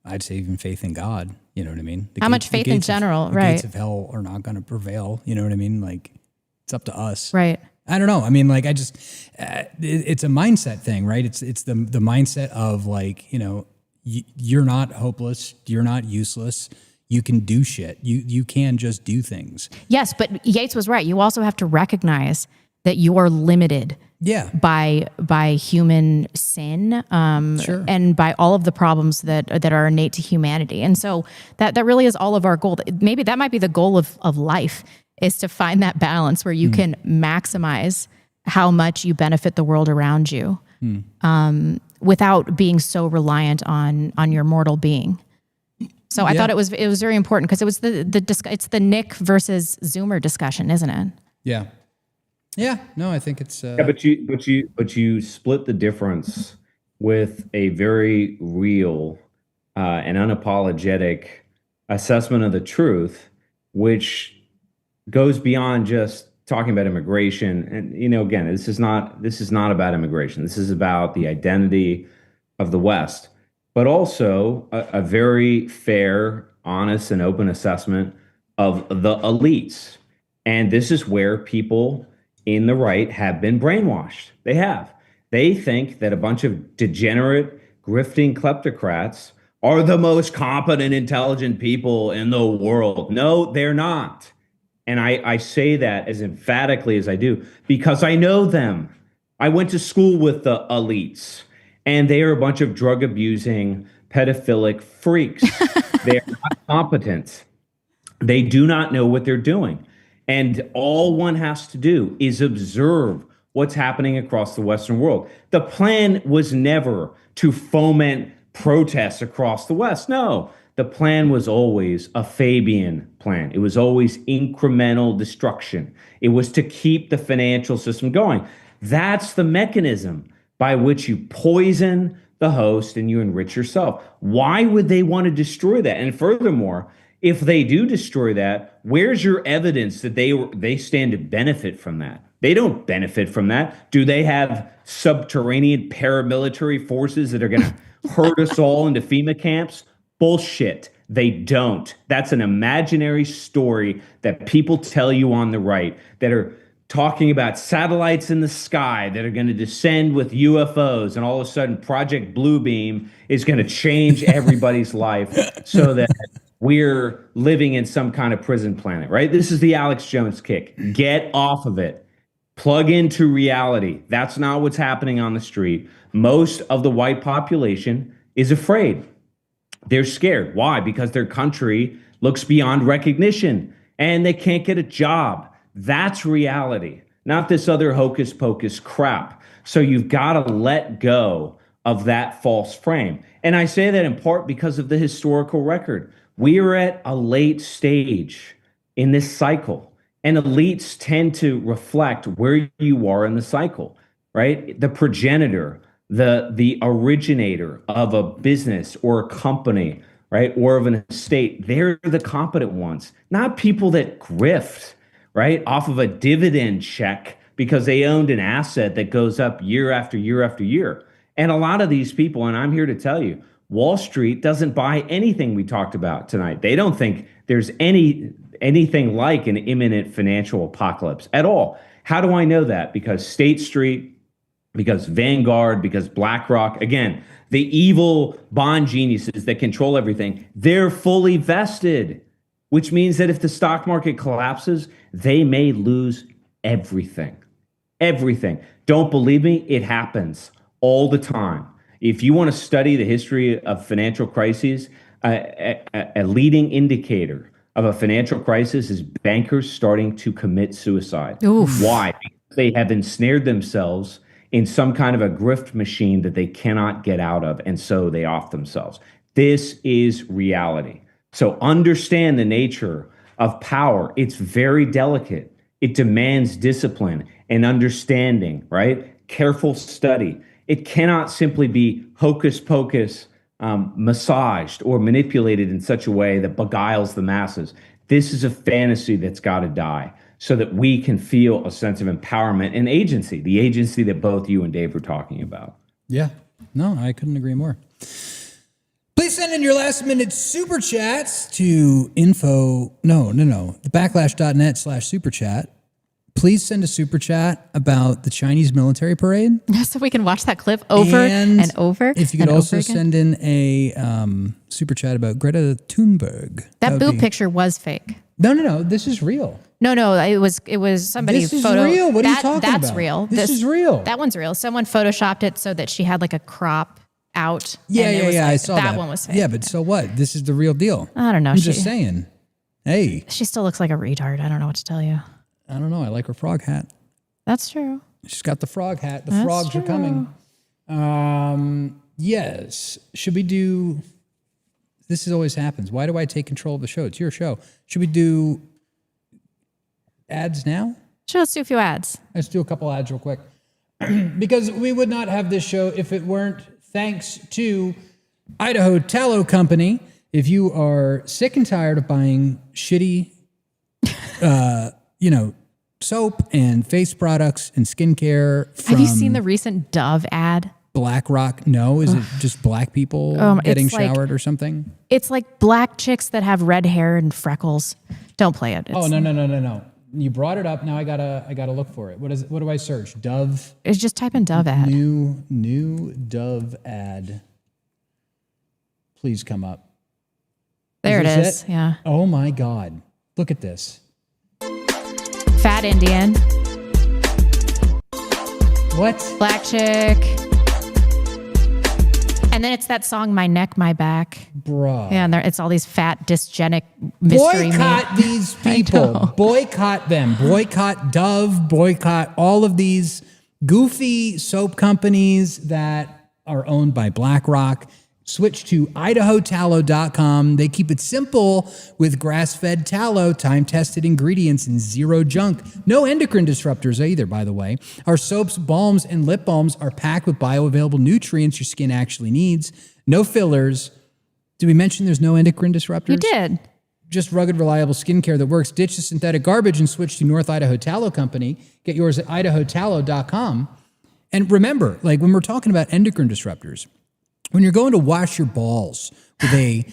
S2: I'd say even faith in God. You know what I mean?
S1: How much faith in general,
S2: the
S1: right?
S2: gates of hell are not going to prevail. You know what I mean? Like, it's up to us.
S1: Right.
S2: I don't know. I mean, like, it's a mindset thing, right? It's the mindset of, like, you're not hopeless. You're not useless. You can do shit. You can just do things.
S1: Yes, but Yates was right. You also have to recognize that you are limited by human sin and by all of the problems that are innate to humanity. And so that really is all of our goal. Maybe that might be the goal of life, is to find that balance where you can maximize how much you benefit the world around you without being so reliant on your mortal being. So I thought it was very important, because it was it's the Nick versus Zoomer discussion, isn't it?
S2: Yeah. Yeah, no, I think it's.
S3: Yeah, but you split the difference with a very real and unapologetic assessment of the truth, which goes beyond just talking about immigration. And again, this is not about immigration. This is about the identity of the West, but also a very fair, honest, and open assessment of the elites. And this is where people in the right have been brainwashed. They have. They think that a bunch of degenerate, grifting kleptocrats are the most competent, intelligent people in the world. No, they're not. And I say that as emphatically as I do because I know them. I went to school with the elites, and they are a bunch of drug-abusing, pedophilic freaks. They are not competent. They do not know what they're doing. And all one has to do is observe what's happening across the Western world. The plan was never to foment protests across the West. No, the plan was always a Fabian plan. It was always incremental destruction. It was to keep the financial system going. That's the mechanism by which you poison the host and you enrich yourself. Why would they want to destroy that? And furthermore, if they do destroy that, where's your evidence that they stand to benefit from that? They don't benefit from that. Do they have subterranean paramilitary forces that are going to herd us all into FEMA camps? Bullshit. They don't. That's an imaginary story that people tell you on the right, that are talking about satellites in the sky that are going to descend with UFOs, and all of a sudden Project Bluebeam is going to change everybody's life so that we're living in some kind of prison planet, right? This is the Alex Jones kick. Get off of it. Plug into reality. That's not what's happening on the street. Most of the white population is afraid. They're scared. Why? Because their country looks beyond recognition and they can't get a job. That's reality, not this other hocus pocus crap. So you've got to let go of that false frame. And I say that in part because of the historical record. We are at a late stage in this cycle, and elites tend to reflect where you are in the cycle, right? The progenitor, the originator of a business or a company, right? Or of an estate, they're the competent ones, not people that grift, right? Off of a dividend check because they owned an asset that goes up year after year after year. And a lot of these people, and I'm here to tell you, Wall Street doesn't buy anything we talked about tonight. They don't think there's anything like an imminent financial apocalypse at all. How do I know that? Because State Street, because Vanguard, because BlackRock, again, the evil bond geniuses that control everything, they're fully vested, which means that if the stock market collapses, they may lose everything. Everything. Don't believe me? It happens all the time. If you want to study the history of financial crises, a leading indicator of a financial crisis is bankers starting to commit suicide.
S1: Oof.
S3: Why? Because they have ensnared themselves in some kind of a grift machine that they cannot get out of, and so they off themselves. This is reality. So understand the nature of power. It's very delicate. It demands discipline and understanding, right? Careful study. It cannot simply be hocus pocus, massaged or manipulated in such a way that beguiles the masses. This is a fantasy that's got to die so that we can feel a sense of empowerment and agency, the agency that both you and Dave were talking about.
S2: Yeah. No, I couldn't agree more. Please send in your last-minute super chats to the backlash.net/super chat. Please send a super chat about the Chinese military parade.
S1: So we can watch that clip over and over.
S2: If you could also send in a super chat about Greta Thunberg.
S1: That boob picture was fake.
S2: No. This is real.
S1: No, it was somebody.
S2: This is real. What are you talking about?
S1: That's real.
S2: This is real.
S1: That one's real. Someone photoshopped it so that she had like a crop out.
S2: Yeah. I saw that.
S1: That one was fake.
S2: Yeah, but so what? This is the real deal.
S1: I don't know.
S2: I'm just saying. Hey.
S1: She still looks like a retard. I don't know what to tell you.
S2: I don't know. I like her frog hat.
S1: That's true.
S2: She's got the frog hat. The frogs are coming. Yes. Should we do... This always happens. Why do I take control of the show? It's your show. Should we do ads now?
S1: Sure, let's do a few ads.
S2: Let's do a couple ads real quick. Because we would not have this show if it weren't thanks to Idaho Tallow Company. If you are sick and tired of buying shitty... soap and face products and skincare from...
S1: Have you seen the recent Dove ad?
S2: BlackRock? No. Is it just black people getting showered or something?
S1: It's like black chicks that have red hair and freckles. Don't play it.
S2: No. You brought it up. Now I gotta look for it. What is it? What do I search? Dove?
S1: It's just type in Dove ad.
S2: New Dove ad. Please come up.
S1: There it is. Yeah.
S2: Oh my God. Look at this.
S1: Fat Indian.
S2: What?
S1: Black chick. And then it's that song, My Neck, My Back.
S2: Bruh.
S1: Yeah, and it's all these fat, dysgenic mystery
S2: Boycott these people. Boycott them. Boycott Dove. Boycott all of these goofy soap companies that are owned by BlackRock. Switch to idahotallow.com. They keep it simple with grass-fed tallow, time-tested ingredients, and zero junk. No endocrine disruptors either, by the way. Our soaps, balms, and lip balms are packed with bioavailable nutrients your skin actually needs. No fillers. Did we mention there's no endocrine disruptors?
S1: You did.
S2: Just rugged, reliable skincare that works. Ditch the synthetic garbage and switch to North Idaho Tallow Company. Get yours at idahotallow.com. And remember, like when we're talking about endocrine disruptors, when you're going to wash your balls with a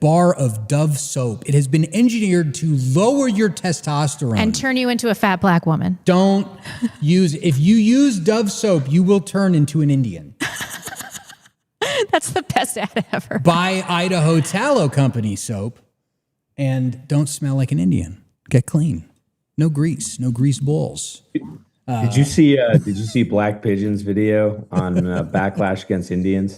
S2: bar of Dove soap, it has been engineered to lower your testosterone.
S1: And turn you into a fat black woman.
S2: Don't use... If you use Dove soap, you will turn into an Indian.
S1: That's the best ad ever.
S2: Buy Idaho Tallow Company soap and don't smell like an Indian. Get clean. No grease. No greased balls.
S3: Did you see Black Pigeon's video on backlash against Indians?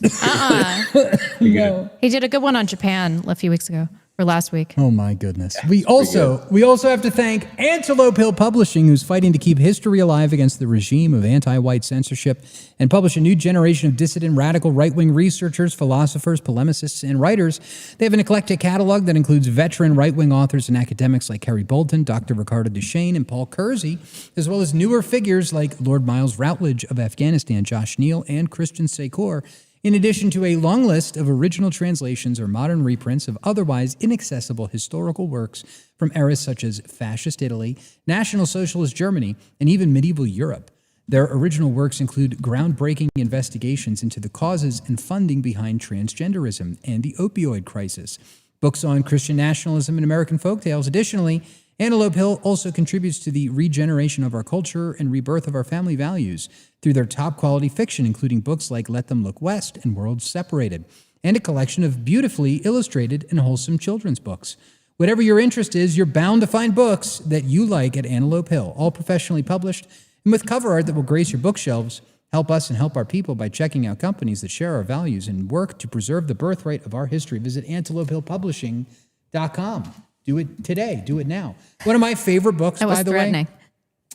S2: No.
S1: He did a good one on Japan a few weeks ago or last week.
S2: Oh my goodness. We also have to thank Antelope Hill Publishing, who's fighting to keep history alive against the regime of anti-white censorship and publish a new generation of dissident, radical, right-wing researchers, philosophers, polemicists, and writers. They have an eclectic catalog that includes veteran right-wing authors and academics like Harry Bolton, Dr. Ricardo Duchesne, and Paul Kersey, as well as newer figures like Lord Miles Routledge of Afghanistan, Josh Neal, and Christian Secor, in addition to a long list of original translations or modern reprints of otherwise inaccessible historical works from eras such as Fascist Italy, National Socialist Germany, and even medieval Europe. Their original works include groundbreaking investigations into the causes and funding behind transgenderism and the opioid crisis, books on Christian nationalism and American folktales. Additionally, Antelope Hill also contributes to the regeneration of our culture and rebirth of our family values through their top-quality fiction, including books like Let Them Look West and Worlds Separated, and a collection of beautifully illustrated and wholesome children's books. Whatever your interest is, you're bound to find books that you like at Antelope Hill, all professionally published and with cover art that will grace your bookshelves. Help us and help our people by checking out companies that share our values and work to preserve the birthright of our history. Visit antelopehillpublishing.com. Do it today. Do it now. One of my favorite books, by the way,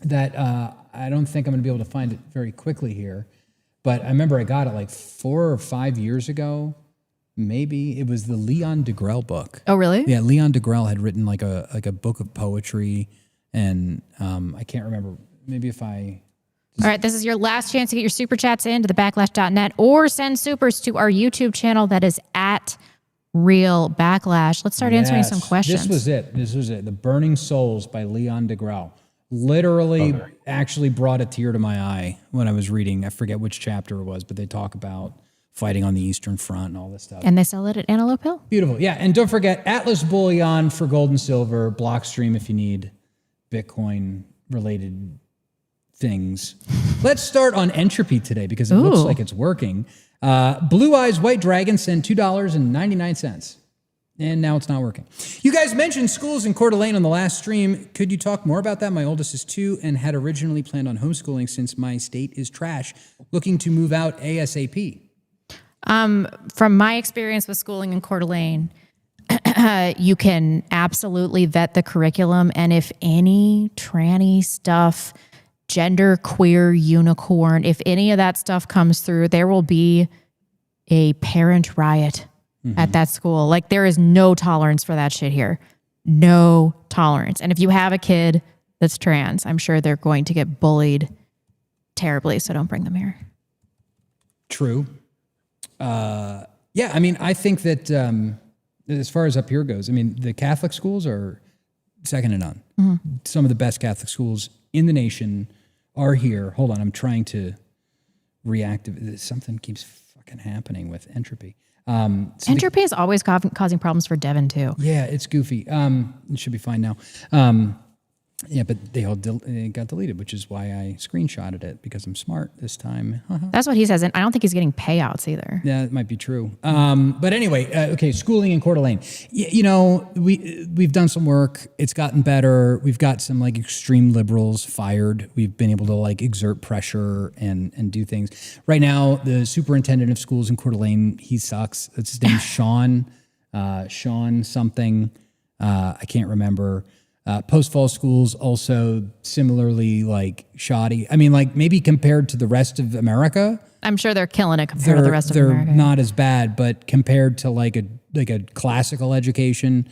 S2: that I don't think I'm going to be able to find it very quickly here, but I remember I got it like 4 or 5 years ago. Maybe it was the Leon Degrelle book.
S1: Oh, really?
S2: Yeah, Leon Degrelle had written like a book of poetry, and I can't remember. Maybe if I.
S1: All right, this is your last chance to get your super chats in to the backlash.net or send supers to our YouTube channel that is at Real Backlash. Let's start answering some questions.
S2: This was it. The Burning Souls by Leon Degrelle. Literally actually brought a tear to my eye when I was reading. I forget which chapter it was, but they talk about fighting on the Eastern Front and all this stuff.
S1: And they sell it at Antelope Hill.
S2: Beautiful. Yeah, and don't forget Atlas Bullion for gold and silver, Blockstream if you need Bitcoin-related things. Let's start on entropy today because it looks like it's working. Blue Eyes White Dragon sent $2.99. And now it's not working. You guys mentioned schools in Coeur d'Alene on the last stream. Could you talk more about that? My oldest is 2 and had originally planned on homeschooling since my state is trash. Looking to move out ASAP.
S1: From my experience with schooling in Coeur d'Alene, you can absolutely vet the curriculum. And if any tranny stuff, gender queer unicorn, if any of that stuff comes through, there will be a parent riot at that school. Like, there is no tolerance for that shit here. No tolerance. And if you have a kid that's trans, I'm sure they're going to get bullied terribly. So don't bring them here.
S2: True. Yeah, I mean, I think that as far as up here goes, I mean, the Catholic schools are second to none. Some of the best Catholic schools in the nation are here. Hold on, I'm trying to reactivate. Something keeps fucking happening with entropy.
S1: Entropy is always causing problems for Devin too.
S2: Yeah, it's goofy. It should be fine now. Yeah, but they all got deleted, which is why I screenshotted it, because I'm smart this time.
S1: That's what he says, and I don't think he's getting payouts either.
S2: Yeah, it might be true. But anyway, okay, schooling in Coeur d'Alene. You know, we've done some work. It's gotten better. We've got some like extreme liberals fired. We've been able to like exert pressure and do things. Right now, the superintendent of schools in Coeur d'Alene, he sucks. That's his name, Sean something. I can't remember. Post-fall schools also similarly like shoddy. I mean, like maybe compared to the rest of America,
S1: I'm sure they're killing it compared to the rest of America.
S2: They're not as bad, but compared to like a classical education,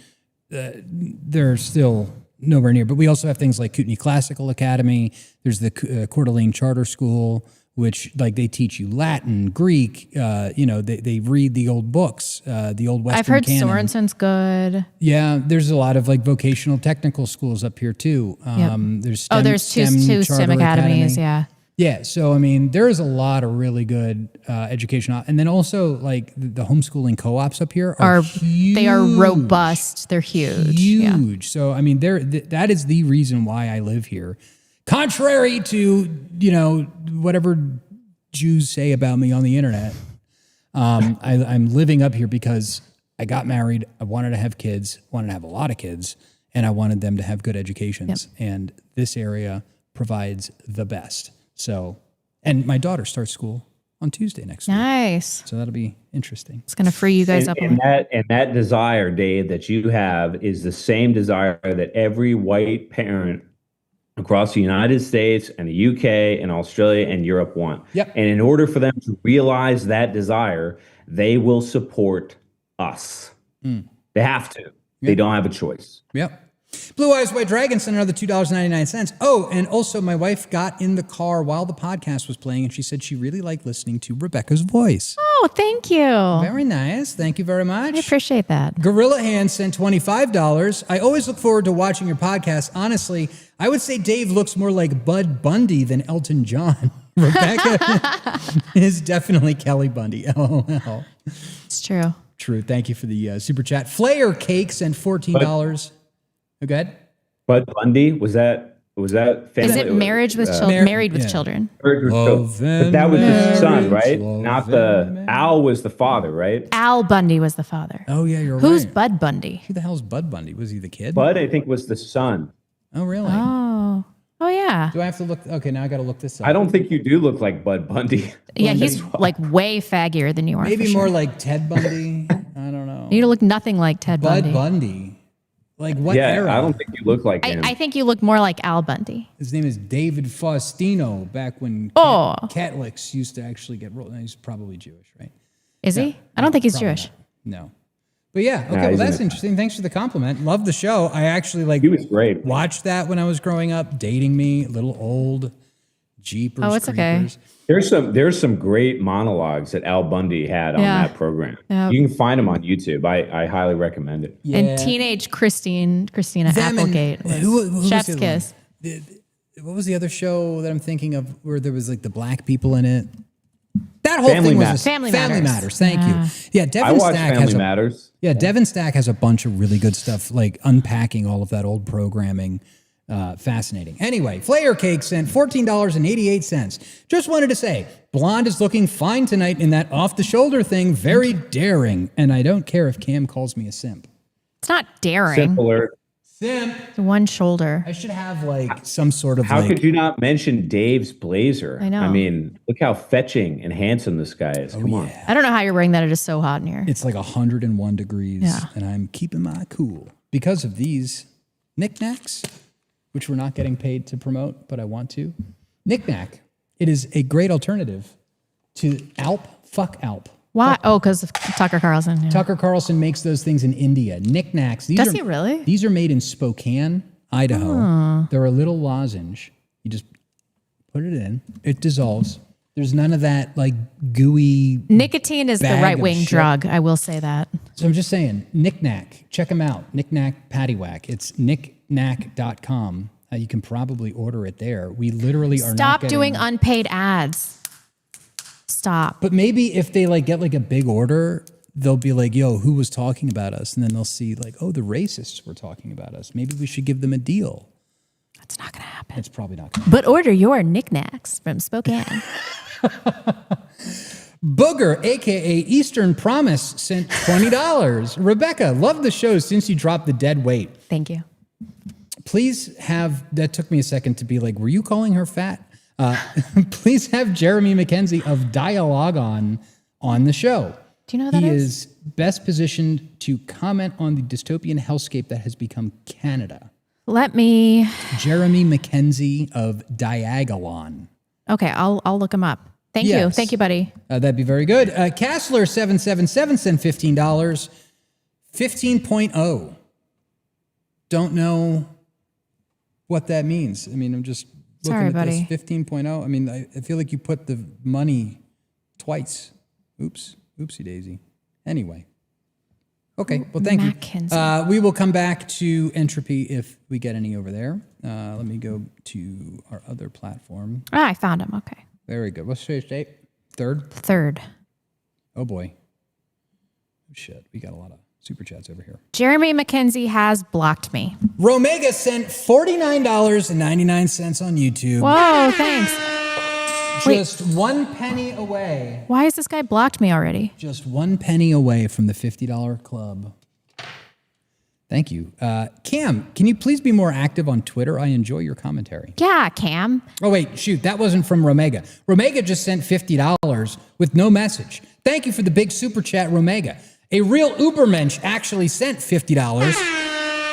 S2: they're still nowhere near. But we also have things like Kootenai Classical Academy. There's the Coeur d'Alene Charter School, which like they teach you Latin, Greek. You know, they read the old books, the old Western
S1: I've heard
S2: canon.
S1: Sorensen's good.
S2: Yeah, there's a lot of like vocational technical schools up here too. There's STEM,
S1: there's two STEM academies. Yeah.
S2: Yeah, so I mean, there's a lot of really good education, and then also like the homeschooling co-ops up here are huge.
S1: They are robust. They're huge.
S2: Huge. Yeah. So I mean, that is the reason why I live here. Contrary to, you know, whatever Jews say about me on the internet, I'm living up here because I got married. I wanted to have kids, wanted to have a lot of kids, and I wanted them to have good educations. Yep. And this area provides the best. So, and my daughter starts school on Tuesday next week.
S1: Nice.
S2: So that'll be interesting.
S1: It's going to free you guys up.
S3: And that desire, Dave, that you have is the same desire that every white parent across the United States and the UK and Australia and Europe want.
S2: Yep.
S3: And in order for them to realize that desire, they will support us. They have to. Yep. They don't have a choice.
S2: Yep. Blue Eyes White Dragon sent another $2.99. Oh, and also my wife got in the car while the podcast was playing, and she said she really liked listening to Rebecca's voice.
S1: Oh, thank you.
S2: Very nice. Thank you very much.
S1: I appreciate that.
S2: Gorilla Hand sent $25. I always look forward to watching your podcast. Honestly, I would say Dave looks more like Bud Bundy than Elton John. Rebecca is definitely Kelly Bundy. LOL.
S1: It's true.
S2: True. Thank you for the super chat. Flair Cake sent $14. Go ahead.
S3: Bud Bundy, was that family?
S1: Is it Marriage with Children? Married with Children.
S3: Married with Children. But that was the son, right? Not the Al was the father, right?
S1: Al Bundy was the father.
S2: Oh yeah, you're
S1: Who's
S2: right.
S1: Bud Bundy?
S2: Who the hell's Bud Bundy? Was he the kid?
S3: Bud, I think, was the son.
S2: Oh really?
S1: Oh yeah.
S2: Do I have to look? Okay, now I got to look this up.
S3: I don't think you do look like Bud Bundy.
S1: Yeah, he's like way faggier than you are.
S2: Maybe
S1: for
S2: more
S1: sure.
S2: like Ted Bundy. I don't know.
S1: You look nothing like Ted
S2: Bud
S1: Bundy.
S2: Bundy. Like what
S3: yeah,
S2: era?
S3: I don't think you look like him.
S1: I think you look more like Al Bundy.
S2: His name is David Faustino. Back when Catholics used to actually get rolled. He's probably Jewish, right?
S1: Is he? I don't think he's Jewish.
S2: Not. No. But yeah, okay, well that's interesting. Thanks for the compliment. Love the show. I actually
S3: he was great.
S2: Watched that when I was growing up. Dating Me, a little old. Jeepers.
S1: Oh, it's
S2: creepers.
S1: okay.
S3: There's some great monologues that Al Bundy had on that program.
S1: Yeah.
S3: You can find them on YouTube. I highly recommend it.
S2: Yeah.
S1: And teenage Christina Applegate was
S2: who
S1: Chef's
S2: was the
S1: Kiss.
S2: What was the other show that I'm thinking of where there was like the black people in it? That whole
S3: Family
S2: thing was
S3: Matters.
S1: Family
S2: Family
S1: Matters.
S2: Matters. Thank you. Yeah,
S3: I
S2: Devin
S3: watched
S2: Stack
S3: Family
S2: has
S3: Matters.
S2: Yeah, Devin Stack has a bunch of really good stuff, like unpacking all of that old programming. Fascinating. Anyway, Flair Cake sent $14.88. Just wanted to say, Blonde is looking fine tonight in that off-the-shoulder thing. Very daring. And I don't care if Cam calls me a simp.
S1: It's not daring.
S3: Simp alert.
S2: Simp.
S1: It's one shoulder.
S2: I should have like some sort of
S3: How
S2: like...
S3: could you not mention Dave's blazer?
S1: I know.
S3: I mean, look how fetching and handsome this guy is. Come on.
S1: I don't know how you're wearing that. It is so hot in here.
S2: It's like 101 degrees.
S1: Yeah.
S2: And I'm keeping my cool because of these knickknacks, which we're not getting paid to promote, but I want to. Knickknack. It is a great alternative to Alp. Fuck Alp.
S1: Why? Oh, because of Tucker Carlson. Yeah.
S2: Tucker Carlson makes those things in India. Knickknacks.
S1: Does he really?
S2: These are made in Spokane, Idaho.
S1: Oh.
S2: They're a little lozenge. You just put it in. It dissolves. There's none of that like gooey.
S1: Nicotine is the
S2: bag of
S1: right-wing
S2: shit.
S1: drug. I will say that.
S2: So I'm just saying, Knickknack. Check them out. Knickknack Paddywhack. It's knickknack.com. You can probably order it there. We literally are not
S1: Stop
S2: getting...
S1: doing unpaid ads. Stop.
S2: But maybe if they like get like a big order, they'll be like, yo, who was talking about us? And then they'll see like, oh, the racists were talking about us. Maybe we should give them a deal.
S1: That's not going to happen.
S2: It's probably not going to
S1: But order your knickknacks from Spokane.
S2: Booger, a.k.a. Eastern Promise, sent $20. Rebecca, love the show since you dropped the dead weight.
S1: Thank you.
S2: Please have, that took me a second to be like, were you calling her fat? Please have Jeremy McKenzie of Dialogon on the show.
S1: Do you know who that
S2: He
S1: is?
S2: is best positioned to comment on the dystopian hellscape that has become Canada.
S1: Let me...
S2: Jeremy McKenzie of Diagolon.
S1: Okay, I'll look him up. Thank you.
S2: Yes.
S1: Thank you, buddy.
S2: That'd be very good. Castler777 sent $15. 15.0. Don't know what that means. I mean, I'm just looking
S1: Sorry,
S2: at
S1: buddy.
S2: this 15.0. I mean, I feel like you put the money twice. Oops. Oopsie daisy. Anyway. Okay. Well, thank you. We will come back to entropy if we get any over there. Let me go to our other platform.
S1: Ah, I found him. Okay.
S2: Very good. What's today's date? Third?
S1: Third.
S2: Oh, boy. Oh, shit. We got a lot of super chats over here.
S1: Jeremy McKenzie has blocked me.
S2: Romega sent $49.99 on YouTube.
S1: Whoa, thanks.
S2: Just 1 penny away.
S1: Why has this guy blocked me already?
S2: Just 1 penny away from the $50 club. Thank you. Cam, can you please be more active on Twitter? I enjoy your commentary.
S1: Yeah, Cam.
S2: Oh, wait, shoot. That wasn't from Romega. Romega just sent $50 with no message. Thank you for the big super chat, Romega. A real Ubermensch actually sent $50.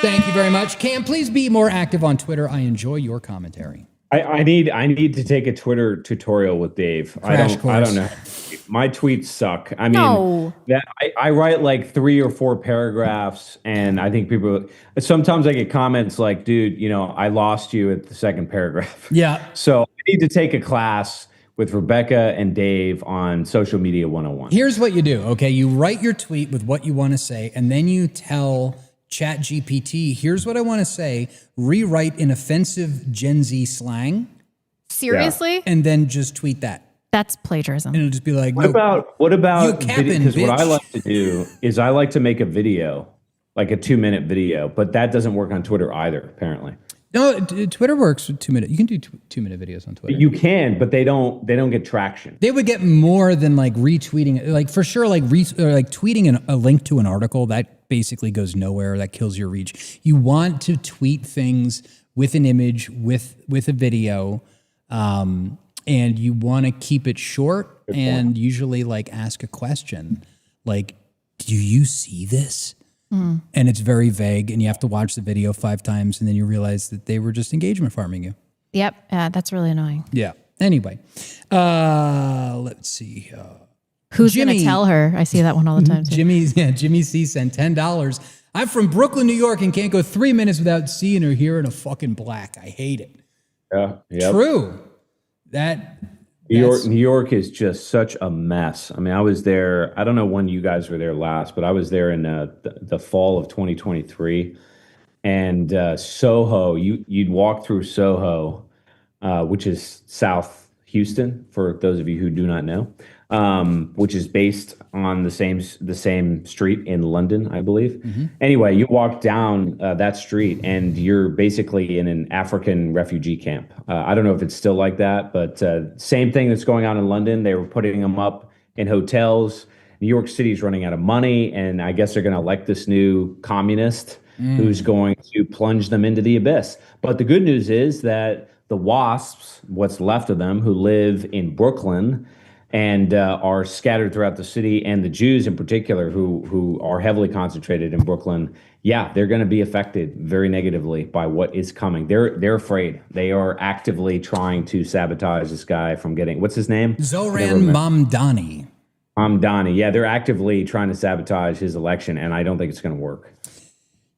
S2: Thank you very much. Cam, please be more active on Twitter. I enjoy your commentary.
S3: I need to take a Twitter tutorial with Dave. I don't know. my tweets suck. I mean,
S1: No.
S3: I write like 3 or 4 paragraphs, and I think people. Sometimes I get comments like, "Dude, I lost you at the second paragraph."
S2: Yeah.
S3: So I need to take a class with Rebecca and Dave on Social Media 101.
S2: Here's what you do, okay? You write your tweet with what you want to say, and then you tell ChatGPT, here's what I want to say, rewrite in offensive Gen Z slang.
S1: Seriously?
S2: And then just tweet that.
S1: That's plagiarism.
S2: And it'll just be like,
S3: What about
S2: you capping,
S3: because what I
S2: bitch.
S3: like to do is I like to make a video, like a 2-minute video, but that doesn't work on Twitter either, apparently.
S2: No, Twitter works with 2 minute. You can do 2-minute videos on Twitter.
S3: You can, but they don't get traction.
S2: They would get more than like retweeting, like for sure, like tweeting a link to an article that basically goes nowhere. That kills your reach. You want to tweet things with an image, with a video, and you want to keep it short and usually like ask a question, like, "Do you see this?" And it's very vague, and you have to watch the video 5 times, and then you realize that they were just engagement farming you.
S1: Yep. That's really annoying.
S2: Yeah. Anyway, let's see.
S1: Who's going to tell her? I see that one all the time, too.
S2: Jimmy C sent $10. I'm from Brooklyn, New York, and can't go 3 minutes without seeing or hearing a fucking black. I hate it.
S3: Yeah. Yep.
S2: True.
S3: New York is just such a mess. I mean, I was there. I don't know when you guys were there last, but I was there in the fall of 2023. And Soho, you'd walk through Soho, which is South Houston, for those of you who do not know, which is based on the same street in London, I believe.
S2: Mm-hmm.
S3: Anyway, you walk down that street and you're basically in an African refugee camp. I don't know if it's still like that, but same thing that's going on in London. They were putting them up in hotels. New York City's running out of money, and I guess they're going to elect this new communist who's going to plunge them into the abyss. But the good news is that the WASPs, what's left of them, who live in Brooklyn and are scattered throughout the city, and the Jews in particular, who are heavily concentrated in Brooklyn, they're going to be affected very negatively by what is coming. They're afraid. They are actively trying to sabotage this guy from getting, what's his name?
S2: Zoran Mamdani.
S3: Yeah, they're actively trying to sabotage his election, and I don't think it's going to work.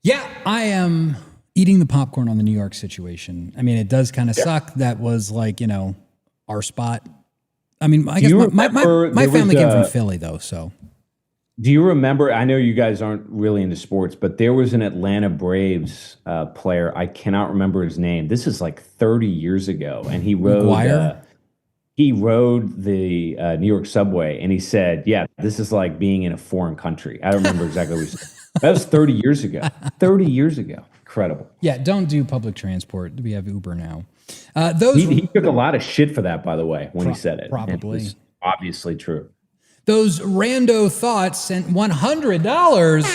S2: Yeah, I am eating the popcorn on the New York situation. I mean, it does kind of suck. That was like, our spot. I mean, I guess my family came from Philly, though, so.
S3: Do you remember, I know you guys aren't really into sports, but there was an Atlanta Braves player. I cannot remember his name. This is like 30 years ago, and he rode the New York subway, and he said, this is like being in a foreign country. I don't remember exactly what he said. That was 30 years ago. 30 years ago. Incredible.
S2: Yeah, don't do public transport. We have Uber now.
S3: He took a lot of shit for that, by the way, when he said it.
S2: Probably.
S3: It was obviously true.
S2: Those rando thoughts sent $100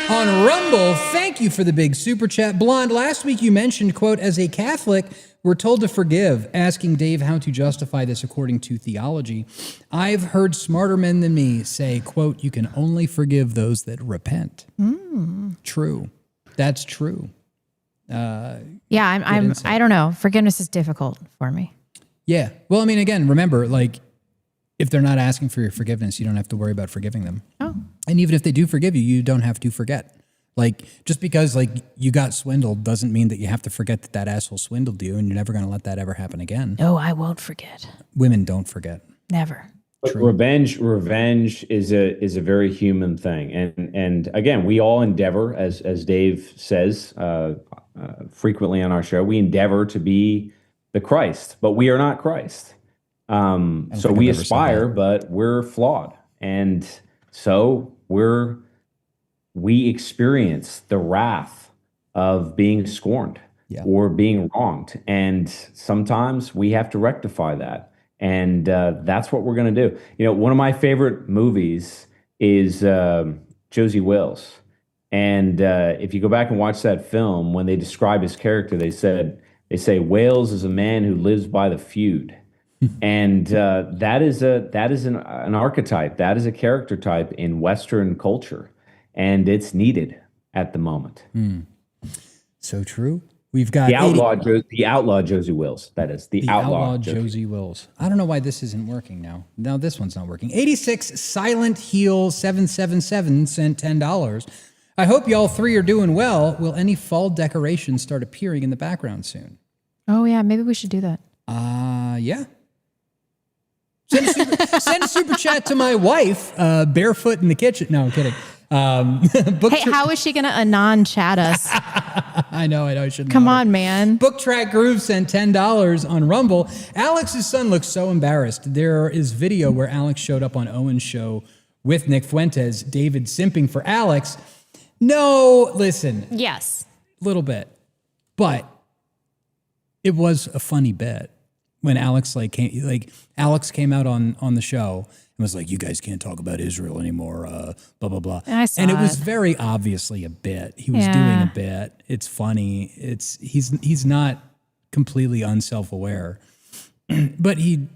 S2: on Rumble. Thank you for the big super chat. Blonde, last week you mentioned, quote, as a Catholic, we're told to forgive, asking Dave how to justify this according to theology. I've heard smarter men than me say, quote, you can only forgive those that repent. True. That's true.
S1: I don't know. Forgiveness is difficult for me.
S2: Yeah. Well, I mean, again, remember, like, if they're not asking for your forgiveness, you don't have to worry about forgiving them.
S1: Oh.
S2: And even if they do forgive you, you don't have to forget. Like, just because like you got swindled doesn't mean that you have to forget that asshole swindled you, and you're never going to let that ever happen again.
S1: No, I won't forget.
S2: Women don't forget.
S1: Never.
S3: But revenge is a very human thing, and again, we all endeavor, as Dave says frequently on our show, we endeavor to be the Christ, but we are not Christ. So we aspire, but we're flawed, and so we experience the wrath of being scorned or being wronged, and sometimes we have to rectify that. And that's what we're going to do. One of my favorite movies is Josie Wales. And if you go back and watch that film, when they describe his character, they say Wales is a man who lives by the feud. And that is an archetype. That is a character type in Western culture. And it's needed at the moment.
S2: So true. We've got
S3: the outlaw Josie Wills. That is the outlaw
S2: Josie Wills. I don't know why this isn't working now. Now this one's not working. 86 Silent Heel 777 sent $10. I hope y'all three are doing well. Will any fall decorations start appearing in the background soon?
S1: Oh yeah, maybe we should do that.
S2: Yeah. Send a super chat to my wife, barefoot in the kitchen. No, I'm kidding.
S1: Hey, how is she going to anon chat us?
S2: I know. I shouldn't.
S1: Come on, man.
S2: Book Track Groove sent $10 on Rumble. Alex's son looks so embarrassed. There is video where Alex showed up on Owen's show with Nick Fuentes, David simping for Alex. No, listen.
S1: Yes.
S2: A little bit. But it was a funny bit when Alex came out on the show and was like, you guys can't talk about Israel anymore, blah, blah, blah. And it was very obviously a bit. He was doing a bit. It's funny. He's not completely unself-aware, but he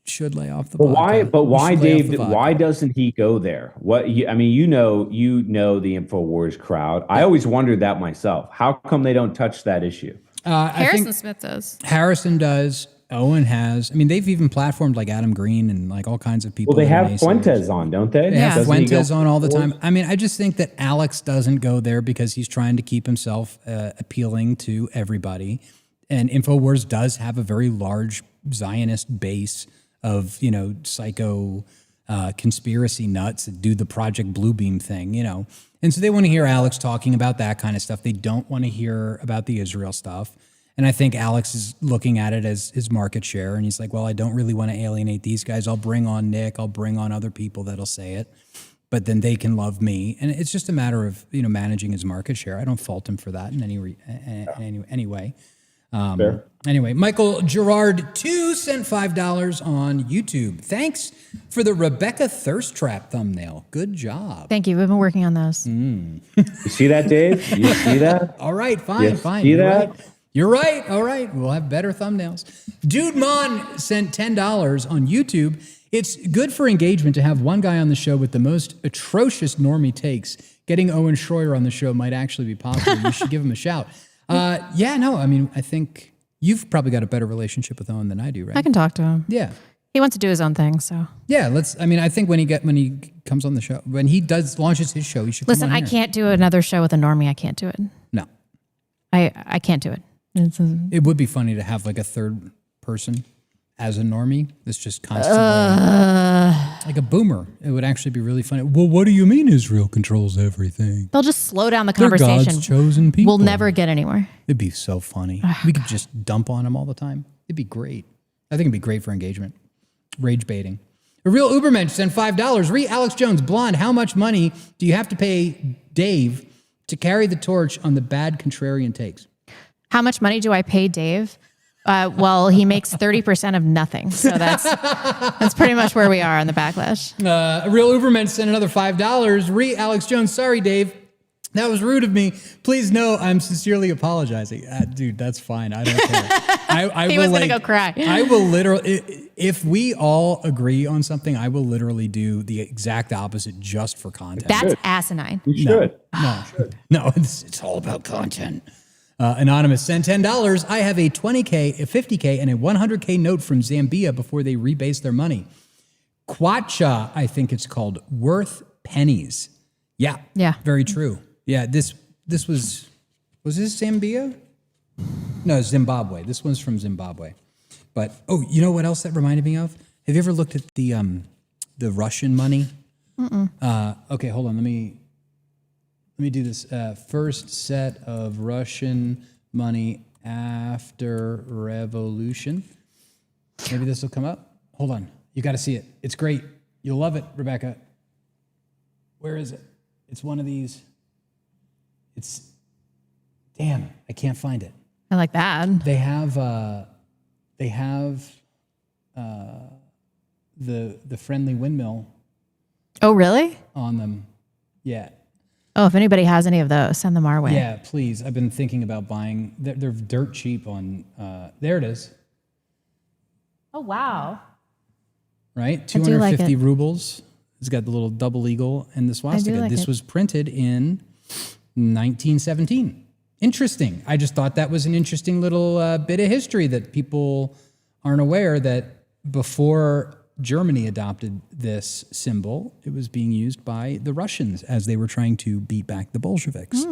S2: should lay off the vodka.
S3: But why, Dave? Why doesn't he go there? I mean, you know the Infowars crowd. I always wondered that myself. How come they don't touch that issue?
S1: Harrison Smith does.
S2: Harrison does. Owen has. I mean, they've even platformed like Adam Green and like all kinds of people.
S3: Well, they have Fuentes on, don't they?
S2: They have Fuentes on all the time. I mean, I just think that Alex doesn't go there because he's trying to keep himself appealing to everybody. And Infowars does have a very large Zionist base of, psycho conspiracy nuts that do the Project Bluebeam thing, And so they want to hear Alex talking about that kind of stuff. They don't want to hear about the Israel stuff. And I think Alex is looking at it as his market share. And he's like, well, I don't really want to alienate these guys. I'll bring on Nick. I'll bring on other people that'll say it. But then they can love me. And it's just a matter of, managing his market share. I don't fault him for that in any way.
S3: Fair.
S2: Anyway, Michael Gerard 2 sent $5 on YouTube. Thanks for the Rebecca Thirst Trap thumbnail. Good job.
S1: Thank you. We've been working on those.
S3: You see that, Dave? You see that?
S2: All right, fine.
S3: See that?
S2: Right. You're right. All right. We'll have better thumbnails. Dude Mon sent $10 on YouTube. It's good for engagement to have one guy on the show with the most atrocious normie takes. Getting Owen Schroyer on the show might actually be possible. You should give him a shout. I think you've probably got a better relationship with Owen than I do, right?
S1: I can talk to him.
S2: Yeah.
S1: He wants to do his own thing, so.
S2: Yeah, I think when he comes on the show, when he launches his show, he should
S1: Listen,
S2: come on
S1: I can't do another show with a normie. I can't do it.
S2: No.
S1: I can't do it.
S2: It would be funny to have like a third person as a normie that's just constantly like a boomer. It would actually be really funny. Well, what do you mean Israel controls everything?
S1: They'll just slow down the
S2: They're
S1: conversation.
S2: God's chosen people.
S1: We'll never get anywhere.
S2: It'd be so funny. We could just dump on them all the time. It'd be great. I think it'd be great for engagement. Rage baiting. A real Ubermensch sent $5. Alex Jones, blonde, how much money do you have to pay Dave to carry the torch on the bad contrarian takes?
S1: How much money do I pay Dave? Well, he makes 30% of nothing. So that's pretty much where we are on the backlash.
S2: A real Uberman sent another $5. Alex Jones, sorry, Dave. That was rude of me. Please know I'm sincerely apologizing. Dude, that's fine. I don't care.
S1: He was going to go cry.
S2: I will literally, if we all agree on something, I will literally do the exact opposite just for content.
S1: That's asinine.
S3: You should.
S2: No, it's all about content. Anonymous sent $10. I have a 20K, a 50K, and a 100K note from Zambia before they rebase their money. Kwacha, I think it's called, worth pennies. Yeah. Very true. Yeah, this was this Zambia? No, Zimbabwe. This one's from Zimbabwe. But, you know what else that reminded me of? Have you ever looked at the Russian money? Okay, hold on. Let me do this. First set of Russian money after revolution. Maybe this will come up. Hold on. You got to see it. It's great. You'll love it, Rebecca. Where is it? It's one of these. Damn, I can't find it.
S1: I like that.
S2: They have the friendly windmill.
S1: Oh, really?
S2: On them. Yeah.
S1: Oh, if anybody has any of those, send them our way.
S2: Yeah, please. I've been thinking about buying. They're dirt cheap on. There it is.
S1: Oh, wow.
S2: Right, 250
S1: like
S2: rubles. It's got the little double eagle and the swastika.
S1: like
S2: This
S1: it.
S2: was printed in 1917 Interesting. I just thought that was an interesting little bit of history that people aren't aware that before Germany adopted this symbol, it was being used by the Russians as they were trying to beat back the Bolsheviks.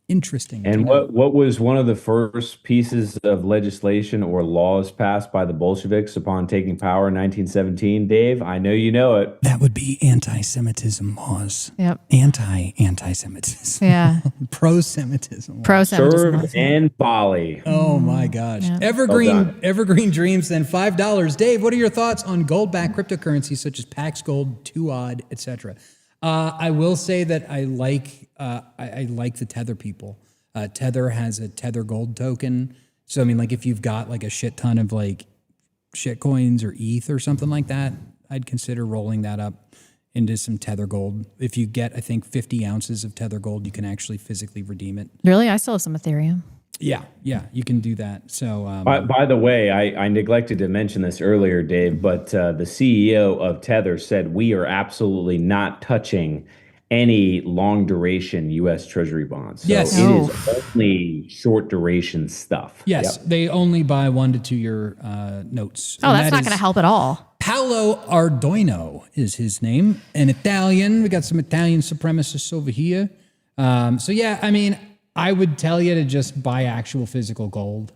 S2: Interesting.
S3: And what was one of the first pieces of legislation or laws passed by the Bolsheviks upon taking power in 1917, Dave? I know you know it.
S2: That would be anti-Semitism laws.
S1: Yep.
S2: Anti-Semitism.
S1: Yeah.
S2: Pro-Semitism.
S1: Pro-Semitism.
S3: Serve and folly.
S2: Oh my gosh.
S1: Yeah.
S2: Evergreen Dreams, then $5. Dave, what are your thoughts on gold-backed cryptocurrencies such as Pax Gold, 2odd, etc.? I will say that I like the Tether people. Tether has a Tether Gold token. So, I mean, like if you've got like a shit ton of like shit coins or ETH or something like that, I'd consider rolling that up into some Tether Gold. If you get, I think, 50 ounces of Tether Gold, you can actually physically redeem it.
S1: Really? I still have some Ethereum.
S2: Yeah, you can do that. So,
S3: by the way, I neglected to mention this earlier, Dave, but the CEO of Tether said we are absolutely not touching any long duration U.S. Treasury bonds. So
S2: Yes.
S3: it is only short duration stuff.
S2: yes,
S3: Yep.
S2: they only buy 1 to 2 year notes.
S1: Oh,
S2: And
S1: that's
S2: that
S1: not
S2: is
S1: going to help at all.
S2: Paolo Ardoino is his name, an Italian. We got some Italian supremacists over here. So yeah, I mean, I would tell you to just buy actual physical gold,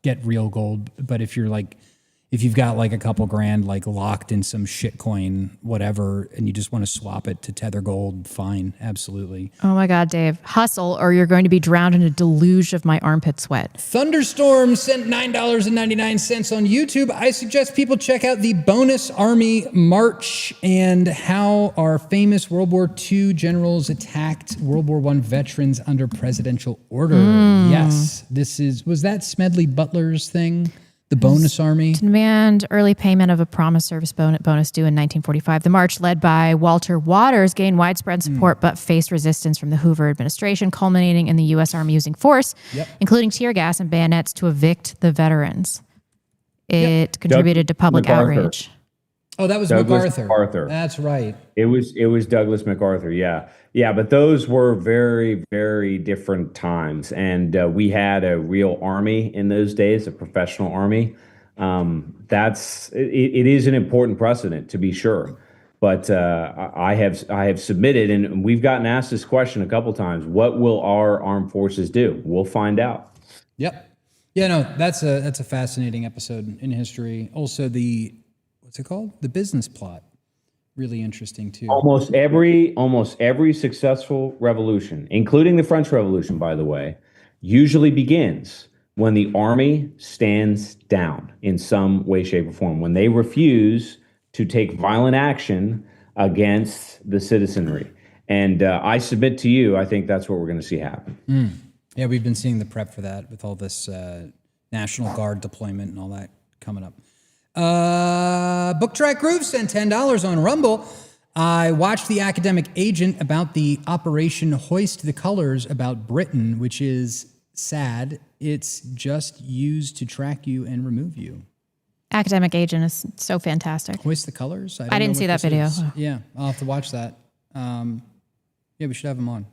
S2: get real gold. But if you've got like a couple grand like locked in some shit coin, whatever, and you just want to swap it to Tether Gold, fine, absolutely.
S1: Oh my God, Dave. Hustle or you're going to be drowned in a deluge of my armpit sweat.
S2: Thunderstorm sent $9.99 on YouTube. I suggest people check out the Bonus Army March and how our famous World War II generals attacked World War I veterans under presidential order. Yes, was that Smedley Butler's thing? The Bonus Army?
S1: To demand early payment of a promised service bonus due in 1945. The march, led by Walter Waters, gained widespread support but faced resistance from the Hoover administration, culminating in the U.S. Army using force, including tear gas and bayonets, to evict the veterans. It contributed to public outrage.
S2: Oh, that was
S3: Douglas
S2: MacArthur. That's right.
S3: It was Douglas MacArthur. Yeah, but those were very, very different times, and we had a real army in those days, a professional army. It is an important precedent, to be sure. But I have submitted, and we've gotten asked this question a couple times: what will our armed forces do? We'll find out.
S2: Yep. Yeah, no, that's a fascinating episode in history. Also, what's it called? The business plot. Really interesting too.
S3: Almost every successful revolution, including the French Revolution, by the way, usually begins when the army stands down in some way, shape, or form. When they refuse to take violent action against the citizenry. And I submit to you, I think that's what we're going to see happen.
S2: Yeah, we've been seeing the prep for that with all this National Guard deployment and all that coming up. Book Track Groove sent $10 on Rumble. I watched The Academic Agent about the Operation Hoist the Colors about Britain, which is sad. It's just used to track you and remove you.
S1: Academic Agent is so fantastic.
S2: Hoist the Colors?
S1: I didn't see that video.
S2: Yeah, I'll have to watch that. Yeah, we should have him on.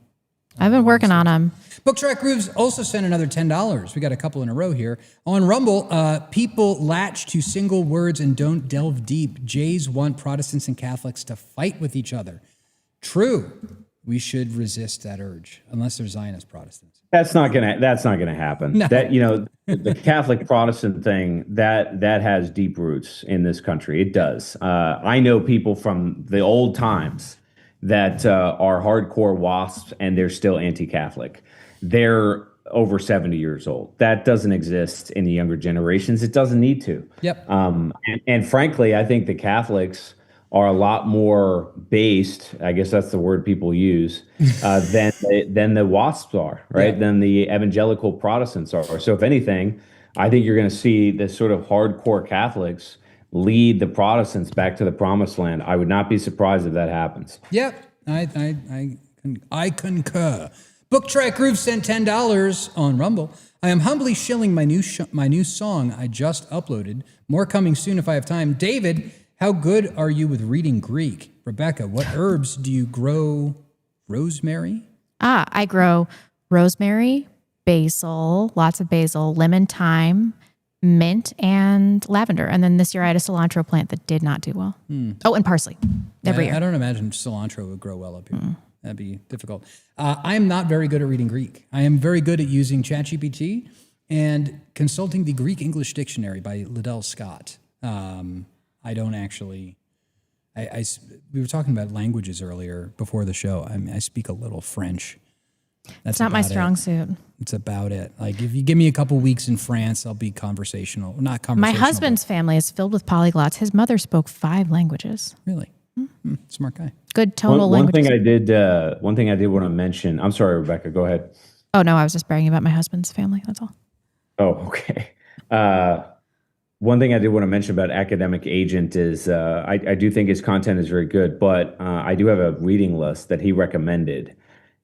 S1: I've been working on them.
S2: Book Track Grooves also sent another $10. We got a couple in a row here. On Rumble, people latch to single words and don't delve deep. Jays want Protestants and Catholics to fight with each other. True. We should resist that urge, unless they're Zionist Protestants.
S3: That's not gonna happen.
S2: No.
S3: That, the Catholic Protestant thing, that has deep roots in this country. It does. I know people from the old times that are hardcore WASPs, and they're still anti-Catholic. They're over 70 years old. That doesn't exist in the younger generations. It doesn't need to.
S2: Yep.
S3: And frankly, I think the Catholics are a lot more based, I guess that's the word people use, than the WASPs are, right?
S2: Yeah.
S3: Than the evangelical Protestants are. So if anything, I think you're going to see this sort of hardcore Catholics lead the Protestants back to the promised land. I would not be surprised if that happens.
S2: Yep, I concur. Book Track Groove sent $10 on Rumble. I am humbly shilling my new song I just uploaded. More coming soon if I have time. David, how good are you with reading Greek? Rebecca, what herbs do you grow? Rosemary?
S1: I grow rosemary, basil, lots of basil, lemon, thyme, mint, and lavender. And then this year I had a cilantro plant that did not do well. Oh, and parsley every year.
S2: I don't imagine cilantro would grow well up here. That'd be difficult. I am not very good at reading Greek. I am very good at using ChatGPT and consulting the Greek-English Dictionary by Liddell Scott. I don't actually... we were talking about languages earlier before the show. I speak a little French. That's
S1: it's not my strong suit.
S2: It's about it. Like if you give me a couple weeks in France, I'll be conversational. Not conversational.
S1: My husband's family is filled with polyglots. His mother spoke 5 languages.
S2: Really? Smart guy.
S1: Good tonal
S3: One
S1: languages.
S3: thing I did want to mention. I'm sorry, Rebecca. Go ahead.
S1: Oh no, I was just bragging about my husband's family. That's all.
S3: Oh, okay. One thing I did want to mention about Academic Agent is I do think his content is very good, but I do have a reading list that he recommended.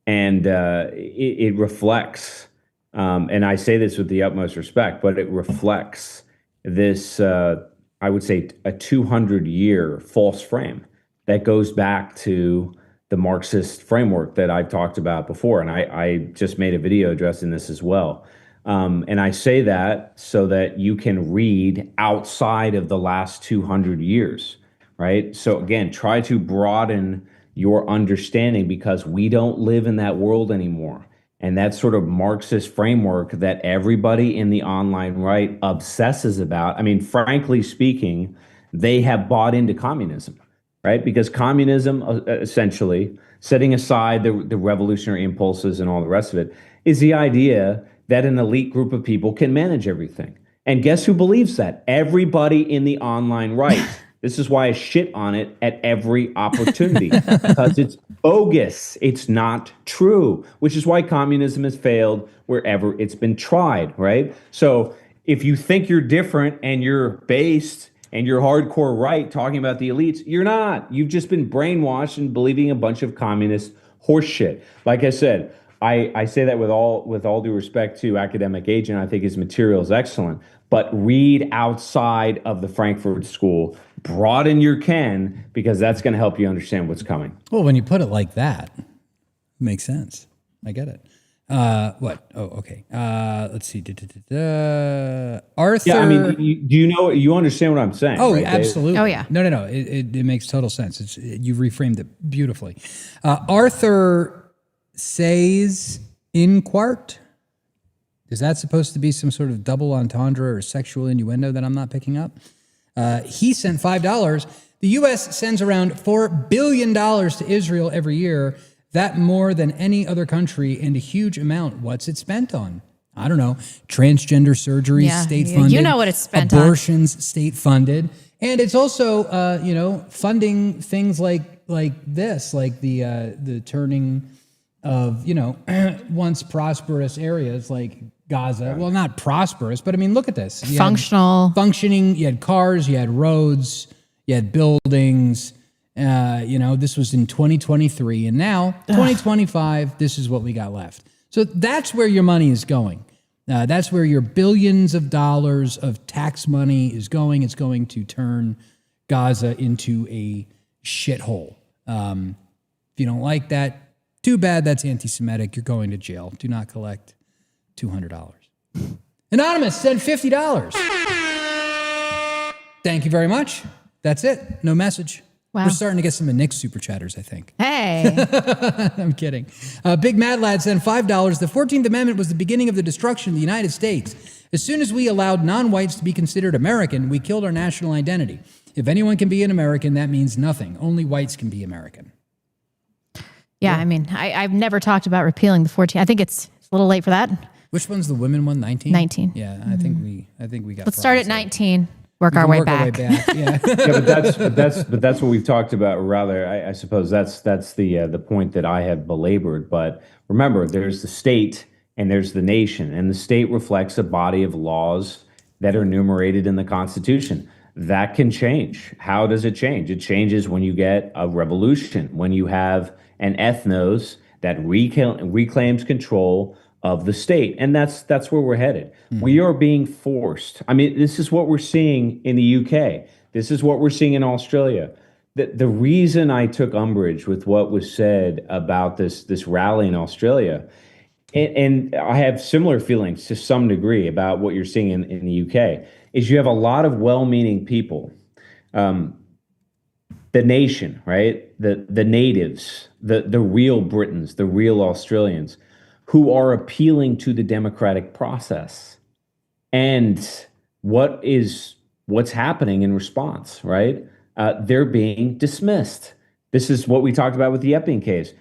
S3: And it reflects, and I say this with the utmost respect, but it reflects this, I would say, a 200-year false frame that goes back to the Marxist framework that I've talked about before. And I just made a video addressing this as well. And I say that so that you can read outside of the last 200 years, right? So again, try to broaden your understanding because we don't live in that world anymore. And that sort of Marxist framework that everybody in the online right obsesses about. I mean, frankly speaking, they have bought into communism, right? Because communism, essentially, setting aside the revolutionary impulses and all the rest of it, is the idea that an elite group of people can manage everything. And guess who believes that? Everybody in the online right. This is why I shit on it at every opportunity, because it's bogus. It's not true, which is why communism has failed wherever it's been tried, right? So if you think you're different and you're based and you're hardcore right talking about the elites, you're not. You've just been brainwashed and believing a bunch of communist horseshit. Like I said, I say that with all due respect to Academic Agent. I think his material is excellent, but read outside of the Frankfurt School. Broaden your ken, because that's going to help you understand what's coming.
S2: Well, when you put it like that, it makes sense. I get it. What? Oh, okay. Let's see. Arthur.
S3: Yeah, I mean, you understand what I'm saying?
S2: Oh,
S3: right,
S2: absolutely.
S1: Dave? Oh, yeah.
S2: No. It makes total sense. You reframed it beautifully. Arthur says in quart. Is that supposed to be some sort of double entendre or sexual innuendo that I'm not picking up? He sent $5. The U.S. sends around $4 billion to Israel every year. That more than any other country, and a huge amount. What's it spent on? I don't know. Transgender surgeries, state-funded.
S1: You know what it's spent on.
S2: Abortions, state-funded. And it's also, funding things like this, like the turning of, once prosperous areas like Gaza. Well, not prosperous, but I mean, look at this. Functioning. You had cars, you had roads, you had buildings. This was in 2023, and now 2025. This is what we got left. So that's where your money is going. That's where your billions of dollars of tax money is going. It's going to turn Gaza into a shithole. If you don't like that, too bad. That's anti-Semitic. You're going to jail. Do not collect $200. Anonymous sent $50. Thank you very much. That's it. No message.
S1: Wow.
S2: We're starting to get some of Nick's super chatters, I think.
S1: Hey.
S2: I'm kidding. Big Mad Lad sent $5. The 14th Amendment was the beginning of the destruction of the United States. As soon as we allowed non-whites to be considered American, we killed our national identity. If anyone can be an American, that means nothing. Only whites can be American.
S1: Yeah, I mean, I've never talked about repealing the 14th. I think it's a little late for that.
S2: Which one's the women one? 19?
S1: 19.
S2: Yeah, I think we got.
S1: Let's start at 19. Work our way back.
S2: Yeah.
S3: Yeah, but that's what we've talked about. Or rather, I suppose that's the point that I have belabored. But remember, there's the state and there's the nation, and the state reflects a body of laws that are enumerated in the Constitution. That can change. How does it change? It changes when you get a revolution, when you have an ethnos that reclaims control of the state. And that's where we're headed. Mm-hmm. We are being forced. I mean, this is what we're seeing in the UK. This is what we're seeing in Australia. The reason I took umbrage with what was said about this rally in Australia, and I have similar feelings to some degree about what you're seeing in the UK, is you have a lot of well-meaning people, the nation, right? The natives, the real Britons, the real Australians, who are appealing to the democratic process. And what's happening in response, right? They're being dismissed. This is what we talked about with the Epping case.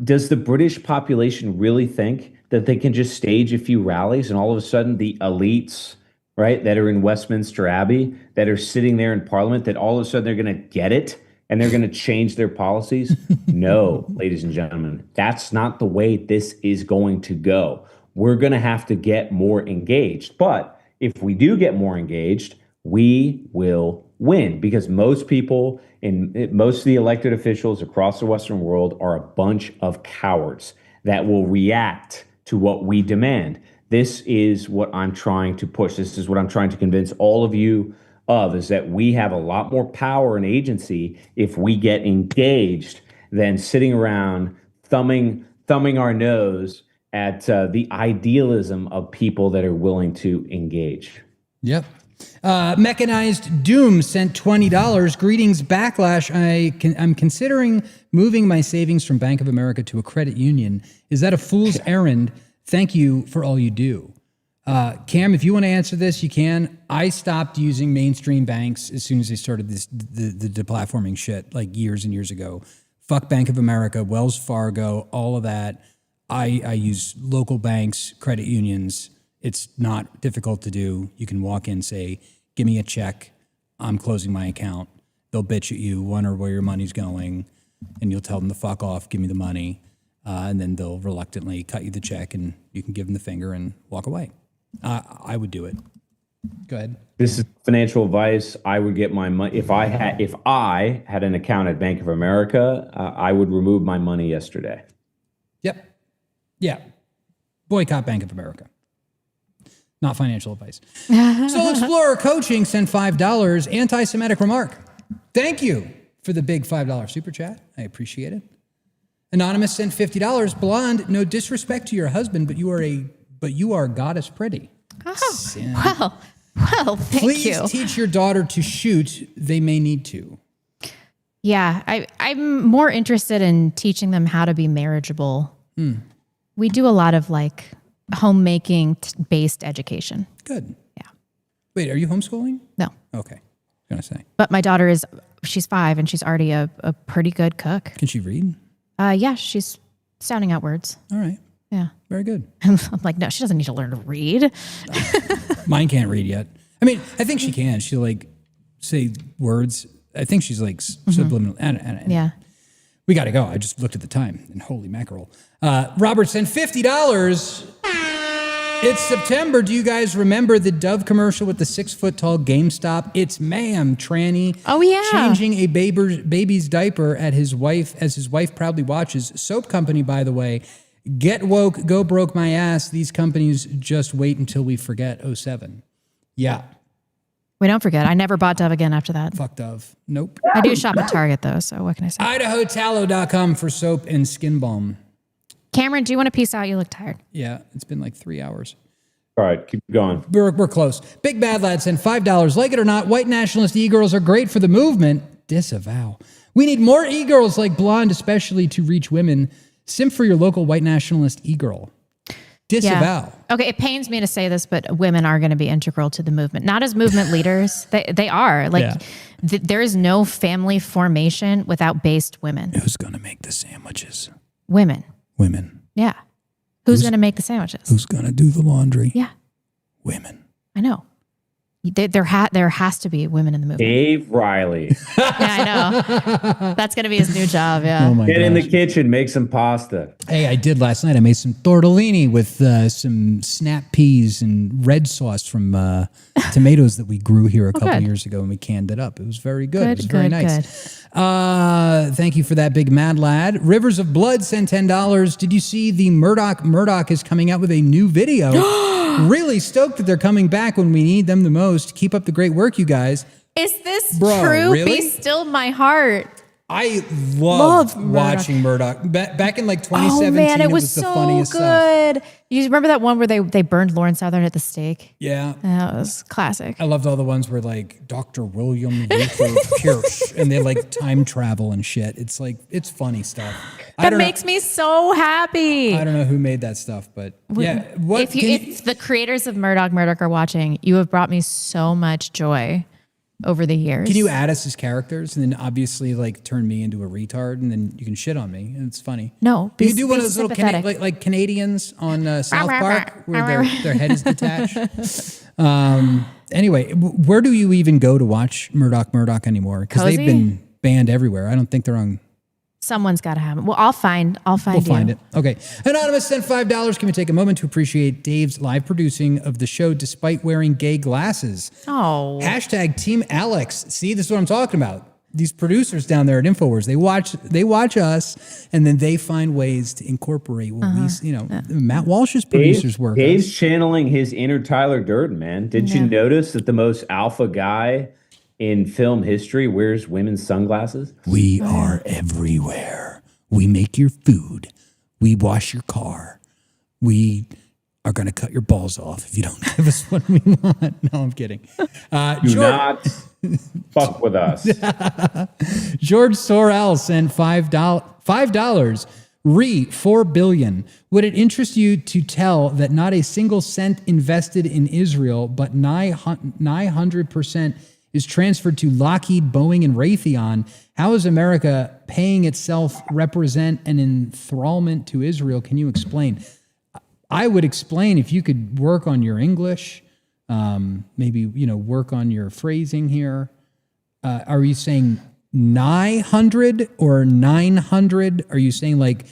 S3: Does the British population really think that they can just stage a few rallies and all of a sudden the elites, right, that are in Westminster Abbey, that are sitting there in Parliament, that all of a sudden they're going to get it and they're going to change their policies? No, ladies and gentlemen, that's not the way this is going to go. We're going to have to get more engaged. But if we do get more engaged, we will win, because most people most of the elected officials across the Western world are a bunch of cowards that will react to what we demand. This is what I'm trying to push. This is what I'm trying to convince all of you of, is that we have a lot more power and agency if we get engaged than sitting around thumbing our nose at the idealism of people that are willing to engage.
S2: Yep. Mechanized Doom sent $20. Greetings, Backlash. I'm considering moving my savings from Bank of America to a credit union. Is that a fool's errand? Thank you for all you do. Cam, if you want to answer this, you can. I stopped using mainstream banks as soon as they started the deplatforming shit, like years and years ago. Fuck Bank of America, Wells Fargo, all of that. I use local banks, credit unions. It's not difficult to do. You can walk in, say, give me a check. I'm closing my account. They'll bitch at you, wonder where your money's going, and you'll tell them to fuck off, give me the money. And then they'll reluctantly cut you the check, and you can give them the finger and walk away. I would do it. Go ahead.
S3: This is financial advice. I would get my money. If I had an account at Bank of America, I would remove my money yesterday.
S2: Yep. Yeah. Boycott Bank of America. Not financial advice. Soul Explorer Coaching sent $5. Anti-Semitic remark. Thank you for the big $5 super chat. I appreciate it. Anonymous sent $50. Blonde, no disrespect to your husband, but you are goddess pretty.
S1: Oh, well, thank you.
S2: Please teach your daughter to shoot. They may need to.
S1: Yeah, I'm more interested in teaching them how to be marriageable. We do a lot of like homemaking based education.
S2: Good.
S1: Yeah.
S2: Wait, are you homeschooling?
S1: No.
S2: Okay. I was gonna say.
S1: But my daughter she's 5 and she's already a pretty good cook.
S2: Can she read?
S1: Yeah, she's sounding out words.
S2: All right.
S1: Yeah.
S2: Very good.
S1: I'm like, no, she doesn't need to learn to read.
S2: Mine can't read yet. I mean, I think she can. She'll like say words. I think she's like subliminal.
S1: Yeah.
S2: We got to go. I just looked at the time and holy mackerel. Robert sent $50. It's September. Do you guys remember the Dove commercial with the 6-foot-tall GameStop? It's ma'am, tranny.
S1: Oh, yeah.
S2: Changing a baby's diaper as his wife proudly watches. Soap company, by the way. Get woke, go broke my ass. These companies just wait until we forget 07. Yeah.
S1: We don't forget. I never bought Dove again after that.
S2: Fuck Dove. Nope.
S1: I do shop at Target though, so what can I say?
S2: IdahoTallow.com for soap and skin balm.
S1: Cameron, do you want to peace out? You look tired.
S2: Yeah, it's been like 3 hours.
S3: All right, keep going.
S2: We're close. Big Bad Lad sent $5. Like it or not, white nationalist e-girls are great for the movement. Disavow. We need more e-girls like Blonde, especially to reach women. Simp for your local white nationalist e-girl. Disavow.
S1: Yeah. Okay, it pains me to say this, but women are going to be integral to the movement. Not as movement leaders. They are. Like, there is no family formation without based women.
S2: Who's going to make the sandwiches?
S1: Women. Yeah. Who's going to make the sandwiches?
S2: Who's going to do the laundry?
S1: Yeah.
S2: Women.
S1: I know. There has to be women in the movement.
S3: Dave Riley.
S1: Yeah, I know. That's going to be his new job, yeah.
S2: Oh my
S3: Get in the kitchen, make some pasta.
S2: Hey, I did last night. I made some tortellini with some snap peas and red sauce from tomatoes that we grew here a couple years ago, and we canned it up. It was very good. It was very nice. Thank you for that, Big Mad Lad. Rivers of Blood sent $10. Did you see the Murdoch is coming out with a new video? Really stoked that they're coming back when we need them the most. Keep up the great work, you guys.
S1: Is this
S2: Bro,
S1: true?
S2: really?
S1: Be still my heart.
S2: I loved watching Murdoch. Back in like 2017,
S1: oh man, it was
S2: the
S1: so
S2: funniest
S1: good.
S2: stuff.
S1: You remember that one where they burned Lauren Southern at the stake?
S2: Yeah.
S1: That was classic.
S2: I loved all the ones where like Dr. William Luther Pierce and they like time travel and shit. It's like, it's funny stuff.
S1: That makes me so happy.
S2: I don't know who made that stuff, but yeah.
S1: If the creators of Murdoch are watching, you have brought me so much joy over the years.
S2: Can you add us as characters and then obviously like turn me into a retard and then you can shit on me and it's funny?
S1: No.
S2: You can do one of those little like Canadians on South Park where their head is detached. Anyway, where do you even go to watch Murdoch anymore? Because they've been banned everywhere. I don't think they're on.
S1: Someone's got to have it. Well, I'll find
S2: We'll find
S1: you.
S2: it. Okay. Anonymous sent $5. Can we take a moment to appreciate Dave's live producing of the show despite wearing gay glasses?
S1: Oh.
S2: Hashtag Team Alex. See, this is what I'm talking about. These producers down there at Infowars, they watch us and then they find ways to incorporate what we, Matt Walsh's producers work.
S3: Dave's channeling his inner Tyler Durden, man. Did you notice that the most alpha guy in film history wears women's sunglasses?
S2: We are everywhere. We make your food. We wash your car. We are going to cut your balls off if you don't give us what we want. No, I'm kidding.
S3: Do not fuck with us.
S2: George Sorrell sent $5. $4 billion. Would it interest you to tell that not a single cent invested in Israel, but 900% is transferred to Lockheed, Boeing, and Raytheon? How is America paying itself represent an enthrallment to Israel? Can you explain? I would explain if you could work on your English, maybe, work on your phrasing here. Are you saying 900 or 900? Are you saying like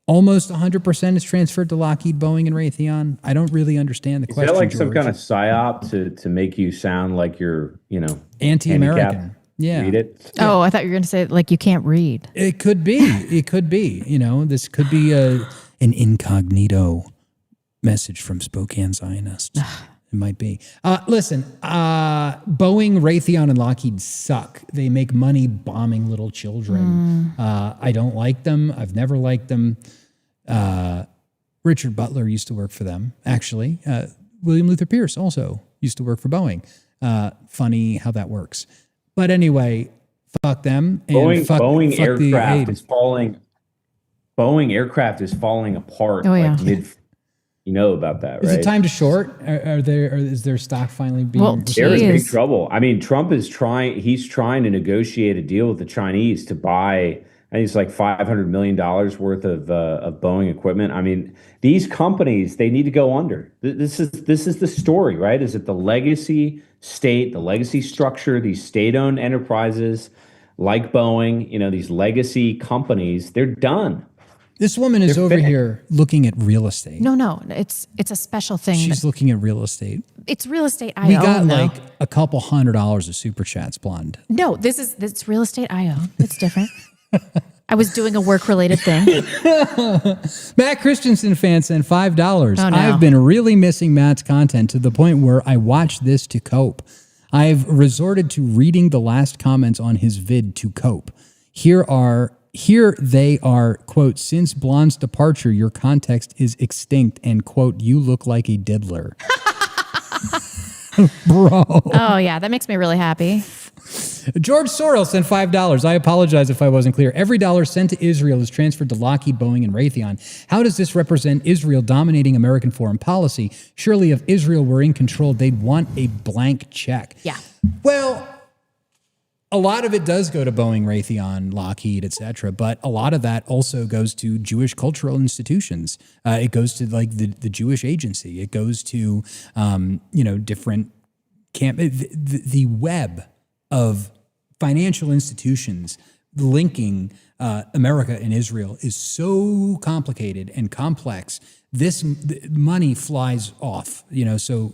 S2: almost 100% is transferred to Lockheed, Boeing, and Raytheon? I don't really understand the question.
S3: Is that like
S2: George.
S3: some kind of psyop to make you sound like you're,
S2: anti-American? Yeah.
S3: Read it.
S1: Oh, I thought you were going to say like you can't read.
S2: It could be. It could be. This could be an incognito message from Spokane Zionists. It might be. Listen, Boeing, Raytheon, and Lockheed suck. They make money bombing little children. I don't like them. I've never liked them. Richard Butler used to work for them, actually. William Luther Pierce also used to work for Boeing. Funny how that works. But anyway, fuck them. And
S3: Boeing aircraft is falling. Boeing aircraft is falling apart. Mid. You know about that, right?
S2: Is it time to short? Is their stock finally being?
S3: They're in big trouble. I mean, Trump is trying. He's trying to negotiate a deal with the Chinese to buy. I think it's like $500 million worth of Boeing equipment. I mean, these companies, they need to go under. This is the story, right? Is it the legacy state, the legacy structure, these state-owned enterprises like Boeing? These legacy companies, they're done.
S2: This woman is over here looking at real estate.
S1: No, it's a special thing.
S2: She's looking at real estate.
S1: It's real estate I
S2: We
S1: own.
S2: got like a couple $100 of super chats, Blonde.
S1: No, it's real estate I own. It's different. I was doing a work-related thing.
S2: Matt Christensen fan sent $5.
S1: Oh, no.
S2: I've been really missing Matt's content to the point where I watch this to cope. I've resorted to reading the last comments on his vid to cope. Here they are, quote, since Blonde's departure, your context is extinct, and, quote, you look like a diddler. Bro.
S1: Oh, yeah, that makes me really happy.
S2: George Sorrell sent $5. I apologize if I wasn't clear. Every dollar sent to Israel is transferred to Lockheed, Boeing, and Raytheon. How does this represent Israel dominating American foreign policy? Surely if Israel were in control, they'd want a blank check.
S1: Yeah.
S2: Well, a lot of it does go to Boeing, Raytheon, Lockheed, etc., but a lot of that also goes to Jewish cultural institutions. It goes to like the Jewish Agency. It goes to different the web of financial institutions linking America and Israel is so complicated and complex. This money flies off. So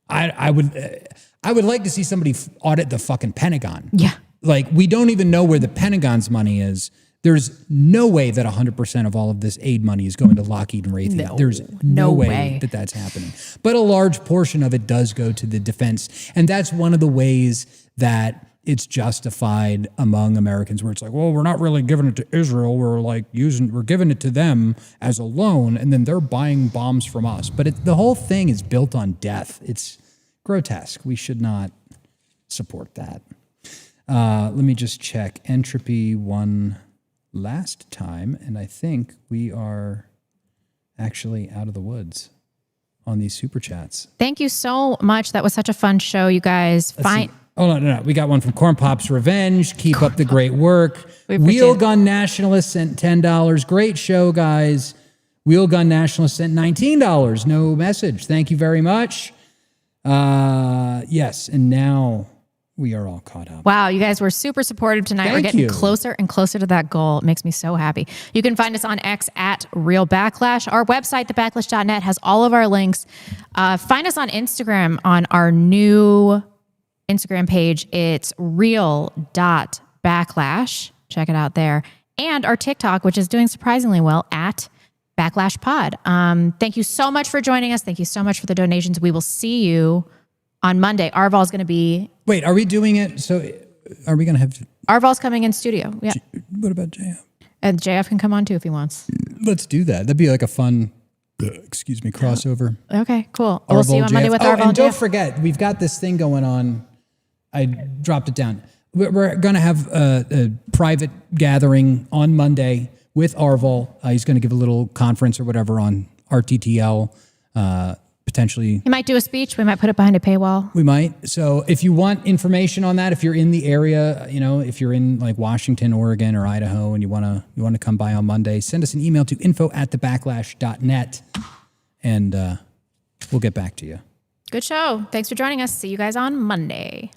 S2: I would like to see somebody audit the fucking Pentagon.
S1: Yeah.
S2: Like, we don't even know where the Pentagon's money is. There's no way that 100% of all of this aid money is going to Lockheed and Raytheon.
S1: No,
S2: There's no way that that's happening. But a large portion of it does go to the defense. And that's one of the ways that it's justified among Americans where it's like, well, we're not really giving it to Israel. We're giving it to them as a loan, and then they're buying bombs from us. But the whole thing is built on death. It's grotesque. We should not support that. Let me just check entropy one last time, and I think we are actually out of the woods on these super chats.
S1: Thank you so much. That was such a fun show, you guys.
S2: Oh, no. We got one from Corn Pop's Revenge. Keep up the great work. Wheel Gun Nationalist sent $10. Great show, guys. Wheel Gun Nationalist sent $19. No message. Thank you very much. Yes, and now we are all caught up.
S1: Wow, you guys were super supportive tonight. We're getting closer and closer to that goal. It makes me so happy. You can find us on X at Real Backlash. Our website, thebacklash.net, has all of our links. Find us on Instagram on our new Instagram page. It's real.backlash. Check it out there. And our TikTok, which is doing surprisingly well, at Backlash Pod. Thank you so much for joining us. Thank you so much for the donations. We will see you on Monday. Arval's going to be...
S2: Wait, are we doing it? So are we going to have...
S1: Arval's coming in studio. Yeah.
S2: What about JF?
S1: And JF can come on too if he wants.
S2: Let's do that. That'd be like a fun, crossover.
S1: Okay, cool. We'll see you on Monday with Arval.
S2: And don't forget, we've got this thing going on. I dropped it down. We're going to have a private gathering on Monday with Arval. He's going to give a little conference or whatever on RTTL. Potentially.
S1: He might do a speech. We might put it behind a paywall.
S2: We might. So if you want information on that, if you're in the area, if you're in like Washington, Oregon, or Idaho, and you want to come by on Monday, send us an email to info@thebacklash.net, and we'll get back to you.
S1: Good show. Thanks for joining us. See you guys on Monday.